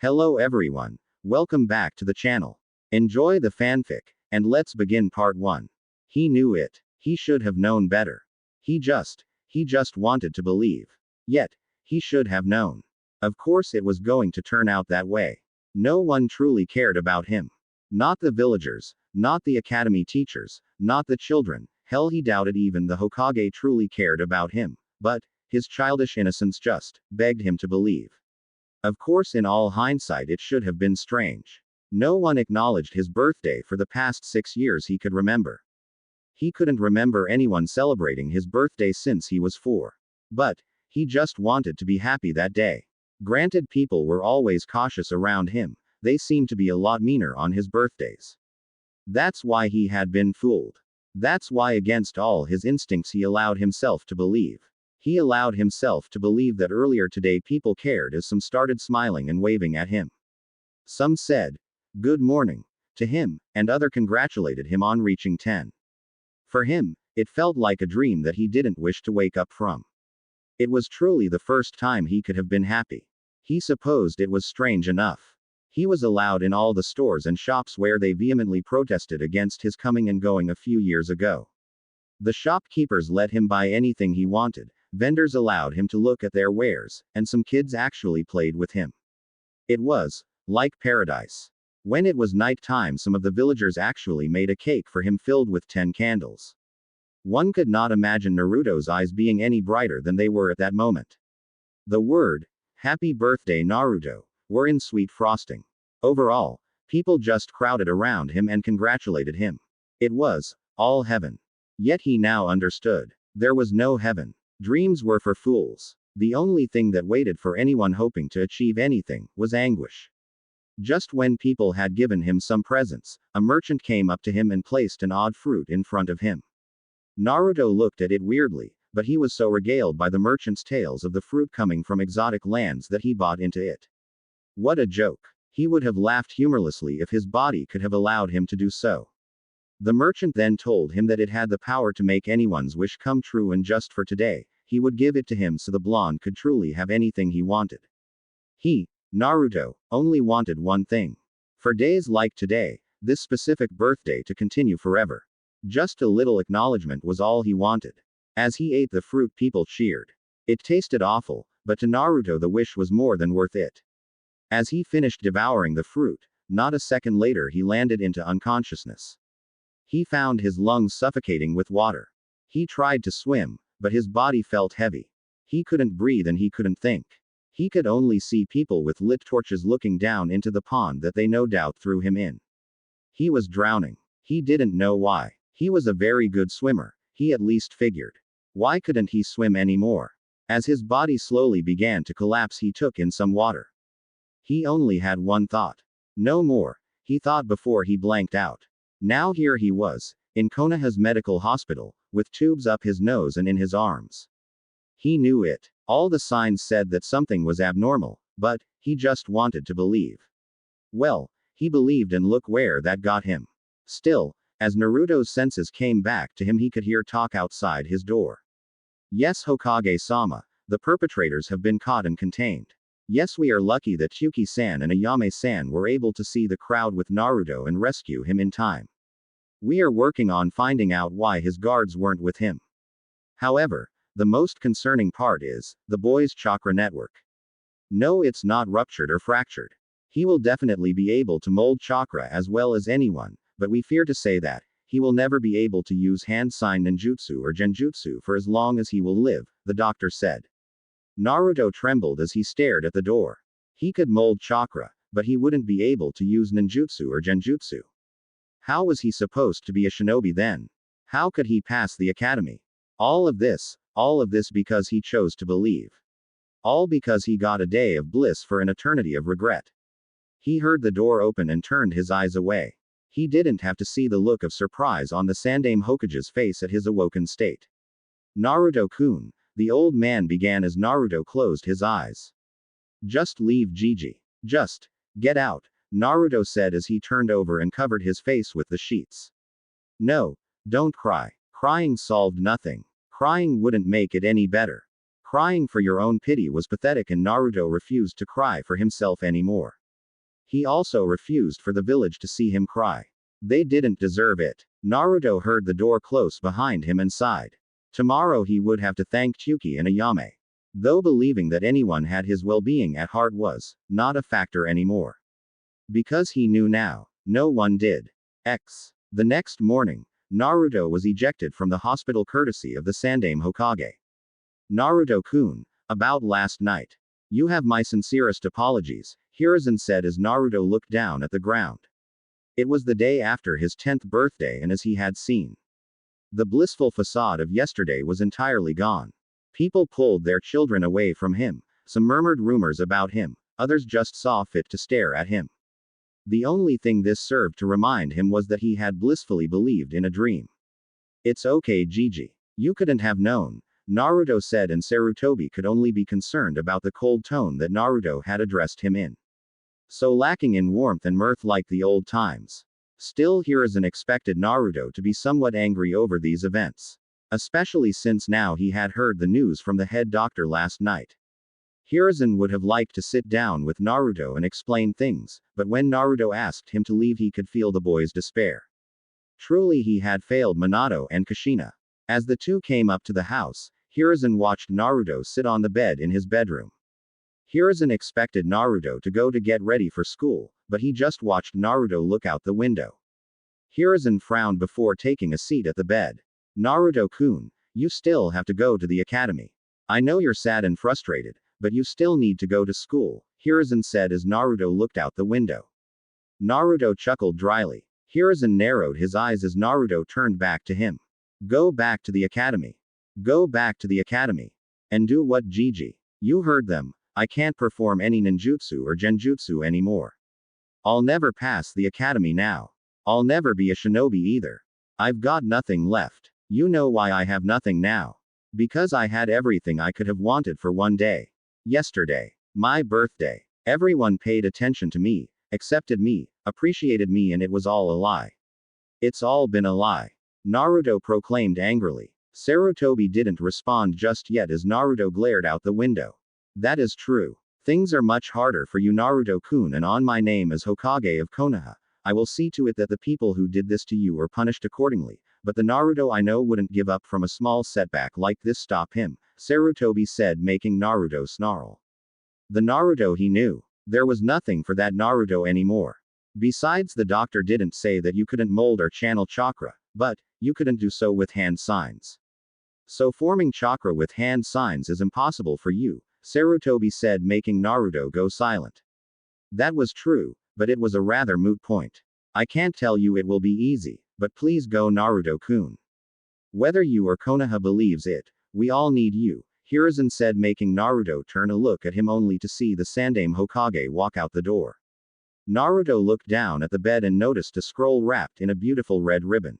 Hello everyone. Welcome back to the channel. Enjoy the fanfic, and let's begin part 1. He knew it. He should have known better. He just wanted to believe. Yet, he should have known. Of course it was going to turn out that way. No one truly cared about him. Not the villagers, not the academy teachers, not the children, hell he doubted even the Hokage truly cared about him, but, his childish innocence just begged him to believe. Of course, in all hindsight, it should have been strange. No one acknowledged his birthday for the past 6 years he could remember. He couldn't remember anyone celebrating his birthday since he was 4. But, he just wanted to be happy that day. Granted, people were always cautious around him, they seemed to be a lot meaner on his birthdays. That's why he had been fooled. That's why, against all his instincts, he allowed himself to believe. He allowed himself to believe that earlier today people cared as some started smiling and waving at him. Some said, "Good morning," to him, and other congratulated him on reaching 10. For him, it felt like a dream that he didn't wish to wake up from. It was truly the first time he could have been happy. He supposed it was strange enough. He was allowed in all the stores and shops where they vehemently protested against his coming and going a few years ago. The shopkeepers let him buy anything he wanted. Vendors allowed him to look at their wares, and some kids actually played with him. It was like paradise. When it was night time, some of the villagers actually made a cake for him filled with 10 candles. One could not imagine Naruto's eyes being any brighter than they were at that moment. The word, "Happy Birthday Naruto," were in sweet frosting. Overall, people just crowded around him and congratulated him. It was all heaven. Yet he now understood. There was no heaven. Dreams were for fools. The only thing that waited for anyone hoping to achieve anything was anguish. Just when people had given him some presents, a merchant came up to him and placed an odd fruit in front of him. Naruto looked at it weirdly, but he was so regaled by the merchant's tales of the fruit coming from exotic lands that he bought into it. What a joke. He would have laughed humorlessly if his body could have allowed him to do so. The merchant then told him that it had the power to make anyone's wish come true, and just for today, he would give it to him so the blonde could truly have anything he wanted. He, Naruto, only wanted one thing. For days like today, this specific birthday to continue forever. Just a little acknowledgement was all he wanted. As he ate the fruit, people cheered. It tasted awful, but to Naruto the wish was more than worth it. As he finished devouring the fruit, not a second later he landed into unconsciousness. He found his lungs suffocating with water. He tried to swim, but his body felt heavy. He couldn't breathe and he couldn't think. He could only see people with lit torches looking down into the pond that they no doubt threw him in. He was drowning. He didn't know why. He was a very good swimmer, he at least figured. Why couldn't he swim anymore? As his body slowly began to collapse, he took in some water. He only had one thought. No more, he thought before he blanked out. Now here he was, in Konoha's medical hospital, with tubes up his nose and in his arms. He knew it. All the signs said that something was abnormal, but, he just wanted to believe. Well, he believed, and look where that got him. Still, as Naruto's senses came back to him, he could hear talk outside his door. Yes, Hokage-sama, the perpetrators have been caught and contained. Yes, we are lucky that Kyuki-san and Ayame-san were able to see the crowd with Naruto and rescue him in time. We are working on finding out why his guards weren't with him. However, the most concerning part is the boy's chakra network. No, it's not ruptured or fractured. He will definitely be able to mold chakra as well as anyone, but we fear to say that he will never be able to use hand sign ninjutsu or genjutsu for as long as he will live, the doctor said. Naruto trembled as he stared at the door. He could mold chakra, but he wouldn't be able to use ninjutsu or genjutsu. How was he supposed to be a shinobi then? How could he pass the academy? All of this because he chose to believe. All because he got a day of bliss for an eternity of regret. He heard the door open and turned his eyes away. He didn't have to see the look of surprise on the Sandaime Hokage's face at his awoken state. Naruto-kun, the old man began as Naruto closed his eyes. Just leave, Gigi. Just get out, Naruto said as he turned over and covered his face with the sheets. No, don't cry. Crying solved nothing. Crying wouldn't make it any better. Crying for your own pity was pathetic, and Naruto refused to cry for himself anymore. He also refused for the village to see him cry. They didn't deserve it. Naruto heard the door close behind him and sighed. Tomorrow he would have to thank Chuki and Ayame. Though believing that anyone had his well-being at heart was not a factor anymore. Because he knew now, no one did. The next morning, Naruto was ejected from the hospital courtesy of the Sandaime Hokage. Naruto-kun, about last night. You have my sincerest apologies, Hiruzen said as Naruto looked down at the ground. It was the day after his 10th birthday, and as he had seen, the blissful facade of yesterday was entirely gone. People pulled their children away from him, some murmured rumors about him, others just saw fit to stare at him. The only thing this served to remind him was that he had blissfully believed in a dream. It's okay, Gigi. You couldn't have known, Naruto said, and Sarutobi could only be concerned about the cold tone that Naruto had addressed him in. So lacking in warmth and mirth like the old times. Still, Hiruzen expected Naruto to be somewhat angry over these events. Especially since now he had heard the news from the head doctor last night. Hiruzen would have liked to sit down with Naruto and explain things, but when Naruto asked him to leave he could feel the boy's despair. Truly he had failed Minato and Kushina. As the two came up to the house, Hiruzen watched Naruto sit on the bed in his bedroom. Hiruzen expected Naruto to go to get ready for school, but he just watched Naruto look out the window. Hiruzen frowned before taking a seat at the bed. Naruto-kun, you still have to go to the academy. I know you're sad and frustrated, but you still need to go to school, Hiruzen said as Naruto looked out the window. Naruto chuckled dryly. Hiruzen narrowed his eyes as Naruto turned back to him. Go back to the academy. Go back to the academy. And do what, Gigi? You heard them. I can't perform any ninjutsu or genjutsu anymore. I'll never pass the academy now. I'll never be a shinobi either. I've got nothing left. You know why I have nothing now? Because I had everything I could have wanted for one day. Yesterday. My birthday. Everyone paid attention to me, accepted me, appreciated me, and it was all a lie. It's all been a lie. Naruto proclaimed angrily. Sarutobi didn't respond just yet as Naruto glared out the window. That is true. Things are much harder for you, Naruto-kun, and on my name as Hokage of Konoha, I will see to it that the people who did this to you are punished accordingly, but the Naruto I know wouldn't give up from a small setback like this. Stop him, Sarutobi said, making Naruto snarl. The Naruto he knew. There was nothing for that Naruto anymore. Besides, the doctor didn't say that you couldn't mold or channel chakra, but you couldn't do so with hand signs. So forming chakra with hand signs is impossible for you, Sarutobi said, making Naruto go silent. That was true, but it was a rather moot point. I can't tell you it will be easy, but please go, Naruto-kun. Whether you or Konoha believes it, we all need you, Hiruzen said, making Naruto turn a look at him only to see the Sandaime Hokage walk out the door. Naruto looked down at the bed and noticed a scroll wrapped in a beautiful red ribbon.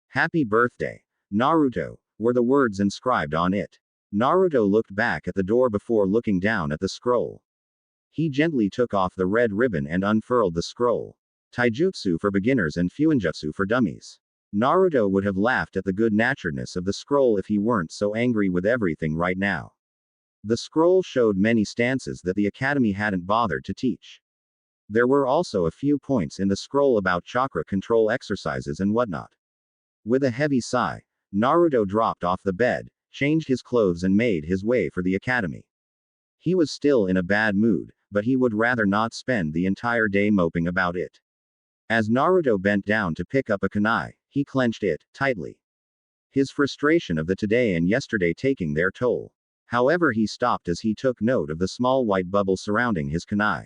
Happy birthday, Naruto, were the words inscribed on it. Naruto looked back at the door before looking down at the scroll. He gently took off the red ribbon and unfurled the scroll. Taijutsu for beginners and Fuinjutsu for dummies. Naruto would have laughed at the good-naturedness of the scroll if he weren't so angry with everything right now. The scroll showed many stances that the academy hadn't bothered to teach. There were also a few points in the scroll about chakra control exercises and whatnot. With a heavy sigh, Naruto dropped off the bed, changed his clothes and made his way for the academy. He was still in a bad mood, but he would rather not spend the entire day moping about it. As Naruto bent down to pick up a kunai, he clenched it tightly. His frustration of the today and yesterday taking their toll. However, he stopped as he took note of the small white bubble surrounding his kunai.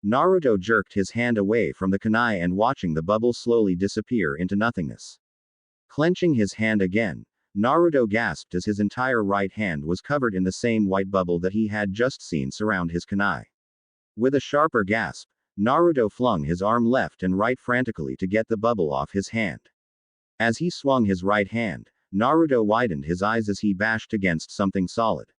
Naruto jerked his hand away from the kunai and watching the bubble slowly disappear into nothingness. Clenching his hand again, Naruto gasped as his entire right hand was covered in the same white bubble that he had just seen surround his kunai. With a sharper gasp, Naruto flung his arm left and right frantically to get the bubble off his hand. As he swung his right hand, Naruto widened his eyes as he bashed against something solid.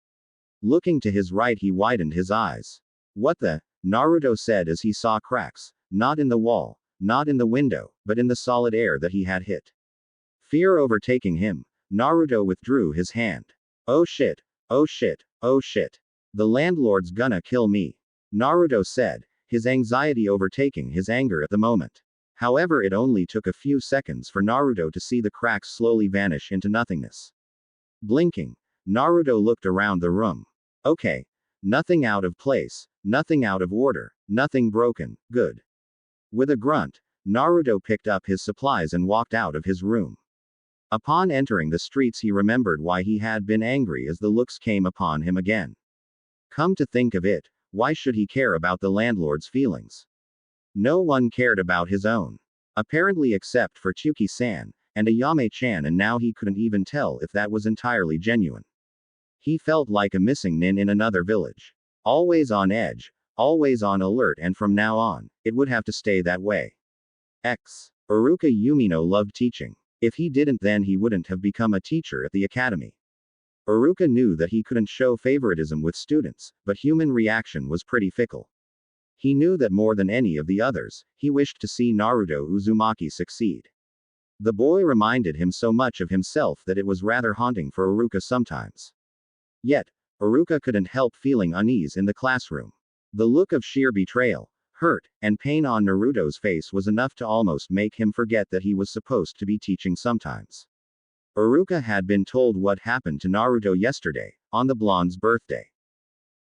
Looking to his right, he widened his eyes. What the? Naruto said as he saw cracks, not in the wall, not in the window, but in the solid air that he had hit. Fear overtaking him, Naruto withdrew his hand. Oh shit, oh shit, oh shit. The landlord's gonna kill me, Naruto said, his anxiety overtaking his anger at the moment. However, it only took a few seconds for Naruto to see the cracks slowly vanish into nothingness. Blinking, Naruto looked around the room. Okay. Nothing out of place, nothing out of order, nothing broken, good. With a grunt, Naruto picked up his supplies and walked out of his room. Upon entering the streets, he remembered why he had been angry as the looks came upon him again. Come to think of it, why should he care about the landlord's feelings? No one cared about his own. Apparently, except for Chuki-san, and Ayame-chan, and now he couldn't even tell if that was entirely genuine. He felt like a missing nin in another village. Always on edge, always on alert, and from now on, it would have to stay that way. Iruka Yumino loved teaching. If he didn't, then he wouldn't have become a teacher at the academy. Iruka knew that he couldn't show favoritism with students, but human reaction was pretty fickle. He knew that more than any of the others, he wished to see Naruto Uzumaki succeed. The boy reminded him so much of himself that it was rather haunting for Iruka sometimes. Yet, Iruka couldn't help feeling unease in the classroom. The look of sheer betrayal, hurt, and pain on Naruto's face was enough to almost make him forget that he was supposed to be teaching sometimes. Iruka had been told what happened to Naruto yesterday, on the blonde's birthday.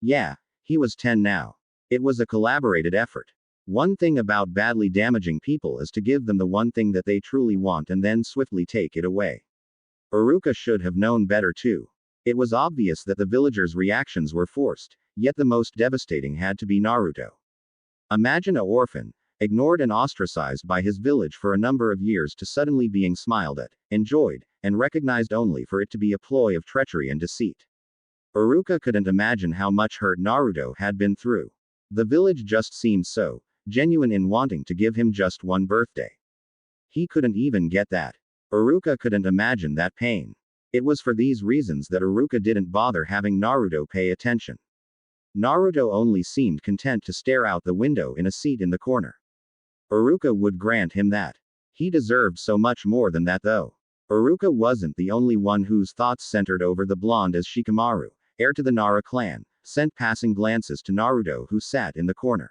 Yeah, he was 10 now. It was a collaborated effort. One thing about badly damaging people is to give them the one thing that they truly want and then swiftly take it away. Iruka should have known better too. It was obvious that the villagers' reactions were forced, yet the most devastating had to be Naruto. Imagine an orphan, ignored and ostracized by his village for a number of years, to suddenly being smiled at, enjoyed, and recognized only for it to be a ploy of treachery and deceit. Iruka couldn't imagine how much hurt Naruto had been through. The village just seemed so genuine in wanting to give him just one birthday. He couldn't even get that. Iruka couldn't imagine that pain. It was for these reasons that Iruka didn't bother having Naruto pay attention. Naruto only seemed content to stare out the window in a seat in the corner. Iruka would grant him that. He deserved so much more than that though. Iruka wasn't the only one whose thoughts centered over the blonde, as Shikamaru, heir to the Nara clan, sent passing glances to Naruto, who sat in the corner.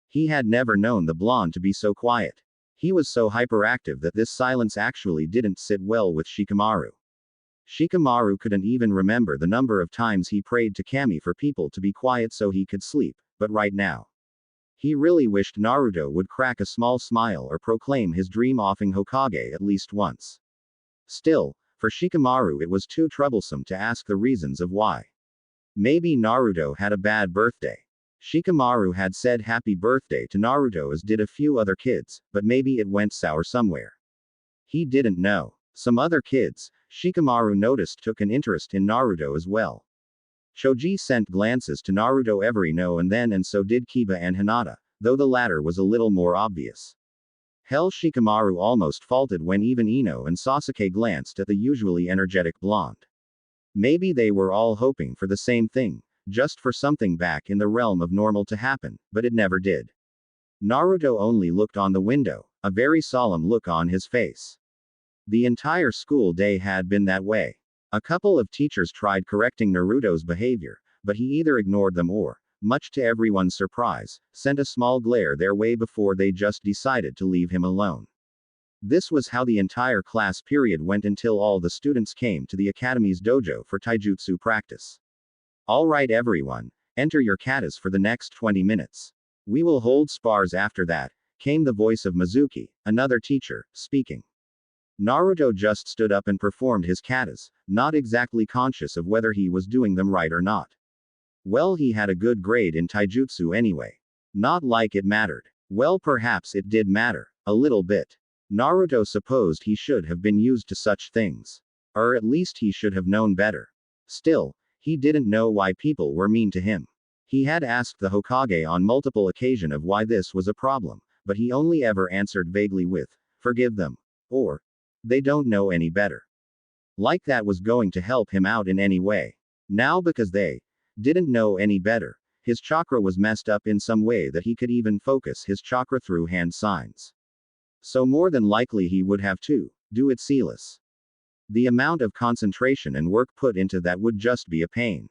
He had never known the blonde to be so quiet. He was so hyperactive that this silence actually didn't sit well with Shikamaru. Shikamaru couldn't even remember the number of times he prayed to Kami for people to be quiet so he could sleep, but right now, he really wished Naruto would crack a small smile or proclaim his dream offing Hokage at least once. Still, for Shikamaru it was too troublesome to ask the reasons of why. Maybe Naruto had a bad birthday. Shikamaru had said happy birthday to Naruto as did a few other kids, but maybe it went sour somewhere. He didn't know. Some other kids, Shikamaru noticed, took an interest in Naruto as well. Choji sent glances to Naruto every now and then, and so did Kiba and Hinata, though the latter was a little more obvious. Hell, Shikamaru almost faltered when even Ino and Sasuke glanced at the usually energetic blonde. Maybe they were all hoping for the same thing, just for something back in the realm of normal to happen, but it never did. Naruto only looked on the window, a very solemn look on his face. The entire school day had been that way. A couple of teachers tried correcting Naruto's behavior, but he either ignored them or, much to everyone's surprise, sent a small glare their way before they just decided to leave him alone. This was how the entire class period went until all the students came to the academy's dojo for taijutsu practice. Alright everyone, enter your katas for the next 20 minutes. We will hold spars after that, came the voice of Mizuki, another teacher, speaking. Naruto just stood up and performed his katas, not exactly conscious of whether he was doing them right or not. Well, he had a good grade in taijutsu anyway. Not like it mattered. Well, perhaps it did matter, a little bit. Naruto supposed he should have been used to such things. Or at least he should have known better. Still, he didn't know why people were mean to him. He had asked the Hokage on multiple occasions of why this was a problem, but he only ever answered vaguely with, "Forgive them." Or, "They don't know any better." Like that was going to help him out in any way. Now, because they didn't know any better, his chakra was messed up in some way that he could even focus his chakra through hand signs. So more than likely he would have to do it sealess. The amount of concentration and work put into that would just be a pain.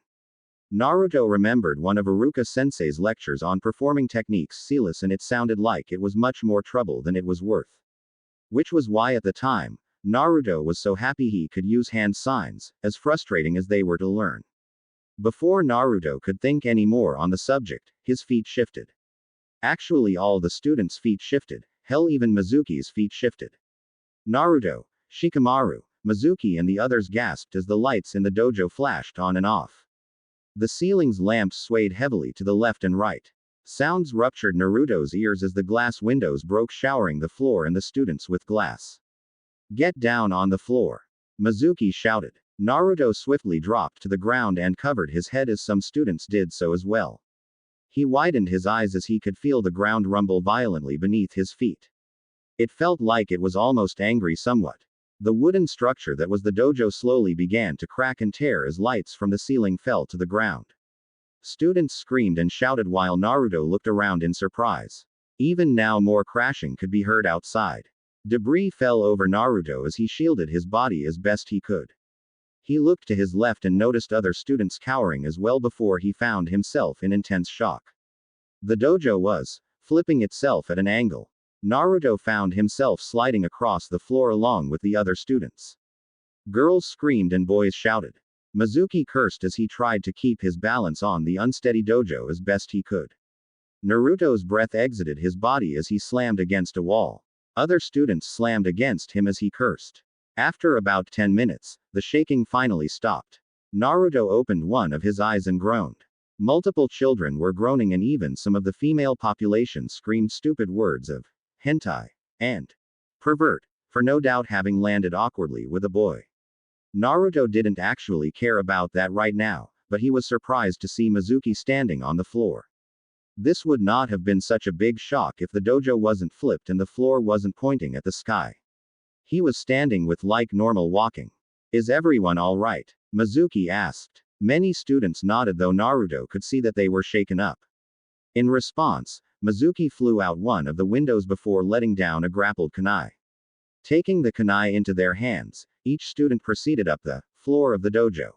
Naruto remembered one of Iruka-sensei's lectures on performing techniques Sealess, and it sounded like it was much more trouble than it was worth. Which was why at the time, Naruto was so happy he could use hand signs, as frustrating as they were to learn. Before Naruto could think any more on the subject, his feet shifted. Actually, all the students' feet shifted, hell, even Mizuki's feet shifted. Naruto, Shikamaru, Mizuki, and the others gasped as the lights in the dojo flashed on and off. The ceiling's lamps swayed heavily to the left and right. Sounds ruptured Naruto's ears as the glass windows broke, showering the floor and the students with glass. Get down on the floor, Mizuki shouted. Naruto swiftly dropped to the ground and covered his head as some students did so as well. He widened his eyes as he could feel the ground rumble violently beneath his feet. It felt like it was almost angry somewhat. The wooden structure that was the dojo slowly began to crack and tear as lights from the ceiling fell to the ground. Students screamed and shouted while Naruto looked around in surprise. Even now, more crashing could be heard outside. Debris fell over Naruto as he shielded his body as best he could. He looked to his left and noticed other students cowering as well before he found himself in intense shock. The dojo was flipping itself at an angle. Naruto found himself sliding across the floor along with the other students. Girls screamed and boys shouted. Mizuki cursed as he tried to keep his balance on the unsteady dojo as best he could. Naruto's breath exited his body as he slammed against a wall. Other students slammed against him as he cursed. After about 10 minutes, the shaking finally stopped. Naruto opened one of his eyes and groaned. Multiple children were groaning and even some of the female population screamed stupid words of hentai and pervert, for no doubt having landed awkwardly with a boy. Naruto didn't actually care about that right now, but he was surprised to see Mizuki standing on the floor. This would not have been such a big shock if the dojo wasn't flipped and the floor wasn't pointing at the sky. He was standing with like normal walking. Is everyone alright? Mizuki asked. Many students nodded, though Naruto could see that they were shaken up. In response, Mizuki flew out one of the windows before letting down a grappled kunai. Taking the kunai into their hands, each student proceeded up the floor of the dojo.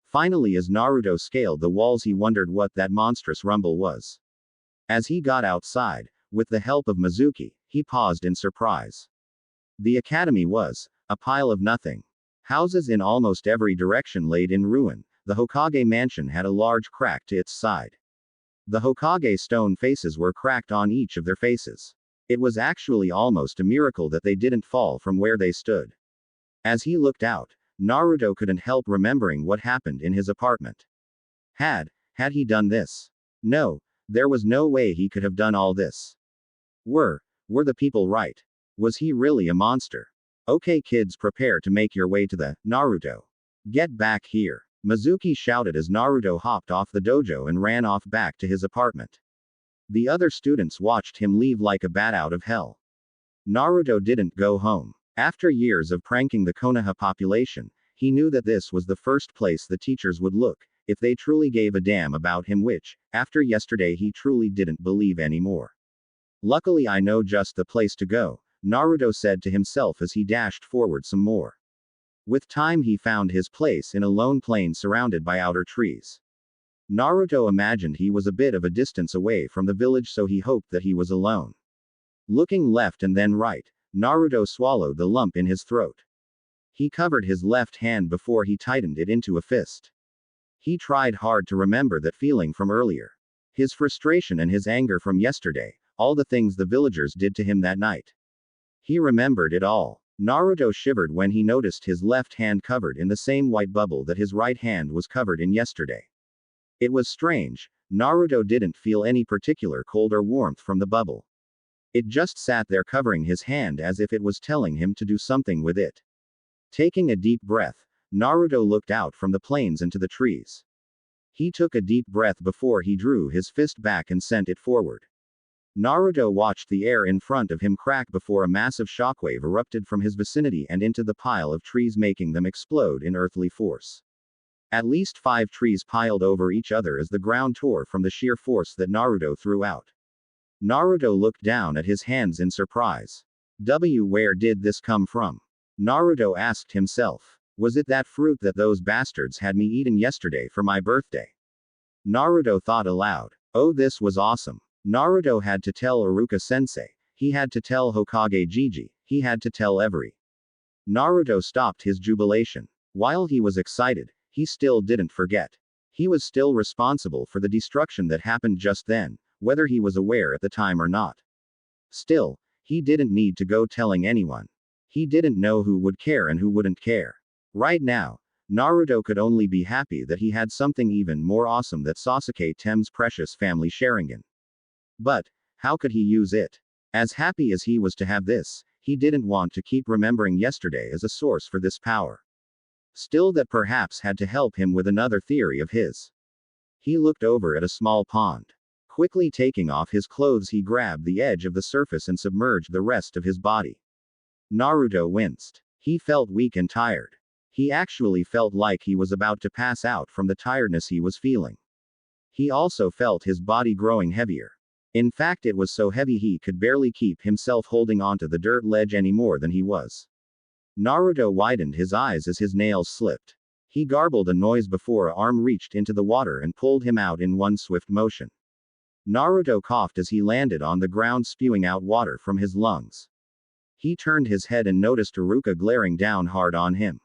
Finally, as Naruto scaled the walls, he wondered what that monstrous rumble was. As he got outside, with the help of Mizuki, he paused in surprise. The academy was a pile of nothing. Houses in almost every direction laid in ruin. The Hokage mansion had a large crack to its side. The Hokage stone faces were cracked on each of their faces. It was actually almost a miracle that they didn't fall from where they stood. As he looked out, Naruto couldn't help remembering what happened in his apartment. Had he done this? No, there was no way he could have done all this. Were the people right? Was he really a monster? Okay kids, prepare to make your way to the Naruto. Get back here, Mizuki shouted as Naruto hopped off the dojo and ran off back to his apartment. The other students watched him leave like a bat out of hell. Naruto didn't go home. After years of pranking the Konoha population, he knew that this was the first place the teachers would look, if they truly gave a damn about him, which, after yesterday, he truly didn't believe anymore. Luckily, I know just the place to go, Naruto said to himself as he dashed forward some more. With time, he found his place in a lone plain surrounded by outer trees. Naruto imagined he was a bit of a distance away from the village, so he hoped that he was alone. Looking left and then right, Naruto swallowed the lump in his throat. He covered his left hand before he tightened it into a fist. He tried hard to remember that feeling from earlier. His frustration and his anger from yesterday, all the things the villagers did to him that night. He remembered it all. Naruto shivered when he noticed his left hand covered in the same white bubble that his right hand was covered in yesterday. It was strange, Naruto didn't feel any particular cold or warmth from the bubble. It just sat there covering his hand as if it was telling him to do something with it. Taking a deep breath, Naruto looked out from the plains into the trees. He took a deep breath before he drew his fist back and sent it forward. Naruto watched the air in front of him crack before a massive shockwave erupted from his vicinity and into the pile of trees, making them explode in earthly force. At least 5 trees piled over each other as the ground tore from the sheer force that Naruto threw out. Naruto looked down at his hands in surprise. Where did this come from? Naruto asked himself. Was it that fruit that those bastards had me eaten yesterday for my birthday? Naruto thought aloud. Oh, this was awesome. Naruto had to tell Iruka-sensei. He had to tell Hokage Gigi. He had to tell every. Naruto stopped his jubilation. While he was excited, he still didn't forget. He was still responsible for the destruction that happened just then, whether he was aware at the time or not. Still, he didn't need to go telling anyone. He didn't know who would care and who wouldn't care. Right now, Naruto could only be happy that he had something even more awesome that Sasuke Tem's precious family Sharingan. But, how could he use it? As happy as he was to have this, he didn't want to keep remembering yesterday as a source for this power. Still, that perhaps had to help him with another theory of his. He looked over at a small pond. Quickly taking off his clothes, he grabbed the edge of the surface and submerged the rest of his body. Naruto winced. He felt weak and tired. He actually felt like he was about to pass out from the tiredness he was feeling. He also felt his body growing heavier. In fact, it was so heavy he could barely keep himself holding onto the dirt ledge any more than he was. Naruto widened his eyes as his nails slipped. He garbled a noise before an arm reached into the water and pulled him out in one swift motion. Naruto coughed as he landed on the ground, spewing out water from his lungs. He turned his head and noticed Iruka glaring down hard on him.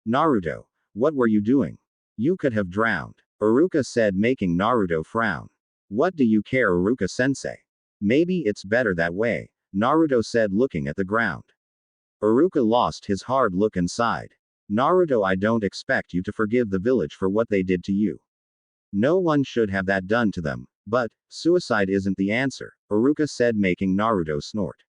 Naruto, what were you doing? You could have drowned, Iruka said, making Naruto frown. What do you care, Iruka-sensei? Maybe it's better that way, Naruto said, looking at the ground. Iruka lost his hard look and sighed. Naruto, I don't expect you to forgive the village for what they did to you. No one should have that done to them, but suicide isn't the answer, Iruka said, making Naruto snort.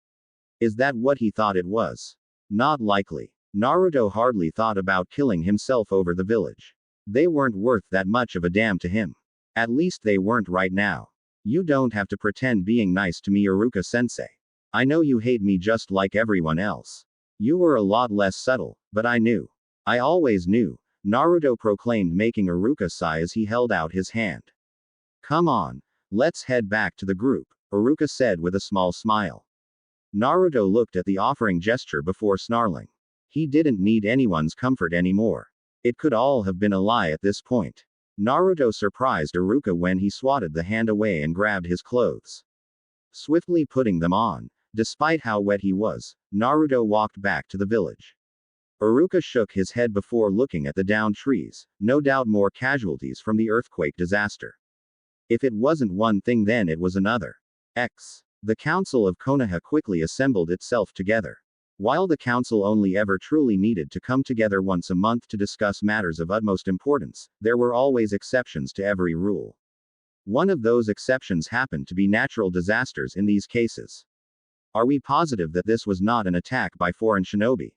Is that what he thought it was? Not likely. Naruto hardly thought about killing himself over the village. They weren't worth that much of a damn to him. At least they weren't right now. You don't have to pretend being nice to me, Iruka-sensei. I know you hate me just like everyone else. You were a lot less subtle, but I knew. I always knew, Naruto proclaimed, making Iruka sigh as he held out his hand. Come on. Let's head back to the group, Iruka said with a small smile. Naruto looked at the offering gesture before snarling. He didn't need anyone's comfort anymore. It could all have been a lie at this point. Naruto surprised Iruka when he swatted the hand away and grabbed his clothes. Swiftly putting them on, despite how wet he was, Naruto walked back to the village. Iruka shook his head before looking at the downed trees, no doubt more casualties from the earthquake disaster. If it wasn't one thing, then it was another. The Council of Konoha quickly assembled itself together. While the council only ever truly needed to come together once a month to discuss matters of utmost importance, there were always exceptions to every rule. One of those exceptions happened to be natural disasters in these cases. Are we positive that this was not an attack by foreign shinobi?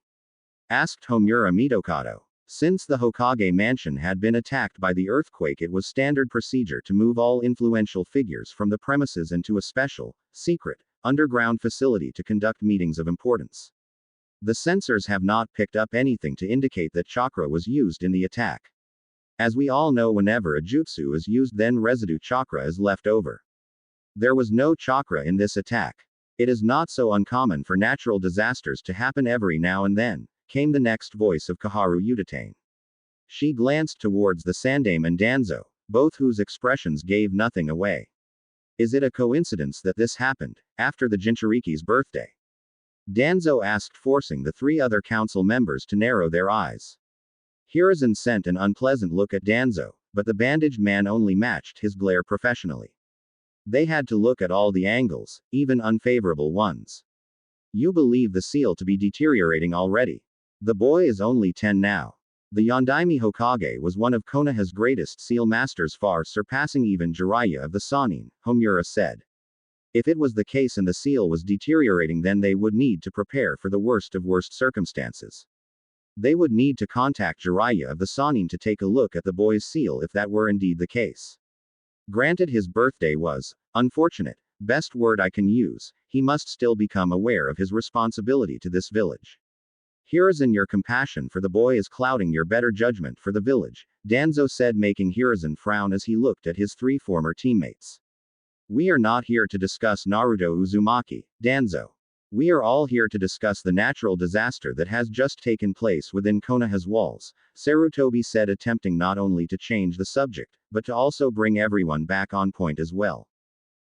Asked Homura Mitokado. Since the Hokage mansion had been attacked by the earthquake, it was standard procedure to move all influential figures from the premises into a special, secret, underground facility to conduct meetings of importance. The sensors have not picked up anything to indicate that chakra was used in the attack. As we all know, whenever a jutsu is used, then residue chakra is left over. There was no chakra in this attack. It is not so uncommon for natural disasters to happen every now and then, came the next voice of Kaharu Utatane. She glanced towards the Sandame and Danzo, both whose expressions gave nothing away. Is it a coincidence that this happened after the Jinchuriki's birthday? Danzo asked, forcing the three other council members to narrow their eyes. Hiruzen sent an unpleasant look at Danzo, but the bandaged man only matched his glare professionally. They had to look at all the angles, even unfavorable ones. You believe the seal to be deteriorating already? The boy is only 10 now. The Yondaime Hokage was one of Konoha's greatest seal masters, far surpassing even Jiraiya of the Sannin, Homura said. If it was the case and the seal was deteriorating, then they would need to prepare for the worst of worst circumstances. They would need to contact Jiraiya of the Sannin to take a look at the boy's seal if that were indeed the case. Granted, his birthday was unfortunate, best word I can use, he must still become aware of his responsibility to this village. Hiruzen, your compassion for the boy is clouding your better judgment for the village, Danzo said, making Hiruzen frown as he looked at his three former teammates. We are not here to discuss Naruto Uzumaki, Danzo. We are all here to discuss the natural disaster that has just taken place within Konoha's walls, Sarutobi said, attempting not only to change the subject, but to also bring everyone back on point as well.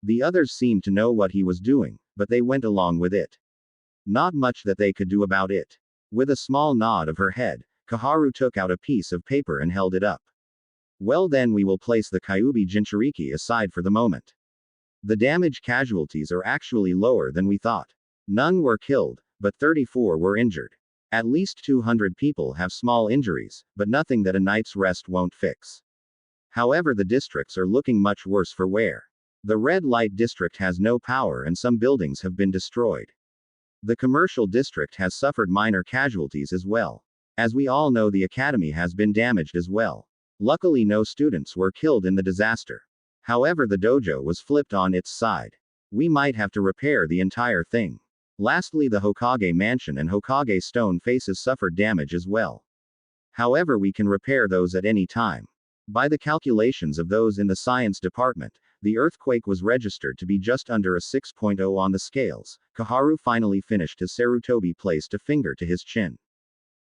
The others seemed to know what he was doing, but they went along with it. Not much that they could do about it. With a small nod of her head, Kaharu took out a piece of paper and held it up. Well then, we will place the Kyuubi Jinchuriki aside for the moment. The damage casualties are actually lower than we thought. None were killed, but 34 were injured. At least 200 people have small injuries, but nothing that a night's rest won't fix. However, the districts are looking much worse for wear. The red light district has no power and some buildings have been destroyed. The commercial district has suffered minor casualties as well. As we all know, the academy has been damaged as well. Luckily, no students were killed in the disaster. However, the dojo was flipped on its side. We might have to repair the entire thing. Lastly, the Hokage Mansion and Hokage Stone faces suffered damage as well. However, we can repair those at any time. By the calculations of those in the science department, the earthquake was registered to be just under a 6.0 on the scales. Kaharu finally finished his Sarutobi, placed a finger to his chin.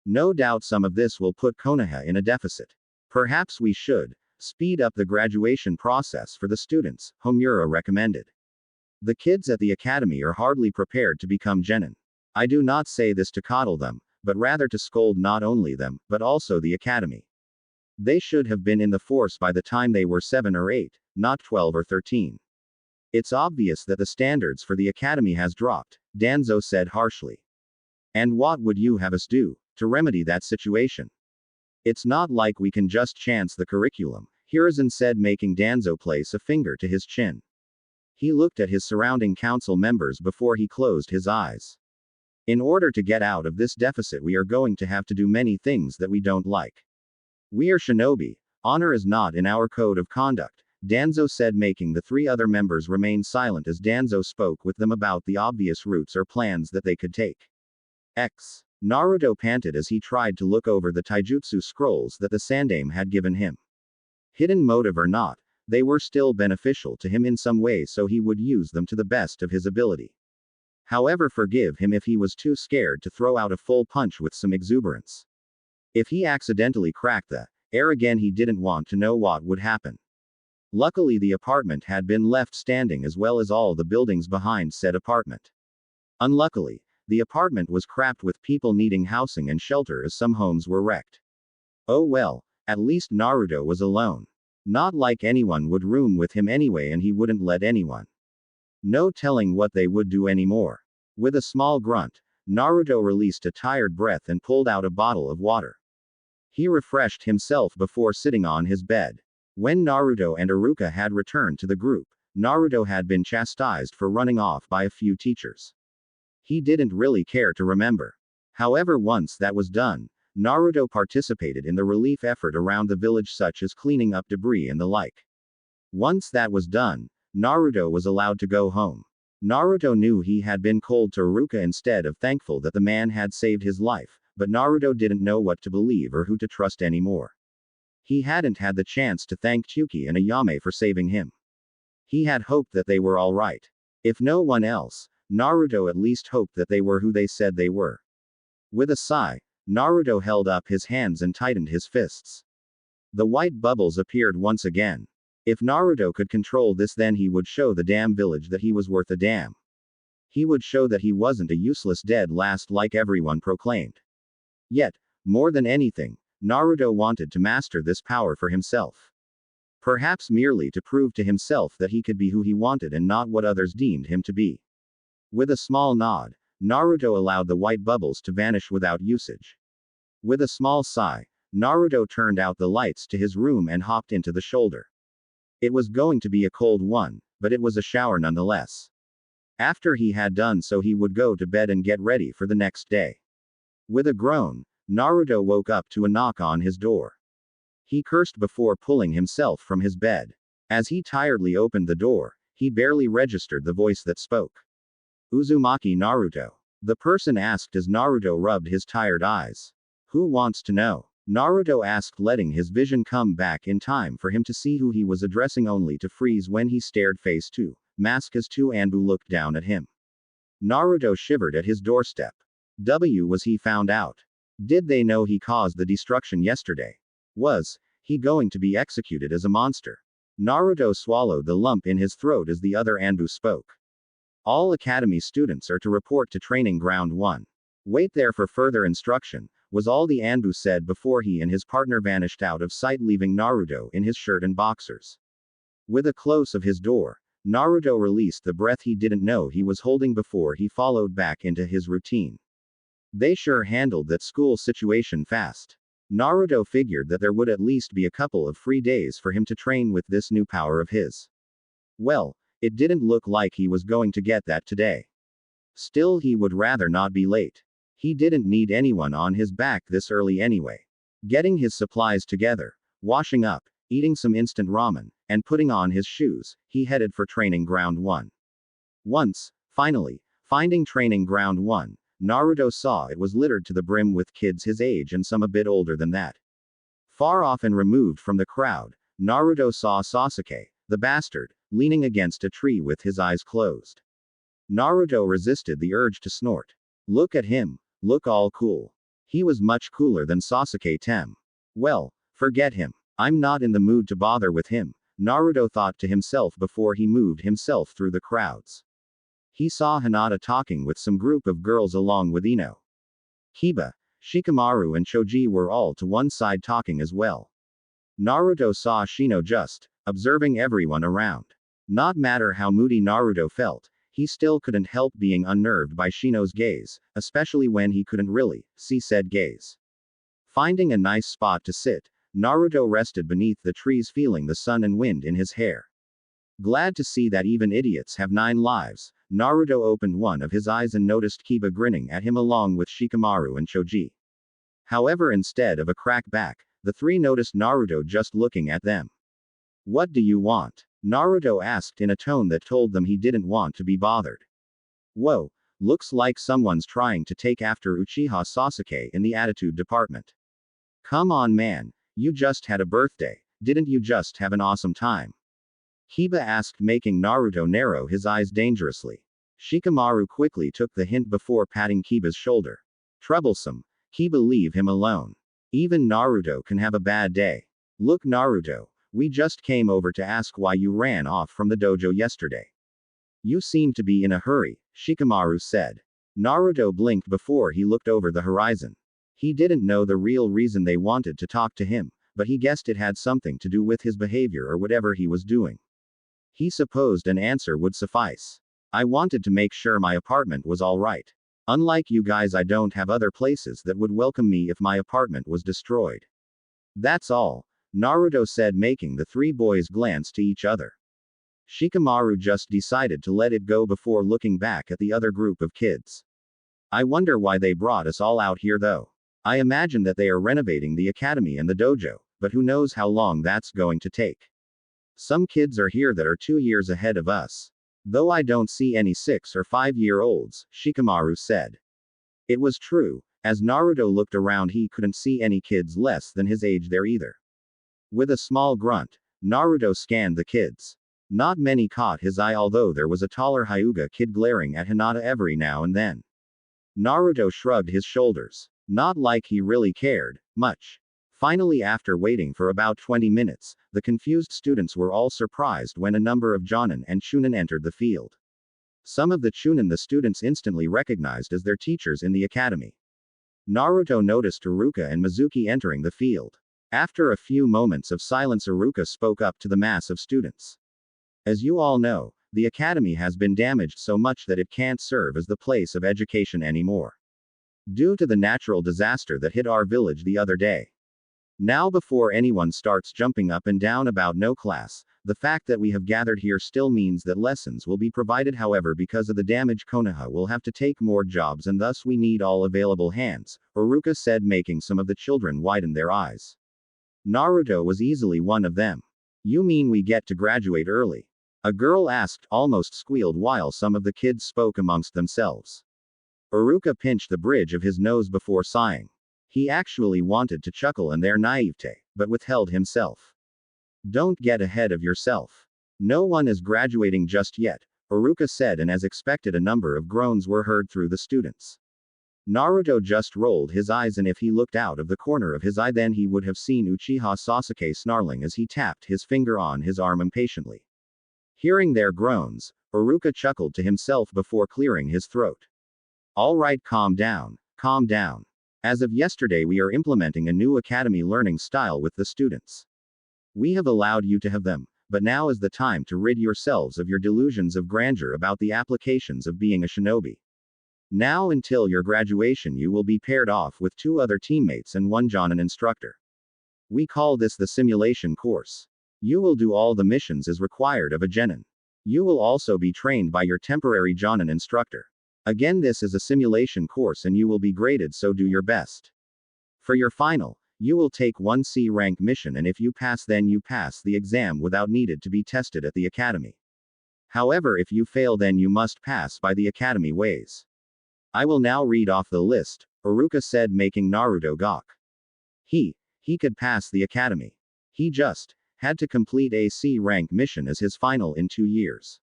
No doubt some of this will put Konoha in a deficit. Perhaps we should speed up the graduation process for the students, Homura recommended. The kids at the academy are hardly prepared to become genin. I do not say this to coddle them, but rather to scold not only them, but also the academy. They should have been in the force by the time they were 7 or 8, not 12 or 13. It's obvious that the standards for the academy has dropped, Danzo said harshly. And what would you have us do to remedy that situation? It's not like we can just chance the curriculum, Hiruzen said, making Danzo place a finger to his chin. He looked at his surrounding council members before he closed his eyes. In order to get out of this deficit, we are going to have to do many things that we don't like. We are shinobi. Honor is not in our code of conduct, Danzo said, making the 3 other members remain silent as Danzo spoke with them about the obvious routes or plans that they could take. Naruto panted as he tried to look over the taijutsu scrolls that the Sandaime had given him. Hidden motive or not, they were still beneficial to him in some way, so he would use them to the best of his ability. However, forgive him if he was too scared to throw out a full punch with some exuberance. If he accidentally cracked the air again, he didn't want to know what would happen. Luckily, the apartment had been left standing as well as all the buildings behind said apartment. Unluckily, the apartment was cramped with people needing housing and shelter as some homes were wrecked. Oh well, at least Naruto was alone. Not like anyone would room with him anyway, and he wouldn't let anyone. No telling what they would do anymore. With a small grunt, Naruto released a tired breath and pulled out a bottle of water. He refreshed himself before sitting on his bed. When Naruto and Iruka had returned to the group, Naruto had been chastised for running off by a few teachers. He didn't really care to remember. However, once that was done, Naruto participated in the relief effort around the village, such as cleaning up debris and the like. Once that was done, Naruto was allowed to go home. Naruto knew he had been cold to Iruka instead of thankful that the man had saved his life, but Naruto didn't know what to believe or who to trust anymore. He hadn't had the chance to thank Chuki and Ayame for saving him. He had hoped that they were alright. If no one else, Naruto at least hoped that they were who they said they were. With a sigh, Naruto held up his hands and tightened his fists. The white bubbles appeared once again. If Naruto could control this, then he would show the damn village that he was worth a damn. He would show that he wasn't a useless dead last like everyone proclaimed. Yet, more than anything, Naruto wanted to master this power for himself. Perhaps merely to prove to himself that he could be who he wanted and not what others deemed him to be. With a small nod, Naruto allowed the white bubbles to vanish without usage. With a small sigh, Naruto turned out the lights to his room and hopped into the shoulder. It was going to be a cold one, but it was a shower nonetheless. After he had done so, he would go to bed and get ready for the next day. With a groan, Naruto woke up to a knock on his door. He cursed before pulling himself from his bed. As he tiredly opened the door, he barely registered the voice that spoke. Uzumaki Naruto. The person asked as Naruto rubbed his tired eyes. Who wants to know? Naruto asked, letting his vision come back in time for him to see who he was addressing, only to freeze when he stared face to mask as two Anbu looked down at him. Naruto shivered at his doorstep. Was he found out? Did they know he caused the destruction yesterday? Was He going to be executed as a monster. Naruto swallowed the lump in his throat as the other Anbu spoke. All academy students are to report to training ground 1. Wait there for further instruction, was all the Anbu said before he and his partner vanished out of sight, leaving Naruto in his shirt and boxers. With a close of his door, Naruto released the breath he didn't know he was holding before he followed back into his routine. They sure handled that school situation fast. Naruto figured that there would at least be a couple of free days for him to train with this new power of his. Well, it didn't look like he was going to get that today. Still, he would rather not be late. He didn't need anyone on his back this early anyway. Getting his supplies together, washing up, eating some instant ramen, and putting on his shoes, he headed for training ground 1. Once, finally, finding training ground 1, Naruto saw it was littered to the brim with kids his age and some a bit older than that. Far off and removed from the crowd, Naruto saw Sasuke, the bastard, leaning against a tree with his eyes closed. Naruto resisted the urge to snort. Look at him, look all cool. He was much cooler than Sasuke Tem. Well, forget him. I'm not in the mood to bother with him, Naruto thought to himself before he moved himself through the crowds. He saw Hinata talking with some group of girls along with Ino. Kiba, Shikamaru and Choji were all to one side talking as well. Naruto saw Shino just observing everyone around. Not matter how moody Naruto felt, he still couldn't help being unnerved by Shino's gaze, especially when he couldn't really see said gaze. Finding a nice spot to sit, Naruto rested beneath the trees, feeling the sun and wind in his hair. Glad to see that even idiots have 9 lives, Naruto opened one of his eyes and noticed Kiba grinning at him along with Shikamaru and Choji. However, instead of a crack back, the 3 noticed Naruto just looking at them. What do you want? Naruto asked in a tone that told them he didn't want to be bothered. Whoa, looks like someone's trying to take after Uchiha Sasuke in the attitude department. Come on man, you just had a birthday, didn't you just have an awesome time? Kiba asked, making Naruto narrow his eyes dangerously. Shikamaru quickly took the hint before patting Kiba's shoulder. Troublesome. Kiba, leave him alone. Even Naruto can have a bad day. Look Naruto, we just came over to ask why you ran off from the dojo yesterday. You seem to be in a hurry, Shikamaru said. Naruto blinked before he looked over the horizon. He didn't know the real reason they wanted to talk to him, but he guessed it had something to do with his behavior or whatever he was doing. He supposed an answer would suffice. I wanted to make sure my apartment was all right. Unlike you guys, I don't have other places that would welcome me if my apartment was destroyed. That's all, Naruto said, making the 3 boys glance to each other. Shikamaru just decided to let it go before looking back at the other group of kids. I wonder why they brought us all out here though. I imagine that they are renovating the academy and the dojo, but who knows how long that's going to take. Some kids are here that are 2 years ahead of us. Though I don't see any 6 or 5-year-olds, Shikamaru said. It was true. As Naruto looked around, he couldn't see any kids less than his age there either. With a small grunt, Naruto scanned the kids. Not many caught his eye, although there was a taller Hyuga kid glaring at Hinata every now and then. Naruto shrugged his shoulders. Not like he really cared much. Finally, after waiting for about 20 minutes, the confused students were all surprised when a number of Jonin and Chunin entered the field. Some of the Chunin the students instantly recognized as their teachers in the academy. Naruto noticed Iruka and Mizuki entering the field. After a few moments of silence, Iruka spoke up to the mass of students. As you all know, the academy has been damaged so much that it can't serve as the place of education anymore. Due to the natural disaster that hit our village the other day. Now, before anyone starts jumping up and down about no class, the fact that we have gathered here still means that lessons will be provided. However, because of the damage, Konoha will have to take more jobs and thus we need all available hands, Iruka said, making some of the children widen their eyes. Naruto was easily one of them. You mean we get to graduate early? A girl asked, almost squealed, while some of the kids spoke amongst themselves. Iruka pinched the bridge of his nose before sighing. He actually wanted to chuckle in their naivete, but withheld himself. Don't get ahead of yourself. No one is graduating just yet, Iruka said, and as expected, a number of groans were heard through the students. Naruto just rolled his eyes, and if he looked out of the corner of his eye then he would have seen Uchiha Sasuke snarling as he tapped his finger on his arm impatiently. Hearing their groans, Iruka chuckled to himself before clearing his throat. Alright, calm down, calm down. As of yesterday we are implementing a new academy learning style with the students. We have allowed you to have them, but now is the time to rid yourselves of your delusions of grandeur about the applications of being a shinobi. Now until your graduation you will be paired off with 2 other teammates and 1 Jonin instructor. We call this the simulation course. You will do all the missions as required of a genin. You will also be trained by your temporary Jonin instructor. Again, this is a simulation course and you will be graded, so do your best. For your final, you will take 1 C rank mission, and if you pass then you pass the exam without needed to be tested at the academy. However, if you fail then you must pass by the academy ways. I will now read off the list, Iruka said, making Naruto gawk. He could pass the academy. He just had to complete a C rank mission as his final in 2 years.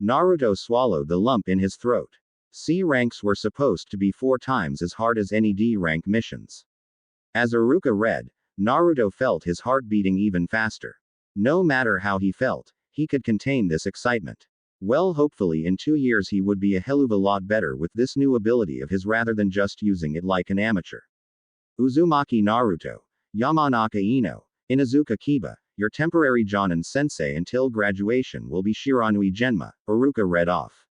Naruto swallowed the lump in his throat. C ranks were supposed to be 4 times as hard as any D rank missions. As Iruka read, Naruto felt his heart beating even faster. No matter how he felt, he could contain this excitement. Well, hopefully in 2 years he would be a hell of a lot better with this new ability of his rather than just using it like an amateur. Uzumaki Naruto, Yamanaka Ino, Inazuka Kiba, your temporary Jonin sensei until graduation will be Shiranui Genma, Iruka read off.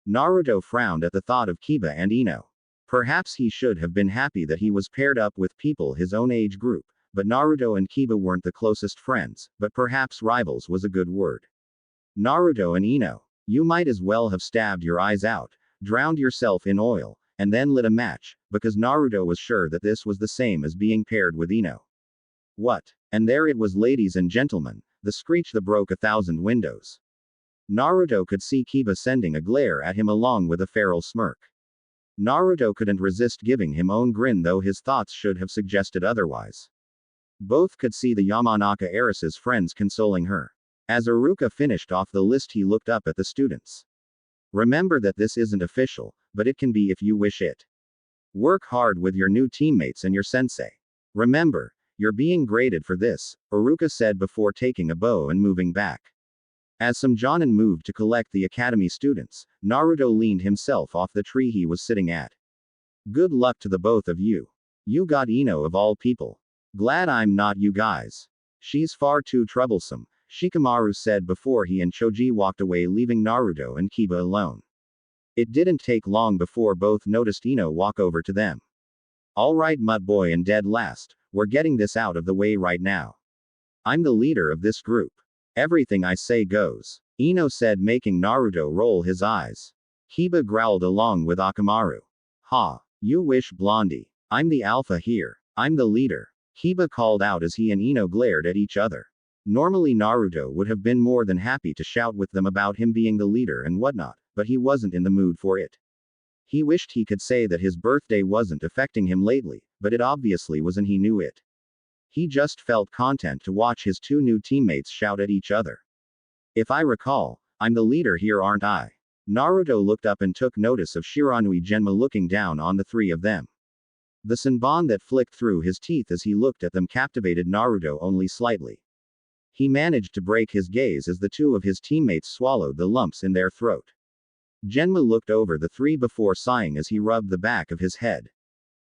Naruto frowned at the thought of Kiba and Ino. Perhaps he should have been happy that he was paired up with people his own age group, but Naruto and Kiba weren't the closest friends, but perhaps rivals was a good word. Naruto and Ino, you might as well have stabbed your eyes out, drowned yourself in oil, and then lit a match, because Naruto was sure that this was the same as being paired with Ino. What? And there it was, ladies and gentlemen, the screech that broke 1,000 windows. Naruto could see Kiba sending a glare at him along with a feral smirk. Naruto couldn't resist giving him own grin, though his thoughts should have suggested otherwise. Both could see the Yamanaka heiress's friends consoling her. As Iruka finished off the list he looked up at the students. Remember that this isn't official, but it can be if you wish it. Work hard with your new teammates and your sensei. Remember, you're being graded for this, Iruka said before taking a bow and moving back. As some Jonin moved to collect the academy students, Naruto leaned himself off the tree he was sitting at. Good luck to the both of you. You got Ino of all people. Glad I'm not you guys. She's far too troublesome, Shikamaru said before he and Choji walked away, leaving Naruto and Kiba alone. It didn't take long before both noticed Ino walk over to them. Alright, Mutt Boy and Dead Last, we're getting this out of the way right now. I'm the leader of this group. Everything I say goes, Ino said, making Naruto roll his eyes. Kiba growled along with Akamaru. Ha, you wish, Blondie. I'm the alpha here. I'm the leader. Kiba called out as he and Ino glared at each other. Normally Naruto would have been more than happy to shout with them about him being the leader and whatnot, but he wasn't in the mood for it. He wished he could say that his birthday wasn't affecting him lately, but it obviously was, and he knew it. He just felt content to watch his 2 new teammates shout at each other. If I recall, I'm the leader here, aren't I? Naruto looked up and took notice of Shiranui Genma looking down on the 3 of them. The senbon that flicked through his teeth as he looked at them captivated Naruto only slightly. He managed to break his gaze as the 2 of his teammates swallowed the lumps in their throat. Genma looked over the 3 before sighing as he rubbed the back of his head.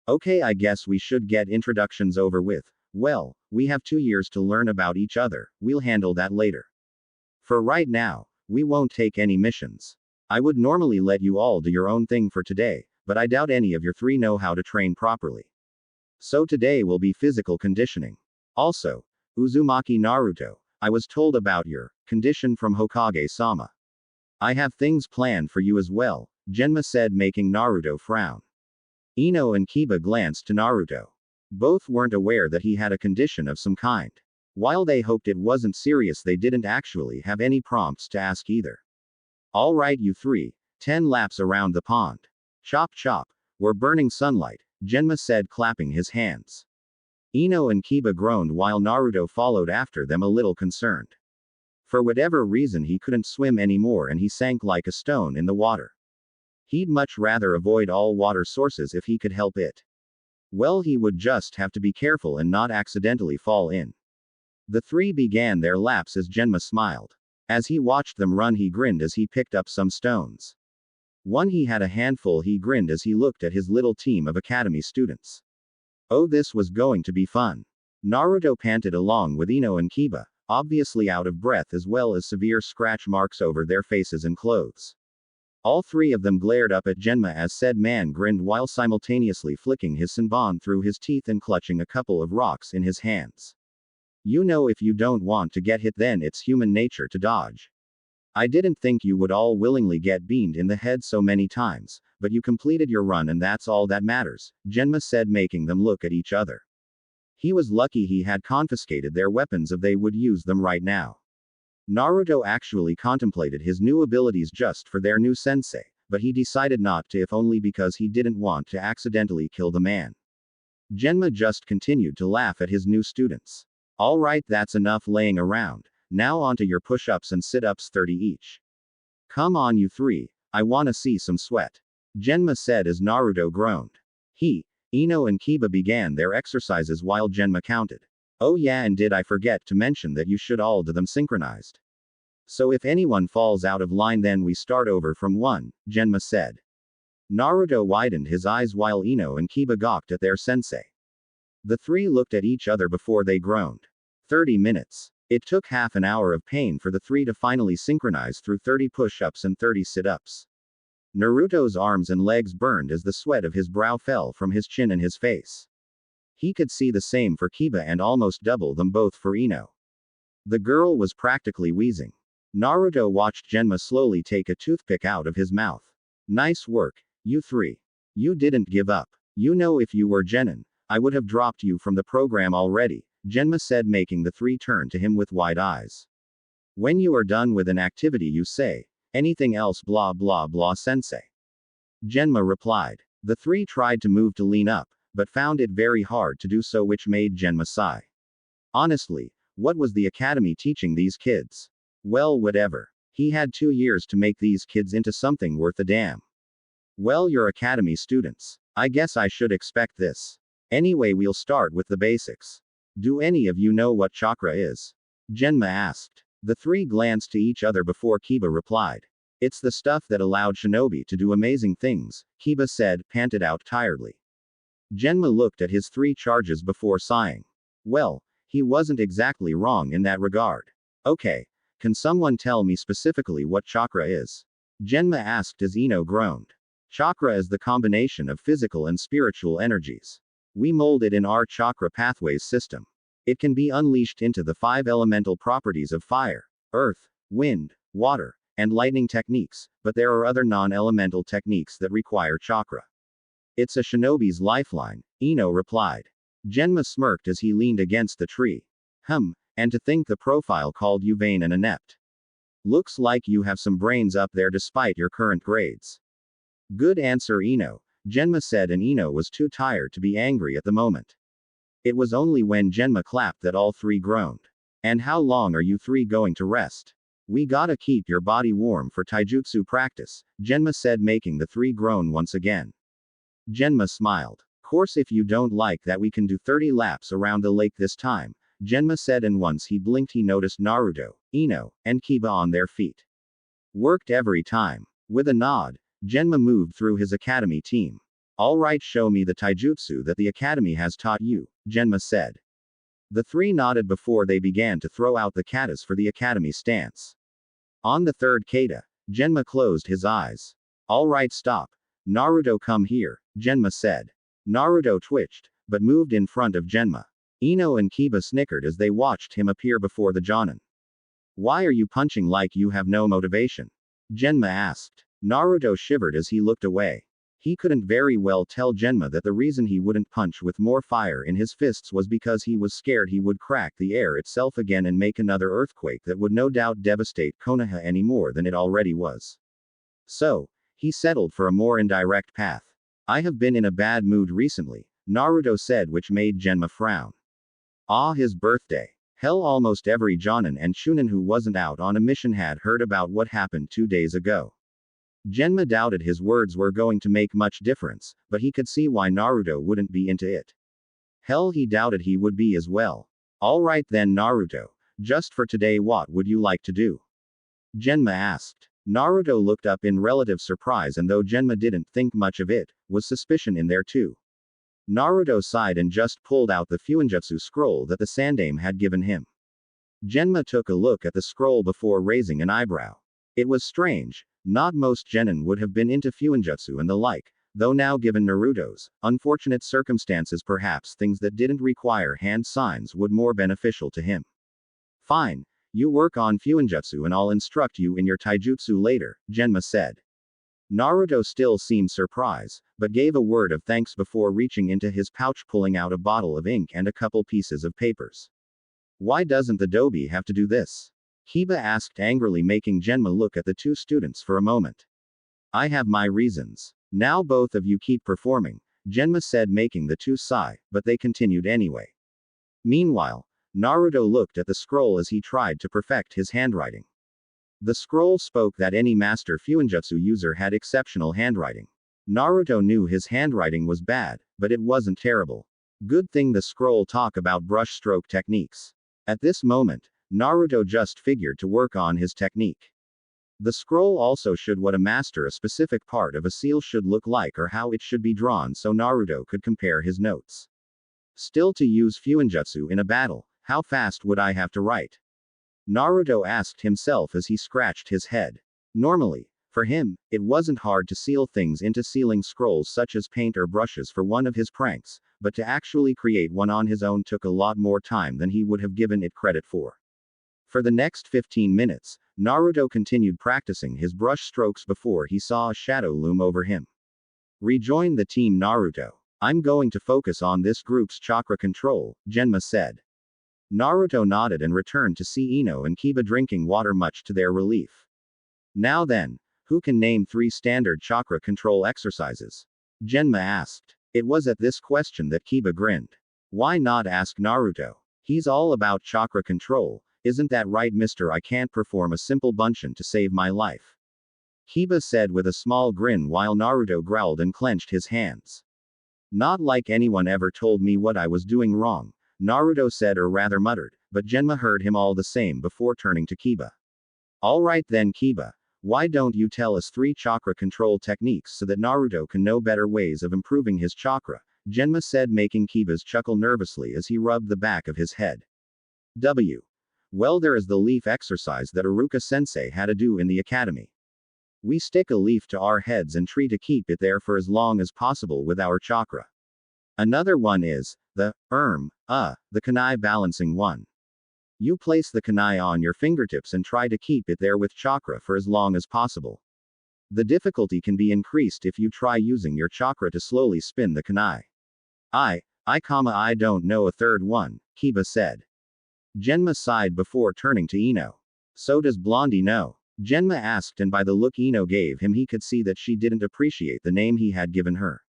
Okay, I guess we should get introductions over with. Well, we have 2 years to learn about each other, we'll handle that later. For right now, we won't take any missions. I would normally let you all do your own thing for today, but I doubt any of your 3 know how to train properly. So today will be physical conditioning. Also, Uzumaki Naruto, I was told about your condition from Hokage-sama. I have things planned for you as well, Genma said, making Naruto frown. Ino and Kiba glanced to Naruto. Both weren't aware that he had a condition of some kind. While they hoped it wasn't serious, they didn't actually have any prompts to ask either. Alright, you 3, 10 laps around the pond. Chop chop, we're burning sunlight, Genma said, clapping his hands. Ino and Kiba groaned while Naruto followed after them, a little concerned. For whatever reason he couldn't swim anymore and he sank like a stone in the water. He'd much rather avoid all water sources if he could help it. Well, he would just have to be careful and not accidentally fall in. The three began their laps as Genma smiled. As he watched them run, he grinned as he picked up some stones. One he had a handful. He grinned as he looked at his little team of academy students. Oh, this was going to be fun. Naruto panted along with Ino and Kiba, obviously out of breath as well as severe scratch marks over their faces and clothes. All three of them glared up at Genma as said man grinned while simultaneously flicking his senbon through his teeth and clutching a couple of rocks in his hands. You know, if you don't want to get hit, then it's human nature to dodge. I didn't think you would all willingly get beamed in the head so many times, but you completed your run and that's all that matters, Genma said, making them look at each other. He was lucky he had confiscated their weapons if they would use them right now. Naruto actually contemplated his new abilities just for their new sensei, but he decided not to, if only because he didn't want to accidentally kill the man. Genma just continued to laugh at his new students. Alright, that's enough laying around. Now onto your push-ups and sit-ups, 30 each. Come on you three, I wanna see some sweat. Genma said as Naruto groaned. Ino and Kiba began their exercises while Genma counted. Oh yeah, and did I forget to mention that you should all do them synchronized. So if anyone falls out of line then we start over from 1, Genma said. Naruto widened his eyes while Ino and Kiba gawked at their sensei. The three looked at each other before they groaned. 30 minutes. It took half an hour of pain for the three to finally synchronize through 30 push-ups and 30 sit-ups. Naruto's arms and legs burned as the sweat of his brow fell from his chin and his face. He could see the same for Kiba and almost double them both for Ino. The girl was practically wheezing. Naruto watched Genma slowly take a toothpick out of his mouth. Nice work, you three. You didn't give up. You know, if you were Genin, I would have dropped you from the program already, Genma said, making the three turn to him with wide eyes. When you are done with an activity you say, anything else blah blah blah sensei. Genma replied. The three tried to move to lean up, but found it very hard to do so, which made Genma sigh. Honestly, what was the academy teaching these kids? Well, whatever. He had 2 years to make these kids into something worth a damn. Well, you're academy students. I guess I should expect this. Anyway, we'll start with the basics. Do any of you know what chakra is? Genma asked. The three glanced to each other before Kiba replied. It's the stuff that allowed shinobi to do amazing things, Kiba said, panted out tiredly. Genma looked at his 3 charges before sighing. Well, he wasn't exactly wrong in that regard. Okay, can someone tell me specifically what chakra is? Genma asked as Ino groaned. Chakra is the combination of physical and spiritual energies. We mold it in our chakra pathways system. It can be unleashed into the 5 elemental properties of fire, earth, wind, water, and lightning techniques, but there are other non-elemental techniques that require chakra. It's a shinobi's lifeline, Ino replied. Genma smirked as he leaned against the tree. And to think the profile called you vain and inept. Looks like you have some brains up there despite your current grades. Good answer, Ino, Genma said, and Ino was too tired to be angry at the moment. It was only when Genma clapped that all three groaned. And how long are you three going to rest? We gotta keep your body warm for taijutsu practice, Genma said, making the three groan once again. Genma smiled. Course, if you don't like that we can do 30 laps around the lake this time, Genma said, and once he blinked he noticed Naruto, Ino, and Kiba on their feet. Worked every time. With a nod, Genma moved through his academy team. Alright, show me the taijutsu that the academy has taught you, Genma said. The three nodded before they began to throw out the katas for the academy stance. On the third kata, Genma closed his eyes. Alright, stop. Naruto, come here, Genma said. Naruto twitched, but moved in front of Genma. Ino and Kiba snickered as they watched him appear before the Jonin. Why are you punching like you have no motivation? Genma asked. Naruto shivered as he looked away. He couldn't very well tell Genma that the reason he wouldn't punch with more fire in his fists was because he was scared he would crack the air itself again and make another earthquake that would no doubt devastate Konoha any more than it already was. So, he settled for a more indirect path. I have been in a bad mood recently, Naruto said, which made Genma frown. Ah, his birthday. Hell, almost every Jonin and Chunin who wasn't out on a mission had heard about what happened 2 days ago. Genma doubted his words were going to make much difference, but he could see why Naruto wouldn't be into it. Hell, he doubted he would be as well. Alright then, Naruto. Just for today, what would you like to do? Genma asked. Naruto looked up in relative surprise, and though Genma didn't think much of it, was suspicion in there too. Naruto sighed and just pulled out the Fuinjutsu scroll that the Sandaime had given him. Genma took a look at the scroll before raising an eyebrow. It was strange. Not most genin would have been into Fuinjutsu and the like, though now given Naruto's unfortunate circumstances, perhaps things that didn't require hand signs would more beneficial to him. Fine. You work on Fuinjutsu and I'll instruct you in your taijutsu later, Genma said. Naruto still seemed surprised, but gave a word of thanks before reaching into his pouch, pulling out a bottle of ink and a couple pieces of papers. Why doesn't the Dobi have to do this? Kiba asked angrily, making Genma look at the two students for a moment. I have my reasons. Now both of you keep performing, Genma said, making the two sigh, but they continued anyway. Meanwhile, Naruto looked at the scroll as he tried to perfect his handwriting. The scroll spoke that any master Fuinjutsu user had exceptional handwriting. Naruto knew his handwriting was bad, but it wasn't terrible. Good thing the scroll talk about brush stroke techniques. At this moment, Naruto just figured to work on his technique. The scroll also showed what a specific part of a seal should look like or how it should be drawn, so Naruto could compare his notes. Still, to use Fuinjutsu in a battle, how fast would I have to write? Naruto asked himself as he scratched his head. Normally, for him, it wasn't hard to seal things into sealing scrolls such as paint or brushes for one of his pranks, but to actually create one on his own took a lot more time than he would have given it credit for. For the next 15 minutes, Naruto continued practicing his brush strokes before he saw a shadow loom over him. Rejoin the team, Naruto. I'm going to focus on this group's chakra control, Genma said. Naruto nodded and returned to see Ino and Kiba drinking water, much to their relief. Now then, who can name 3 standard chakra control exercises? Genma asked. It was at this question that Kiba grinned. Why not ask Naruto? He's all about chakra control, isn't that right, mister? I can't perform a simple bunshin to save my life. Kiba said with a small grin while Naruto growled and clenched his hands. Not like anyone ever told me what I was doing wrong, Naruto said, or rather muttered, but Genma heard him all the same before turning to Kiba. Alright then, Kiba. Why don't you tell us 3 chakra control techniques so that Naruto can know better ways of improving his chakra, Genma said, making Kiba's chuckle nervously as he rubbed the back of his head. Well, there is the leaf exercise that Iruka-sensei had to do in the academy. We stick a leaf to our heads and try to keep it there for as long as possible with our chakra. Another one is the kunai balancing one. You place the kunai on your fingertips and try to keep it there with chakra for as long as possible. The difficulty can be increased if you try using your chakra to slowly spin the kunai. I don't know a third one, Kiba said. Genma sighed before turning to Ino. So does Blondie know? Genma asked, and by the look Ino gave him he could see that she didn't appreciate the name he had given her.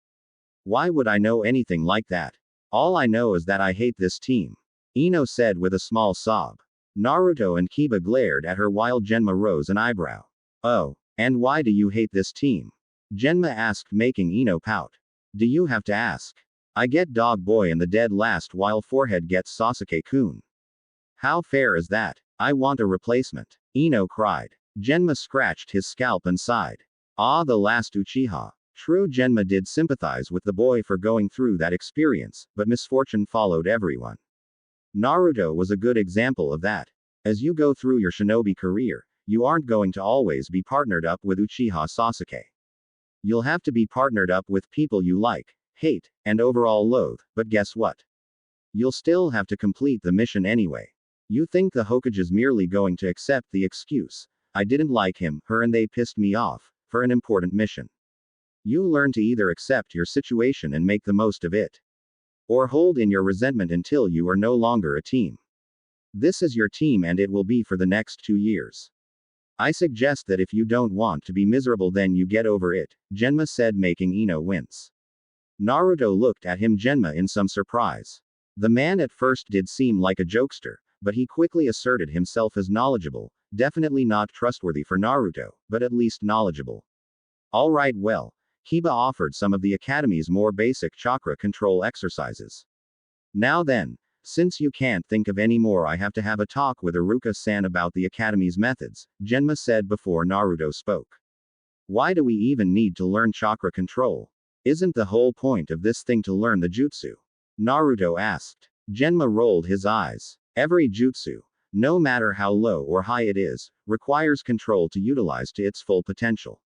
Why would I know anything like that? All I know is that I hate this team, Ino said with a small sob. Naruto and Kiba glared at her while Genma rose an eyebrow. Oh, and why do you hate this team? Genma asked, making Ino pout. Do you have to ask? I get Dog Boy and the dead last while Forehead gets Sasuke-kun. How fair is that? I want a replacement, Ino cried. Genma scratched his scalp and sighed. Ah, the last Uchiha. True, Genma did sympathize with the boy for going through that experience, but misfortune followed everyone. Naruto was a good example of that. As you go through your shinobi career, you aren't going to always be partnered up with Uchiha Sasuke. You'll have to be partnered up with people you like, hate, and overall loathe, but guess what? You'll still have to complete the mission anyway. You think the Hokage's merely going to accept the excuse, I didn't like him, her, and they pissed me off, for an important mission. You learn to either accept your situation and make the most of it, or hold in your resentment until you are no longer a team. This is your team and it will be for the next 2 years. I suggest that if you don't want to be miserable then you get over it, Genma said, making Ino wince. Naruto looked at him Genma in some surprise. The man at first did seem like a jokester, but he quickly asserted himself as knowledgeable, definitely not trustworthy for Naruto, but at least knowledgeable. Alright, well. Kiba offered some of the Academy's more basic chakra control exercises. Now then, since you can't think of any more, I have to have a talk with Iruka-san about the Academy's methods, Genma said before Naruto spoke. Why do we even need to learn chakra control? Isn't the whole point of this thing to learn the jutsu? Naruto asked. Genma rolled his eyes. Every jutsu, no matter how low or high it is, requires control to utilize to its full potential.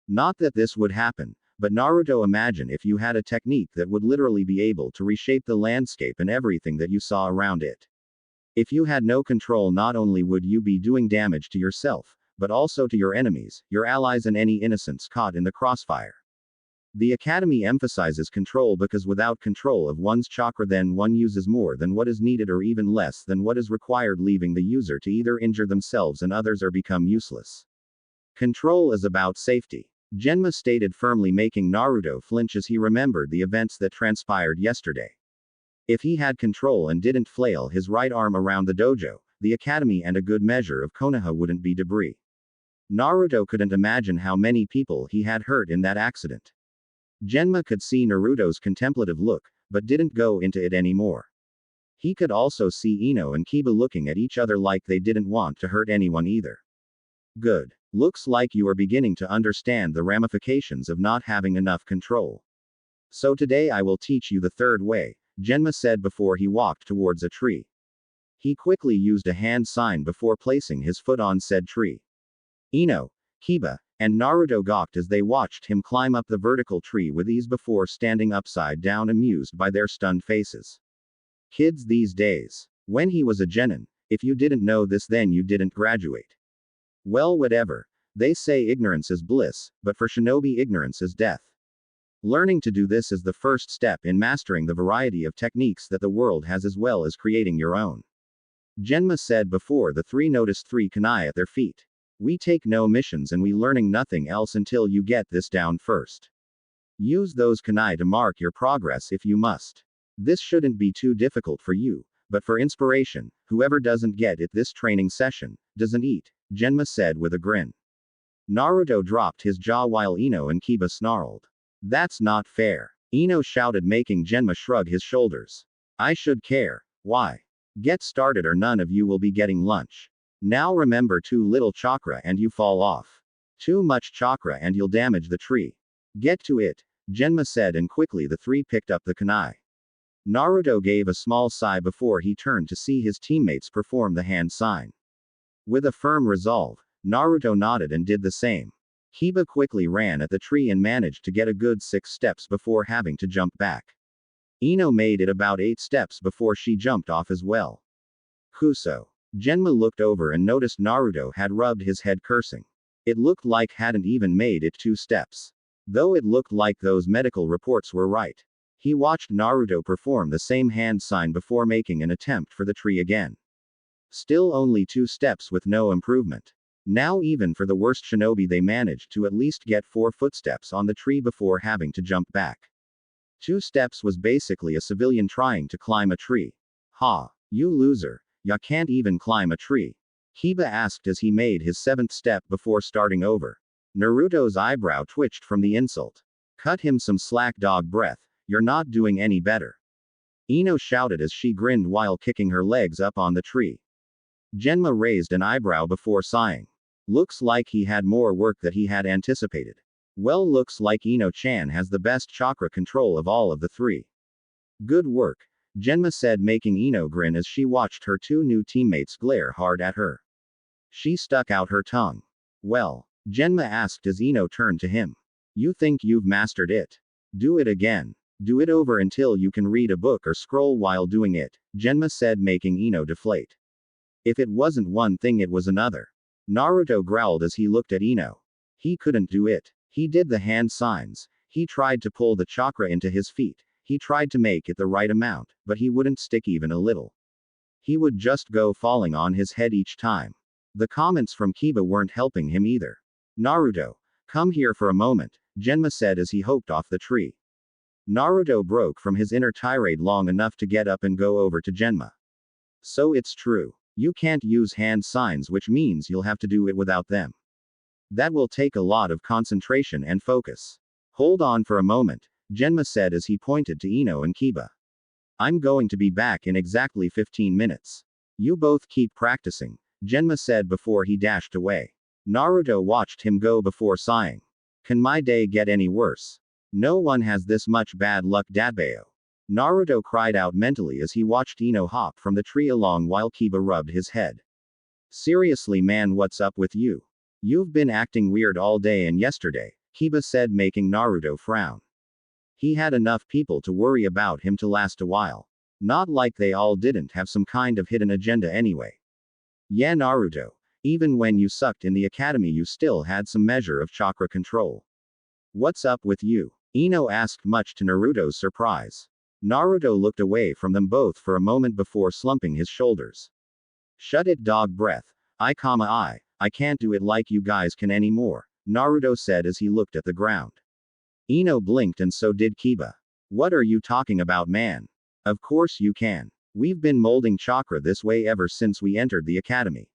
Not that this would happen, but Naruto, imagine if you had a technique that would literally be able to reshape the landscape and everything that you saw around it. If you had no control, not only would you be doing damage to yourself, but also to your enemies, your allies, and any innocents caught in the crossfire. The Academy emphasizes control because without control of one's chakra, then one uses more than what is needed or even less than what is required, leaving the user to either injure themselves and others or become useless. Control is about safety, Genma stated firmly, making Naruto flinch as he remembered the events that transpired yesterday. If he had control and didn't flail his right arm around the dojo, the Academy and a good measure of Konoha wouldn't be debris. Naruto couldn't imagine how many people he had hurt in that accident. Genma could see Naruto's contemplative look, but didn't go into it anymore. He could also see Ino and Kiba looking at each other like they didn't want to hurt anyone either. Good. Looks like you are beginning to understand the ramifications of not having enough control. So today I will teach you the third way, Genma said before he walked towards a tree. He quickly used a hand sign before placing his foot on said tree. Ino, Kiba, and Naruto gawked as they watched him climb up the vertical tree with ease before standing upside down, amused by their stunned faces. Kids these days. When he was a genin, if you didn't know this, then you didn't graduate. Well, whatever. They say ignorance is bliss, but for shinobi ignorance is death. Learning to do this is the first step in mastering the variety of techniques that the world has, as well as creating your own. Genma said before the three noticed three kunai at their feet. We take no missions and we learning nothing else until you get this down first. Use those kunai to mark your progress if you must. This shouldn't be too difficult for you, but for inspiration, whoever doesn't get it this training session, doesn't eat, Genma said with a grin. Naruto dropped his jaw while Ino and Kiba snarled. That's not fair, Ino shouted, making Genma shrug his shoulders. I should care. Why? Get started or none of you will be getting lunch. Now remember, too little chakra and you fall off. Too much chakra and you'll damage the tree. Get to it, Genma said, and quickly the three picked up the kunai. Naruto gave a small sigh before he turned to see his teammates perform the hand sign. With a firm resolve, Naruto nodded and did the same. Kiba quickly ran at the tree and managed to get a good 6 steps before having to jump back. Ino made it about 8 steps before she jumped off as well. Kuso. Genma looked over and noticed Naruto had rubbed his head, cursing. It looked like hadn't even made it 2 steps. Though it looked like those medical reports were right. He watched Naruto perform the same hand sign before making an attempt for the tree again. Still only 2 steps with no improvement. Now even for the worst shinobi they managed to at least get 4 footsteps on the tree before having to jump back. 2 steps was basically a civilian trying to climb a tree. Ha, you loser, ya can't even climb a tree. Kiba asked as he made his 7th step before starting over. Naruto's eyebrow twitched from the insult. Cut him some slack, dog breath, you're not doing any better. Ino shouted as she grinned while kicking her legs up on the tree. Genma raised an eyebrow before sighing. Looks like he had more work that he had anticipated. Well, looks like Ino-chan has the best chakra control of all of the 3. Good work, Genma said, making Ino grin as she watched her 2 new teammates glare hard at her. She stuck out her tongue. Well, Genma asked as Ino turned to him. You think you've mastered it? Do it again. Do it over until you can read a book or scroll while doing it, Genma said, making Ino deflate. If it wasn't one thing, it was another. Naruto growled as he looked at Ino. He couldn't do it. He did the hand signs. He tried to pull the chakra into his feet. He tried to make it the right amount, but he wouldn't stick even a little. He would just go falling on his head each time. The comments from Kiba weren't helping him either. Naruto, come here for a moment, Genma said as he hopped off the tree. Naruto broke from his inner tirade long enough to get up and go over to Genma. So it's true. You can't use hand signs, which means you'll have to do it without them. That will take a lot of concentration and focus. Hold on for a moment, Genma said as he pointed to Ino and Kiba. I'm going to be back in exactly 15 minutes. You both keep practicing, Genma said before he dashed away. Naruto watched him go before sighing. Can my day get any worse? No one has this much bad luck, Dadbeo. Naruto cried out mentally as he watched Ino hop from the tree along while Kiba rubbed his head. Seriously man, what's up with you? You've been acting weird all day and yesterday, Kiba said, making Naruto frown. He had enough people to worry about him to last a while. Not like they all didn't have some kind of hidden agenda anyway. Yeah, Naruto. Even when you sucked in the academy, you still had some measure of chakra control. What's up with you? Ino asked, much to Naruto's surprise. Naruto looked away from them both for a moment before slumping his shoulders. Shut it, dog breath. I can't do it like you guys can anymore, Naruto said as he looked at the ground. Ino blinked and so did Kiba. What are you talking about, man? Of course you can. We've been molding chakra this way ever since we entered the academy.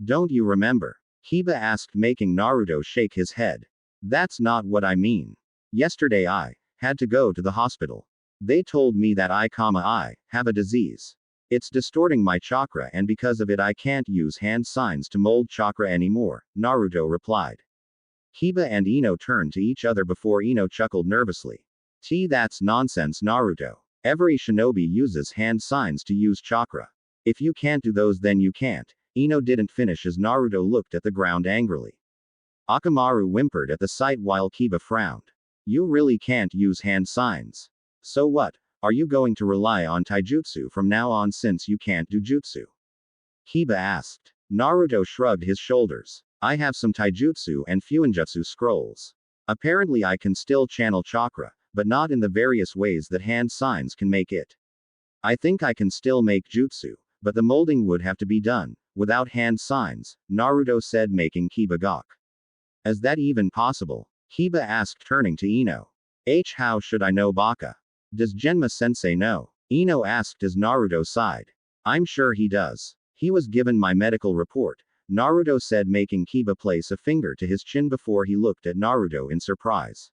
Don't you remember? Kiba asked, making Naruto shake his head. That's not what I mean. Yesterday I had to go to the hospital. They told me that I have a disease. It's distorting my chakra and because of it I can't use hand signs to mold chakra anymore, Naruto replied. Kiba and Ino turned to each other before Ino chuckled nervously. That's nonsense, Naruto. Every shinobi uses hand signs to use chakra. If you can't do those then you can't. Ino didn't finish as Naruto looked at the ground angrily. Akamaru whimpered at the sight while Kiba frowned. You really can't use hand signs. So what? Are you going to rely on taijutsu from now on since you can't do jutsu? Kiba asked. Naruto shrugged his shoulders. I have some taijutsu and fuinjutsu scrolls. Apparently I can still channel chakra, but not in the various ways that hand signs can make it. I think I can still make jutsu, but the molding would have to be done without hand signs, Naruto said, making Kiba gawk. Is that even possible? Kiba asked, turning to Ino. How should I know, Baka? Does Genma-sensei know? Ino asked as Naruto sighed. I'm sure he does. He was given my medical report, Naruto said, making Kiba place a finger to his chin before he looked at Naruto in surprise.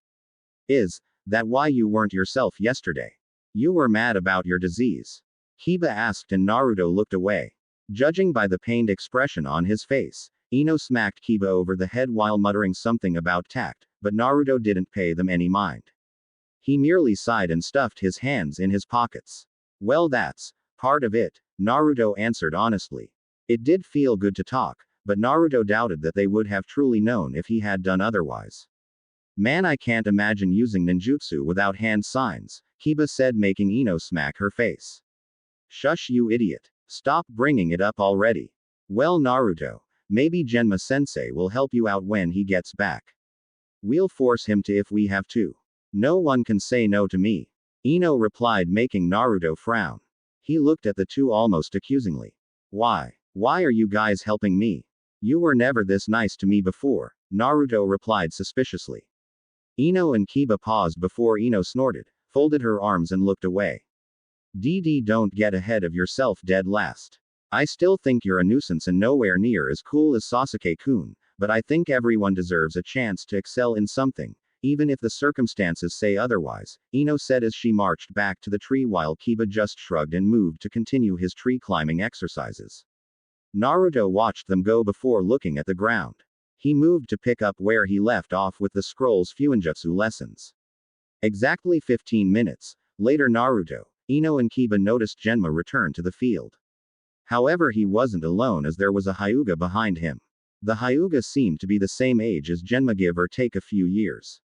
Is that why you weren't yourself yesterday? You were mad about your disease? Kiba asked and Naruto looked away. Judging by the pained expression on his face, Ino smacked Kiba over the head while muttering something about tact, but Naruto didn't pay them any mind. He merely sighed and stuffed his hands in his pockets. Well, that's part of it, Naruto answered honestly. It did feel good to talk, but Naruto doubted that they would have truly known if he had done otherwise. Man, I can't imagine using ninjutsu without hand signs, Kiba said, making Ino smack her face. Shush, you idiot. Stop bringing it up already. Well, Naruto, maybe Genma-sensei will help you out when he gets back. We'll force him to if we have to. No one can say no to me, Ino replied, making Naruto frown. He looked at the two almost accusingly. Why are you guys helping me? You were never this nice to me before, Naruto replied suspiciously. Ino and Kiba paused before Ino snorted, folded her arms and looked away. Don't get ahead of yourself, dead last. I still think you're a nuisance and nowhere near as cool as Sasuke-kun, but I think everyone deserves a chance to excel in something, even if the circumstances say otherwise, Ino said as she marched back to the tree while Kiba just shrugged and moved to continue his tree climbing exercises. Naruto watched them go before looking at the ground. He moved to pick up where he left off with the scroll's fuinjutsu lessons. Exactly 15 minutes later, Naruto, Ino and Kiba noticed Genma return to the field. However, he wasn't alone as there was a Hyuga behind him. The Hyuga seemed to be the same age as Genma, give or take a few years.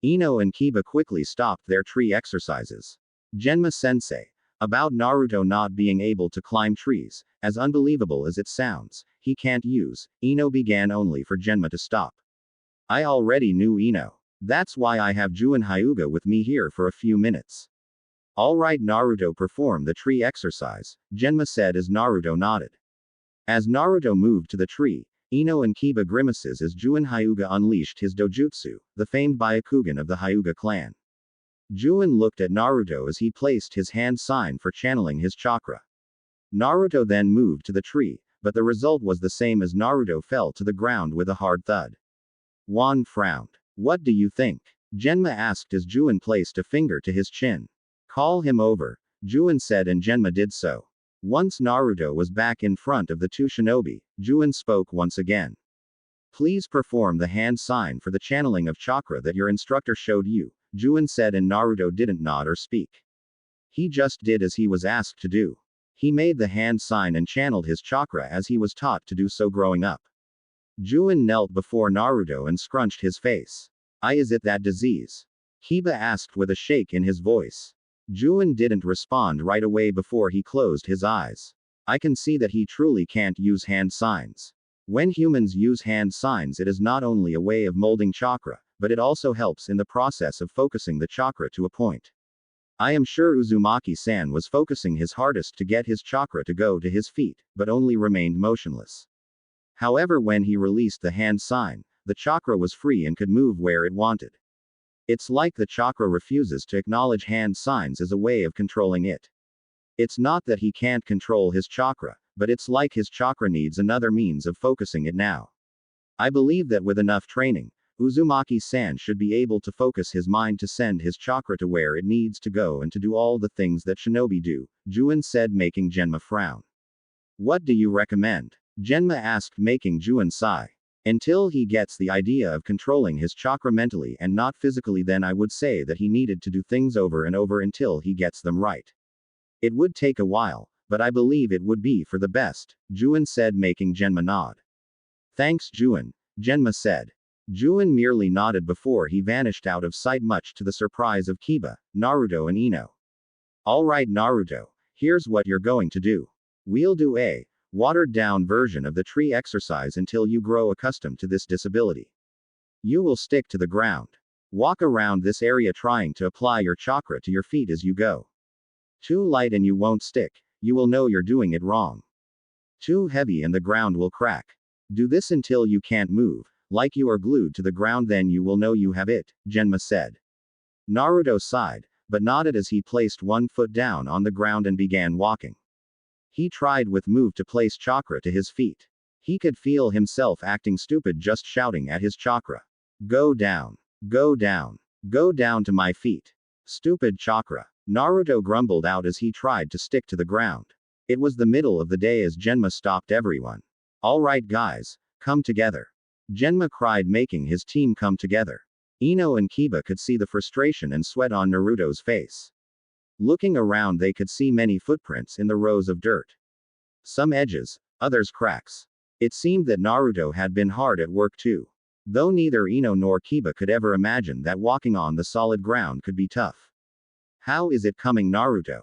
Ino and Kiba quickly stopped their tree exercises. Genma-sensei. About Naruto not being able to climb trees, as unbelievable as it sounds, he can't use, Ino began only for Genma to stop. I already knew Ino. That's why I have Juin Hyuga with me here for a few minutes. Alright, Naruto, perform the tree exercise, Genma said as Naruto nodded. As Naruto moved to the tree, Ino and Kiba grimaces as Juin Hyuga unleashed his dojutsu, the famed Byakugan of the Hyuga clan. Juin looked at Naruto as he placed his hand sign for channeling his chakra. Naruto then moved to the tree, but the result was the same as Naruto fell to the ground with a hard thud. Juan frowned. What do you think? Genma asked as Juan placed a finger to his chin. Call him over, Juan said, and Genma did so. Once Naruto was back in front of the two shinobi, Juan spoke once again. Please perform the hand sign for the channeling of chakra that your instructor showed you, Juan said, and Naruto didn't nod or speak. He just did as he was asked to do. He made the hand sign and channeled his chakra as he was taught to do so growing up. Juan knelt before Naruto and scrunched his face. Is it that disease? Kiba asked with a shake in his voice. Juan didn't respond right away before he closed his eyes. I can see that he truly can't use hand signs. When humans use hand signs, it is not only a way of molding chakra, but it also helps in the process of focusing the chakra to a point. I am sure Uzumaki-san was focusing his hardest to get his chakra to go to his feet, but only remained motionless. However, when he released the hand sign, the chakra was free and could move where it wanted. It's like the chakra refuses to acknowledge hand signs as a way of controlling it. It's not that he can't control his chakra, but it's like his chakra needs another means of focusing it now. I believe that with enough training, Uzumaki-san should be able to focus his mind to send his chakra to where it needs to go and to do all the things that shinobi do, Juan said, making Genma frown. What do you recommend? Genma asked, making Juan sigh. Until he gets the idea of controlling his chakra mentally and not physically, then I would say that he needed to do things over and over until he gets them right. It would take a while, but I believe it would be for the best, Juan said, making Genma nod. Thanks, Juan, Genma said. Juan merely nodded before he vanished out of sight, much to the surprise of Kiba, Naruto, and Ino. Alright, Naruto, here's what you're going to do. We'll do a watered down version of the tree exercise until you grow accustomed to this disability. You will stick to the ground. Walk around this area trying to apply your chakra to your feet as you go. Too light and you won't stick, you will know you're doing it wrong. Too heavy and the ground will crack. Do this until you can't move, like you are glued to the ground, then you will know you have it, Genma said. Naruto sighed, but nodded as he placed one foot down on the ground and began walking. He tried with move to place chakra to his feet. He could feel himself acting stupid just shouting at his chakra. Go down. Go down. Go down to my feet. Stupid chakra. Naruto grumbled out as he tried to stick to the ground. It was the middle of the day as Genma stopped everyone. Alright guys, come together. Genma cried, making his team come together. Ino and Kiba could see the frustration and sweat on Naruto's face. Looking around, they could see many footprints in the rows of dirt. Some edges, others cracks. It seemed that Naruto had been hard at work too. Though neither Ino nor Kiba could ever imagine that walking on the solid ground could be tough. How is it coming, Naruto?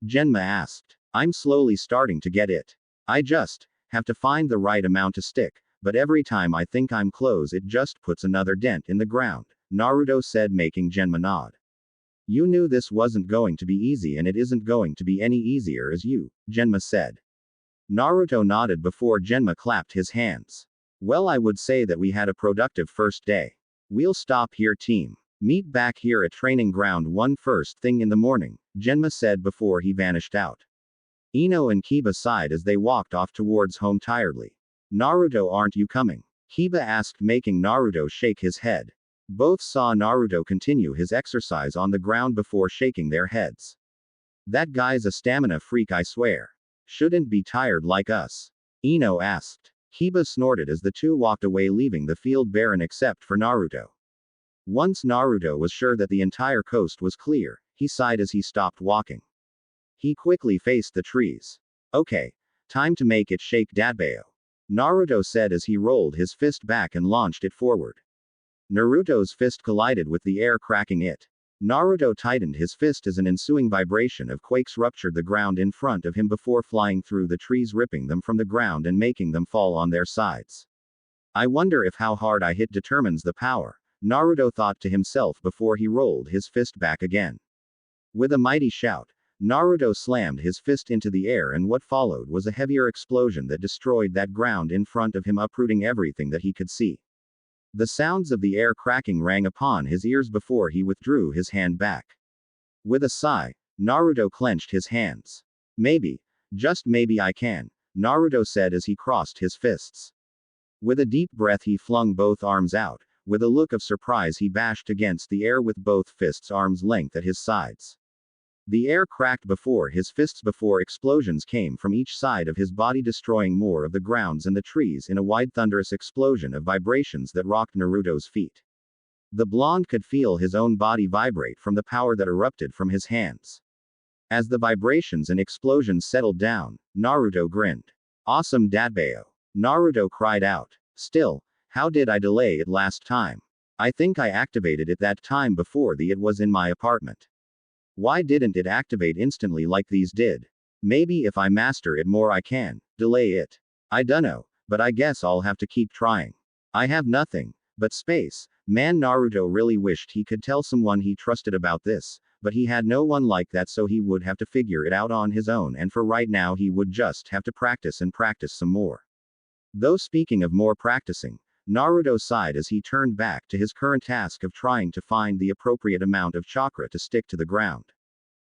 Genma asked. I'm slowly starting to get it. I just have to find the right amount to stick, but every time I think I'm close, it just puts another dent in the ground, Naruto said, making Genma nod. You knew this wasn't going to be easy, and it isn't going to be any easier as you, Genma said. Naruto nodded before Genma clapped his hands. Well, I would say that we had a productive first day. We'll stop here, team. Meet back here at training ground 1 first thing in the morning, Genma said before he vanished out. Ino and Kiba sighed as they walked off towards home tiredly. Naruto, aren't you coming? Kiba asked, making Naruto shake his head. Both saw Naruto continue his exercise on the ground before shaking their heads. That guy's a stamina freak, I swear. Shouldn't be tired like us. Ino asked. Kiba snorted as the two walked away, leaving the field barren except for Naruto. Once Naruto was sure that the entire coast was clear, he sighed as he stopped walking. He quickly faced the trees. Okay, time to make it shake, Dadbao. Naruto said as he rolled his fist back and launched it forward. Naruto's fist collided with the air, cracking it. Naruto tightened his fist as an ensuing vibration of quakes ruptured the ground in front of him before flying through the trees, ripping them from the ground and making them fall on their sides. I wonder if how hard I hit determines the power, Naruto thought to himself before he rolled his fist back again. With a mighty shout, Naruto slammed his fist into the air, and what followed was a heavier explosion that destroyed that ground in front of him, uprooting everything that he could see. The sounds of the air cracking rang upon his ears before he withdrew his hand back. With a sigh, Naruto clenched his hands. Maybe, just maybe I can, Naruto said as he crossed his fists. With a deep breath, he flung both arms out, With a look of surprise, he bashed against the air with both fists arm's length at his sides. The air cracked before his fists before explosions came from each side of his body, destroying more of the grounds and the trees in a wide thunderous explosion of vibrations that rocked Naruto's feet. The blonde could feel his own body vibrate from the power that erupted from his hands. As the vibrations and explosions settled down, Naruto grinned. Awesome Datbayo. Naruto cried out. Still, how did I delay it last time? I think I activated it that time before it was in my apartment. Why didn't it activate instantly like these did? Maybe if I master it more I can delay it. I dunno, but I guess I'll have to keep trying. I have nothing but space. Man, Naruto really wished he could tell someone he trusted about this, but he had no one like that, so he would have to figure it out on his own, and for right now he would just have to practice and practice some more. Though speaking of more practicing, Naruto sighed as he turned back to his current task of trying to find the appropriate amount of chakra to stick to the ground.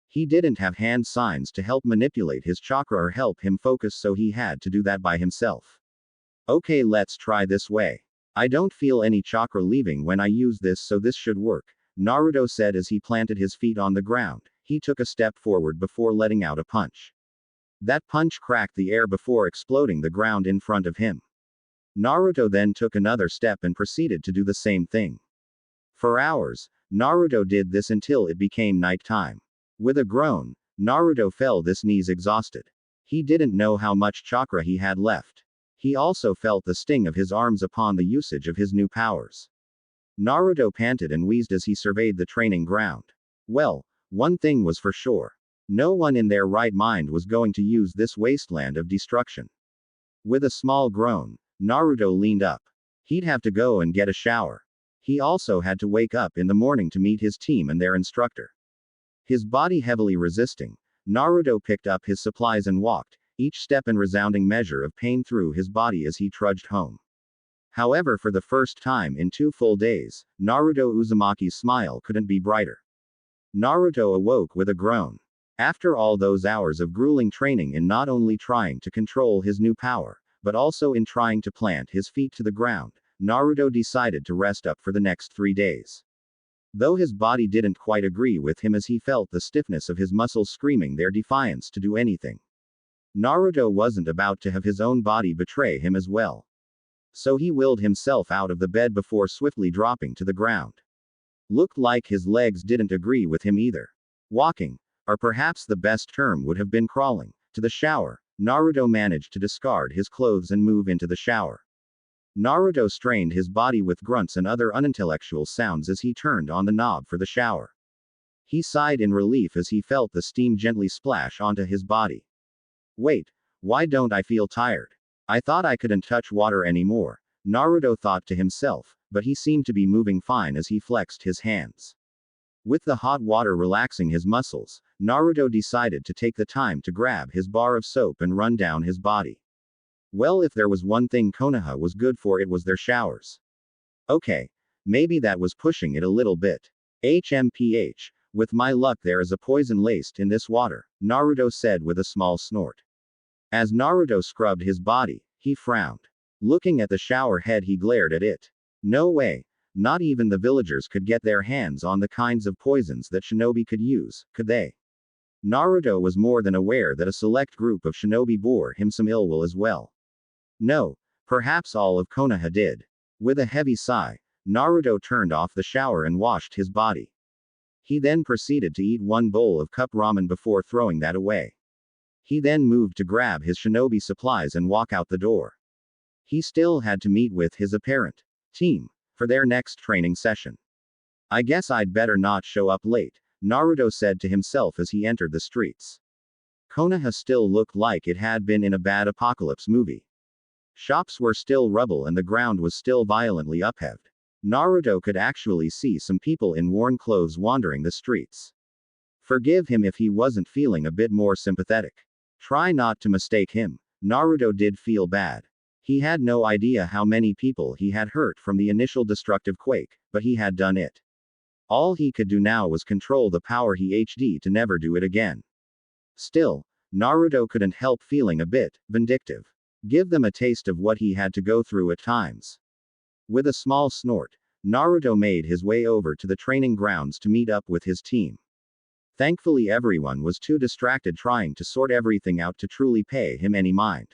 He didn't have hand signs to help manipulate his chakra or help him focus, so he had to do that by himself. Okay, let's try this way. I don't feel any chakra leaving when I use this, so this should work, Naruto said as he planted his feet on the ground. He took a step forward before letting out a punch. That punch cracked the air before exploding the ground in front of him. Naruto then took another step and proceeded to do the same thing. For hours, Naruto did this until it became nighttime. With a groan, Naruto fell his knees exhausted. He didn't know how much chakra he had left. He also felt the sting of his arms upon the usage of his new powers. Naruto panted and wheezed as he surveyed the training ground. Well, one thing was for sure. No one in their right mind was going to use this wasteland of destruction. With a small groan, Naruto leaned up. He'd have to go and get a shower. He also had to wake up in the morning to meet his team and their instructor. His body heavily resisting, Naruto picked up his supplies and walked, each step a resounding measure of pain through his body as he trudged home. However, for the first time in 2 full days, Naruto Uzumaki's smile couldn't be brighter. Naruto awoke with a groan. After all those hours of grueling training in not only trying to control his new power, but also in trying to plant his feet to the ground, Naruto decided to rest up for the next 3 days. Though his body didn't quite agree with him as he felt the stiffness of his muscles screaming their defiance to do anything. Naruto wasn't about to have his own body betray him as well. So he willed himself out of the bed before swiftly dropping to the ground. Looked like his legs didn't agree with him either. Walking, or perhaps the best term would have been crawling, to the shower, Naruto managed to discard his clothes and move into the shower. Naruto strained his body with grunts and other unintellectual sounds as he turned on the knob for the shower. He sighed in relief as he felt the steam gently splash onto his body. Wait, why don't I feel tired? I thought I couldn't touch water anymore, Naruto thought to himself, but he seemed to be moving fine as he flexed his hands. With the hot water relaxing his muscles, Naruto decided to take the time to grab his bar of soap and run down his body. Well, if there was one thing Konoha was good for, it was their showers. Okay, maybe that was pushing it a little bit. HMPH, with my luck there is a poison laced in this water, Naruto said with a small snort. As Naruto scrubbed his body, he frowned. Looking at the shower head, he glared at it. No way. Not even the villagers could get their hands on the kinds of poisons that shinobi could use, could they? Naruto was more than aware that a select group of shinobi bore him some ill will as well. No, perhaps all of Konoha did. With a heavy sigh, Naruto turned off the shower and washed his body. He then proceeded to eat 1 bowl of cup ramen before throwing that away. He then moved to grab his shinobi supplies and walk out the door. He still had to meet with his apparent team for their next training session. I guess I'd better not show up late, Naruto said to himself as he entered the streets. Konoha still looked like it had been in a bad apocalypse movie. Shops were still rubble and the ground was still violently upheaved. Naruto could actually see some people in worn clothes wandering the streets. Forgive him if he wasn't feeling a bit more sympathetic. Try not to mistake him. Naruto did feel bad. He had no idea how many people he had hurt from the initial destructive quake, but he had done it. All he could do now was control the power he HD to never do it again. Still, Naruto couldn't help feeling a bit vindictive. Give them a taste of what he had to go through at times. With a small snort, Naruto made his way over to the training grounds to meet up with his team. Thankfully everyone was too distracted trying to sort everything out to truly pay him any mind.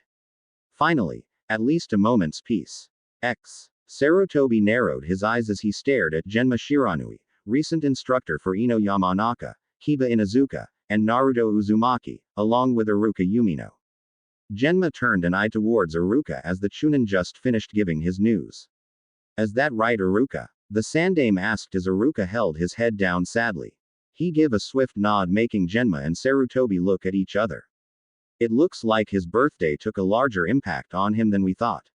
Finally, at least a moment's peace. Sarutobi narrowed his eyes as he stared at Genma Shiranui, recent instructor for Ino Yamanaka, Kiba Inuzuka, and Naruto Uzumaki, along with Iruka Yumino. Genma turned an eye towards Iruka as the Chunin just finished giving his news. "Is that right, Iruka?" the Sandame asked as Iruka held his head down sadly. He gave a swift nod, making Genma and Sarutobi look at each other. "It looks like his birthday took a larger impact on him than we thought."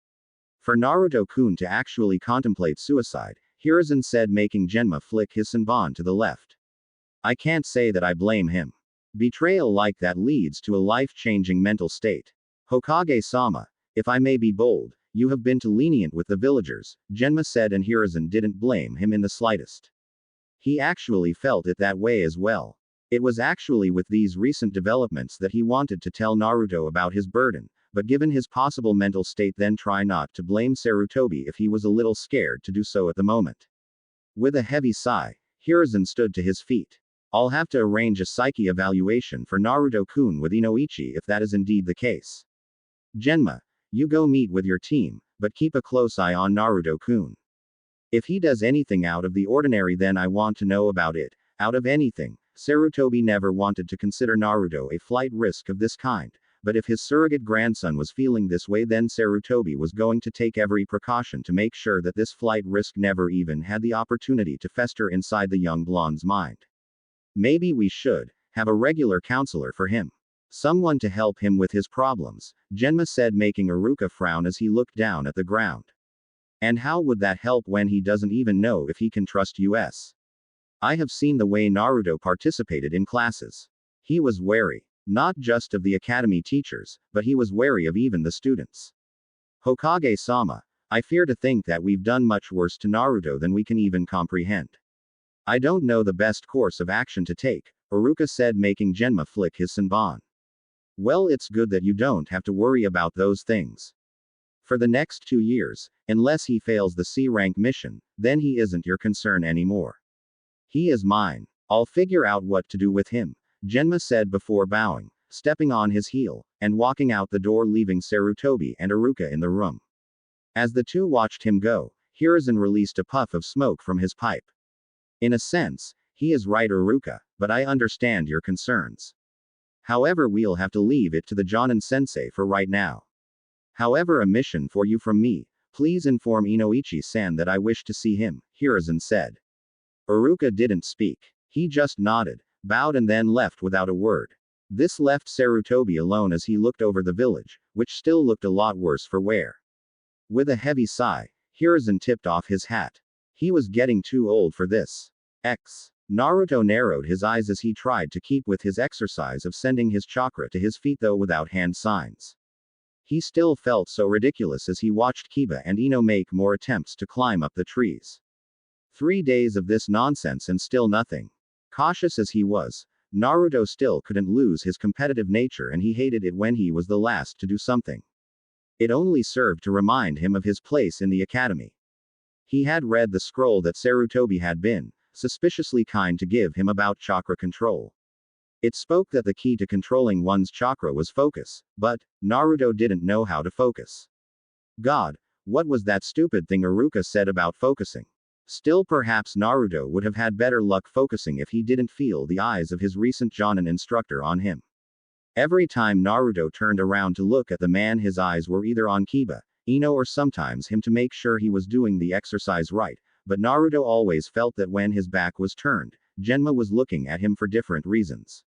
For Naruto-kun to actually contemplate suicide, Hiruzen said, making Genma flick his sanbon to the left. "I can't say that I blame him. Betrayal like that leads to a life-changing mental state. Hokage-sama, if I may be bold, you have been too lenient with the villagers," Genma said, and Hiruzen didn't blame him in the slightest. He actually felt it that way as well. It was actually with these recent developments that he wanted to tell Naruto about his burden, but given his possible mental state, then try not to blame Sarutobi if he was a little scared to do so at the moment. With a heavy sigh, Hiruzen stood to his feet. "I'll have to arrange a psyche evaluation for Naruto-kun with Inoichi if that is indeed the case. Genma, you go meet with your team, but keep a close eye on Naruto-kun. If he does anything out of the ordinary, then I want to know about it." Out of anything, Sarutobi never wanted to consider Naruto a flight risk of this kind, but if his surrogate grandson was feeling this way, then Sarutobi was going to take every precaution to make sure that this flight risk never even had the opportunity to fester inside the young blonde's mind. "Maybe we should have a regular counselor for him. Someone to help him with his problems," Genma said, making Iruka frown as he looked down at the ground. "And how would that help when he doesn't even know if he can trust us? I have seen the way Naruto participated in classes. He was wary, not just of the academy teachers, but he was wary of even the students. Hokage-sama, I fear to think that we've done much worse to Naruto than we can even comprehend. I don't know the best course of action to take," Iruka said, making Genma flick his sanbon. "Well, it's good that you don't have to worry about those things. For the next 2 years, unless he fails the C-rank mission, then he isn't your concern anymore. He is mine. I'll figure out what to do with him," Genma said before bowing, stepping on his heel, and walking out the door, leaving Sarutobi and Iruka in the room. As the two watched him go, Hiruzen released a puff of smoke from his pipe. "In a sense, he is right, Iruka, but I understand your concerns. However, we'll have to leave it to the Jonin-sensei for right now. However, a mission for you from me. Please inform Inoichi-san that I wish to see him," Hiruzen said. Iruka didn't speak. He just nodded, bowed, and then left without a word. This left Sarutobi alone as he looked over the village, which still looked a lot worse for wear. With a heavy sigh, Hiruzen tipped off his hat. He was getting too old for this. Naruto narrowed his eyes as he tried to keep with his exercise of sending his chakra to his feet, though without hand signs. He still felt so ridiculous as he watched Kiba and Ino make more attempts to climb up the trees. 3 days of this nonsense and still nothing. Cautious as he was, Naruto still couldn't lose his competitive nature, and he hated it when he was the last to do something. It only served to remind him of his place in the academy. He had read the scroll that Sarutobi had been suspiciously kind to give him about chakra control. It spoke that the key to controlling one's chakra was focus, but Naruto didn't know how to focus. God, what was that stupid thing Iruka said about focusing? Still, perhaps Naruto would have had better luck focusing if he didn't feel the eyes of his recent Jonin instructor on him. Every time Naruto turned around to look at the man, his eyes were either on Kiba, Ino, or sometimes him to make sure he was doing the exercise right, but Naruto always felt that when his back was turned, Genma was looking at him for different reasons.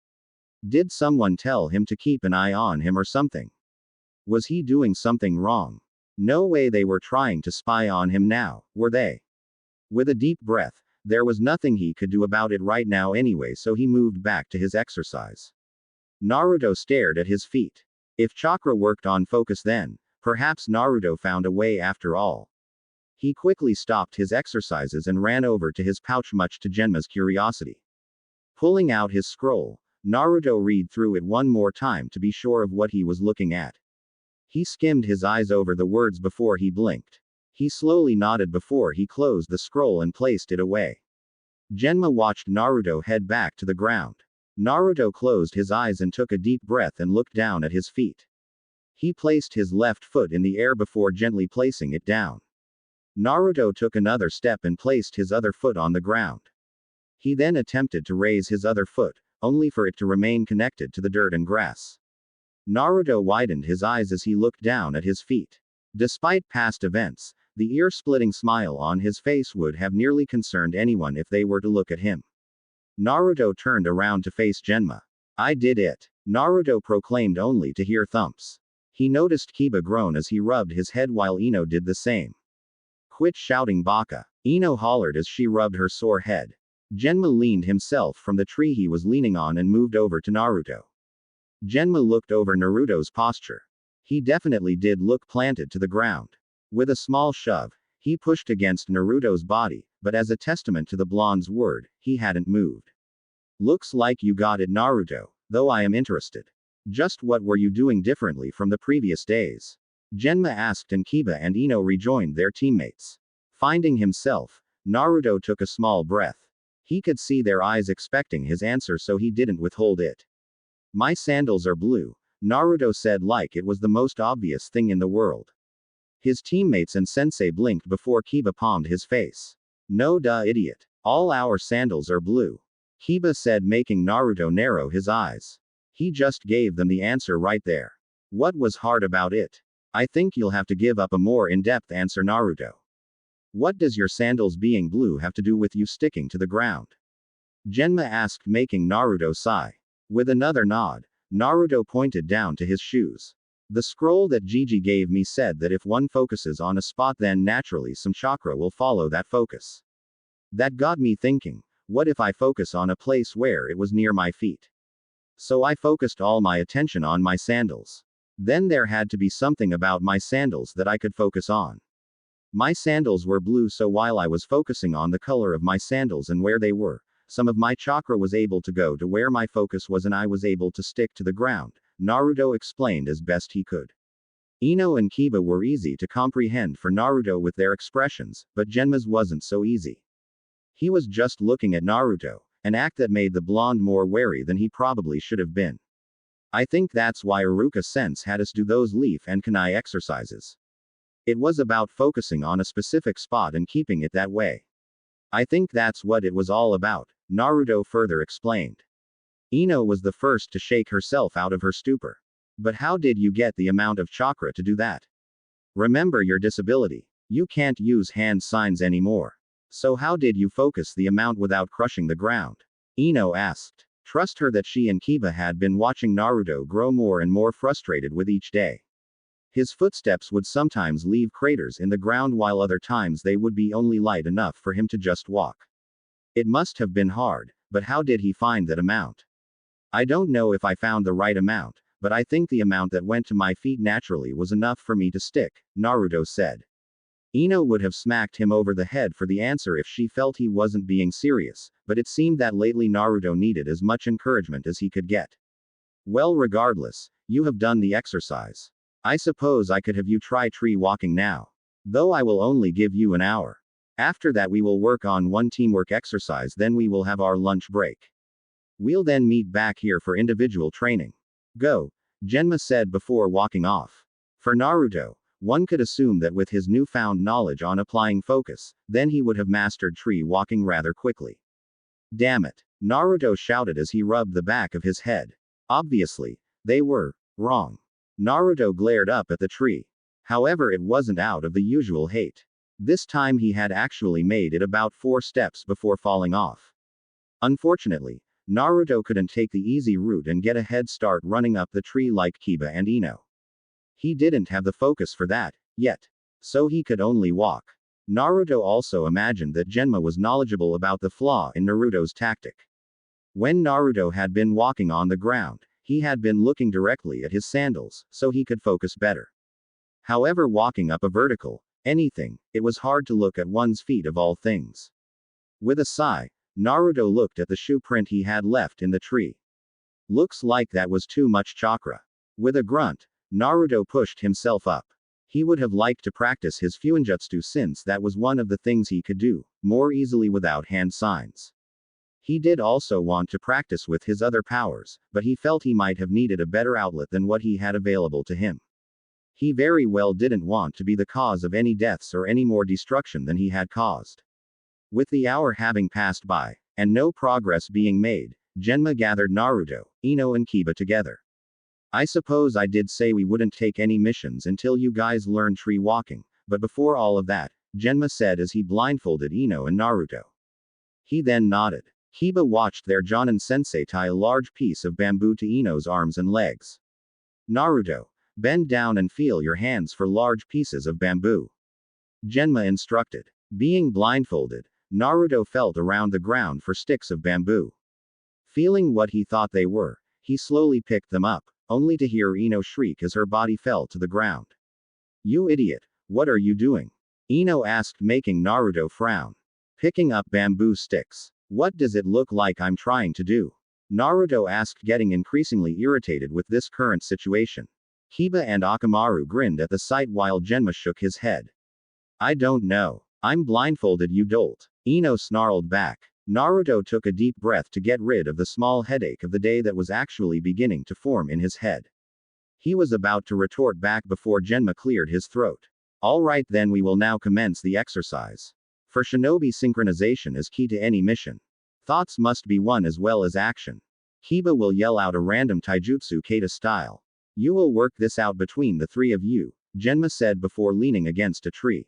Did someone tell him to keep an eye on him or something? Was he doing something wrong? No way they were trying to spy on him now, were they? With a deep breath, there was nothing he could do about it right now anyway, so he moved back to his exercise. Naruto stared at his feet. If chakra worked on focus, then perhaps Naruto found a way after all. He quickly stopped his exercises and ran over to his pouch, much to Genma's curiosity. Pulling out his scroll, Naruto read through it one more time to be sure of what he was looking at. He skimmed his eyes over the words before he blinked. He slowly nodded before he closed the scroll and placed it away. Genma watched Naruto head back to the ground. Naruto closed his eyes and took a deep breath and looked down at his feet. He placed his left foot in the air before gently placing it down. Naruto took another step and placed his other foot on the ground. He then attempted to raise his other foot, only for it to remain connected to the dirt and grass. Naruto widened his eyes as he looked down at his feet. Despite past events, the ear-splitting smile on his face would have nearly concerned anyone if they were to look at him. Naruto turned around to face Genma. "I did it," Naruto proclaimed only to hear thumps. He noticed Kiba groan as he rubbed his head while Ino did the same. "Quit shouting Baka," Ino hollered as she rubbed her sore head. Genma leaned himself from the tree he was leaning on and moved over to Naruto. Genma looked over Naruto's posture. He definitely did look planted to the ground. With a small shove, he pushed against Naruto's body, but as a testament to the blonde's word, he hadn't moved. "Looks like you got it, Naruto, though I am interested. Just what were you doing differently from the previous days?" Genma asked, and Kiba and Ino rejoined their teammates. Finding himself, Naruto took a small breath. He could see their eyes expecting his answer, so he didn't withhold it. "My sandals are blue," Naruto said like it was the most obvious thing in the world. His teammates and sensei blinked before Kiba palmed his face. "No duh, idiot. All our sandals are blue," Kiba said, making Naruto narrow his eyes. He just gave them the answer right there. What was hard about it? "I think you'll have to give up a more in-depth answer, Naruto. What does your sandals being blue have to do with you sticking to the ground?" Genma asked, making Naruto sigh. With another nod, Naruto pointed down to his shoes. "The scroll that Gigi gave me said that if one focuses on a spot, then naturally some chakra will follow that focus. That got me thinking, what if I focus on a place where it was near my feet? So I focused all my attention on my sandals. Then there had to be something about my sandals that I could focus on. My sandals were blue, so while I was focusing on the color of my sandals and where they were, some of my chakra was able to go to where my focus was and I was able to stick to the ground," Naruto explained as best he could. Ino and Kiba were easy to comprehend for Naruto with their expressions, but Genma's wasn't so easy. He was just looking at Naruto, an act that made the blonde more wary than he probably should have been. "I think that's why Iruka-sense had us do those leaf and kunai exercises. It was about focusing on a specific spot and keeping it that way. I think that's what it was all about," Naruto further explained. Ino was the first to shake herself out of her stupor. "But how did you get the amount of chakra to do that? Remember your disability. You can't use hand signs anymore. So how did you focus the amount without crushing the ground?" Ino asked. Trust her that she and Kiba had been watching Naruto grow more and more frustrated with each day. His footsteps would sometimes leave craters in the ground, while other times they would be only light enough for him to just walk. It must have been hard, but how did he find that amount? "I don't know if I found the right amount, but I think the amount that went to my feet naturally was enough for me to stick," Naruto said. Ino would have smacked him over the head for the answer if she felt he wasn't being serious, but it seemed that lately Naruto needed as much encouragement as he could get. "Well, regardless, you have done the exercise. I suppose I could have you try tree walking now. Though I will only give you an hour. After that we will work on one teamwork exercise, then we will have our lunch break. We'll then meet back here for individual training. Go," Genma said before walking off. For Naruto, one could assume that with his newfound knowledge on applying focus, then he would have mastered tree walking rather quickly. "Damn it," Naruto shouted as he rubbed the back of his head. Obviously, they were wrong. Naruto glared up at the tree. However, it wasn't out of the usual hate. This time he had actually made it about 4 steps before falling off. Unfortunately, Naruto couldn't take the easy route and get a head start running up the tree like Kiba and Ino. He didn't have the focus for that, yet. So he could only walk. Naruto also imagined that Genma was knowledgeable about the flaw in Naruto's tactic. When Naruto had been walking on the ground, he had been looking directly at his sandals, so he could focus better. However, walking up a vertical, anything, it was hard to look at one's feet of all things. With a sigh, Naruto looked at the shoe print he had left in the tree. Looks like that was too much chakra. With a grunt, Naruto pushed himself up. He would have liked to practice his fuinjutsu since that was one of the things he could do more easily without hand signs. He did also want to practice with his other powers, but he felt he might have needed a better outlet than what he had available to him. He very well didn't want to be the cause of any deaths or any more destruction than he had caused. With the hour having passed by, and no progress being made, Genma gathered Naruto, Ino and Kiba together. I suppose I did say we wouldn't take any missions until you guys learn tree walking, but before all of that, Genma said as he blindfolded Ino and Naruto. He then nodded. Kiba watched their Jonin sensei tie a large piece of bamboo to Ino's arms and legs. Naruto, bend down and feel your hands for large pieces of bamboo. Genma instructed. Being blindfolded, Naruto felt around the ground for sticks of bamboo. Feeling what he thought they were, he slowly picked them up, only to hear Ino shriek as her body fell to the ground. You idiot, what are you doing? Ino asked, making Naruto frown. Picking up bamboo sticks. What does it look like I'm trying to do? Naruto asked, getting increasingly irritated with this current situation. Kiba and Akamaru grinned at the sight while Genma shook his head. I don't know. I'm blindfolded, you dolt. Ino snarled back. Naruto took a deep breath to get rid of the small headache of the day that was actually beginning to form in his head. He was about to retort back before Genma cleared his throat. Alright then, we will now commence the exercise. For shinobi, synchronization is key to any mission. Thoughts must be one as well as action. Kiba will yell out a random taijutsu kata style. You will work this out between the three of you, Genma said before leaning against a tree.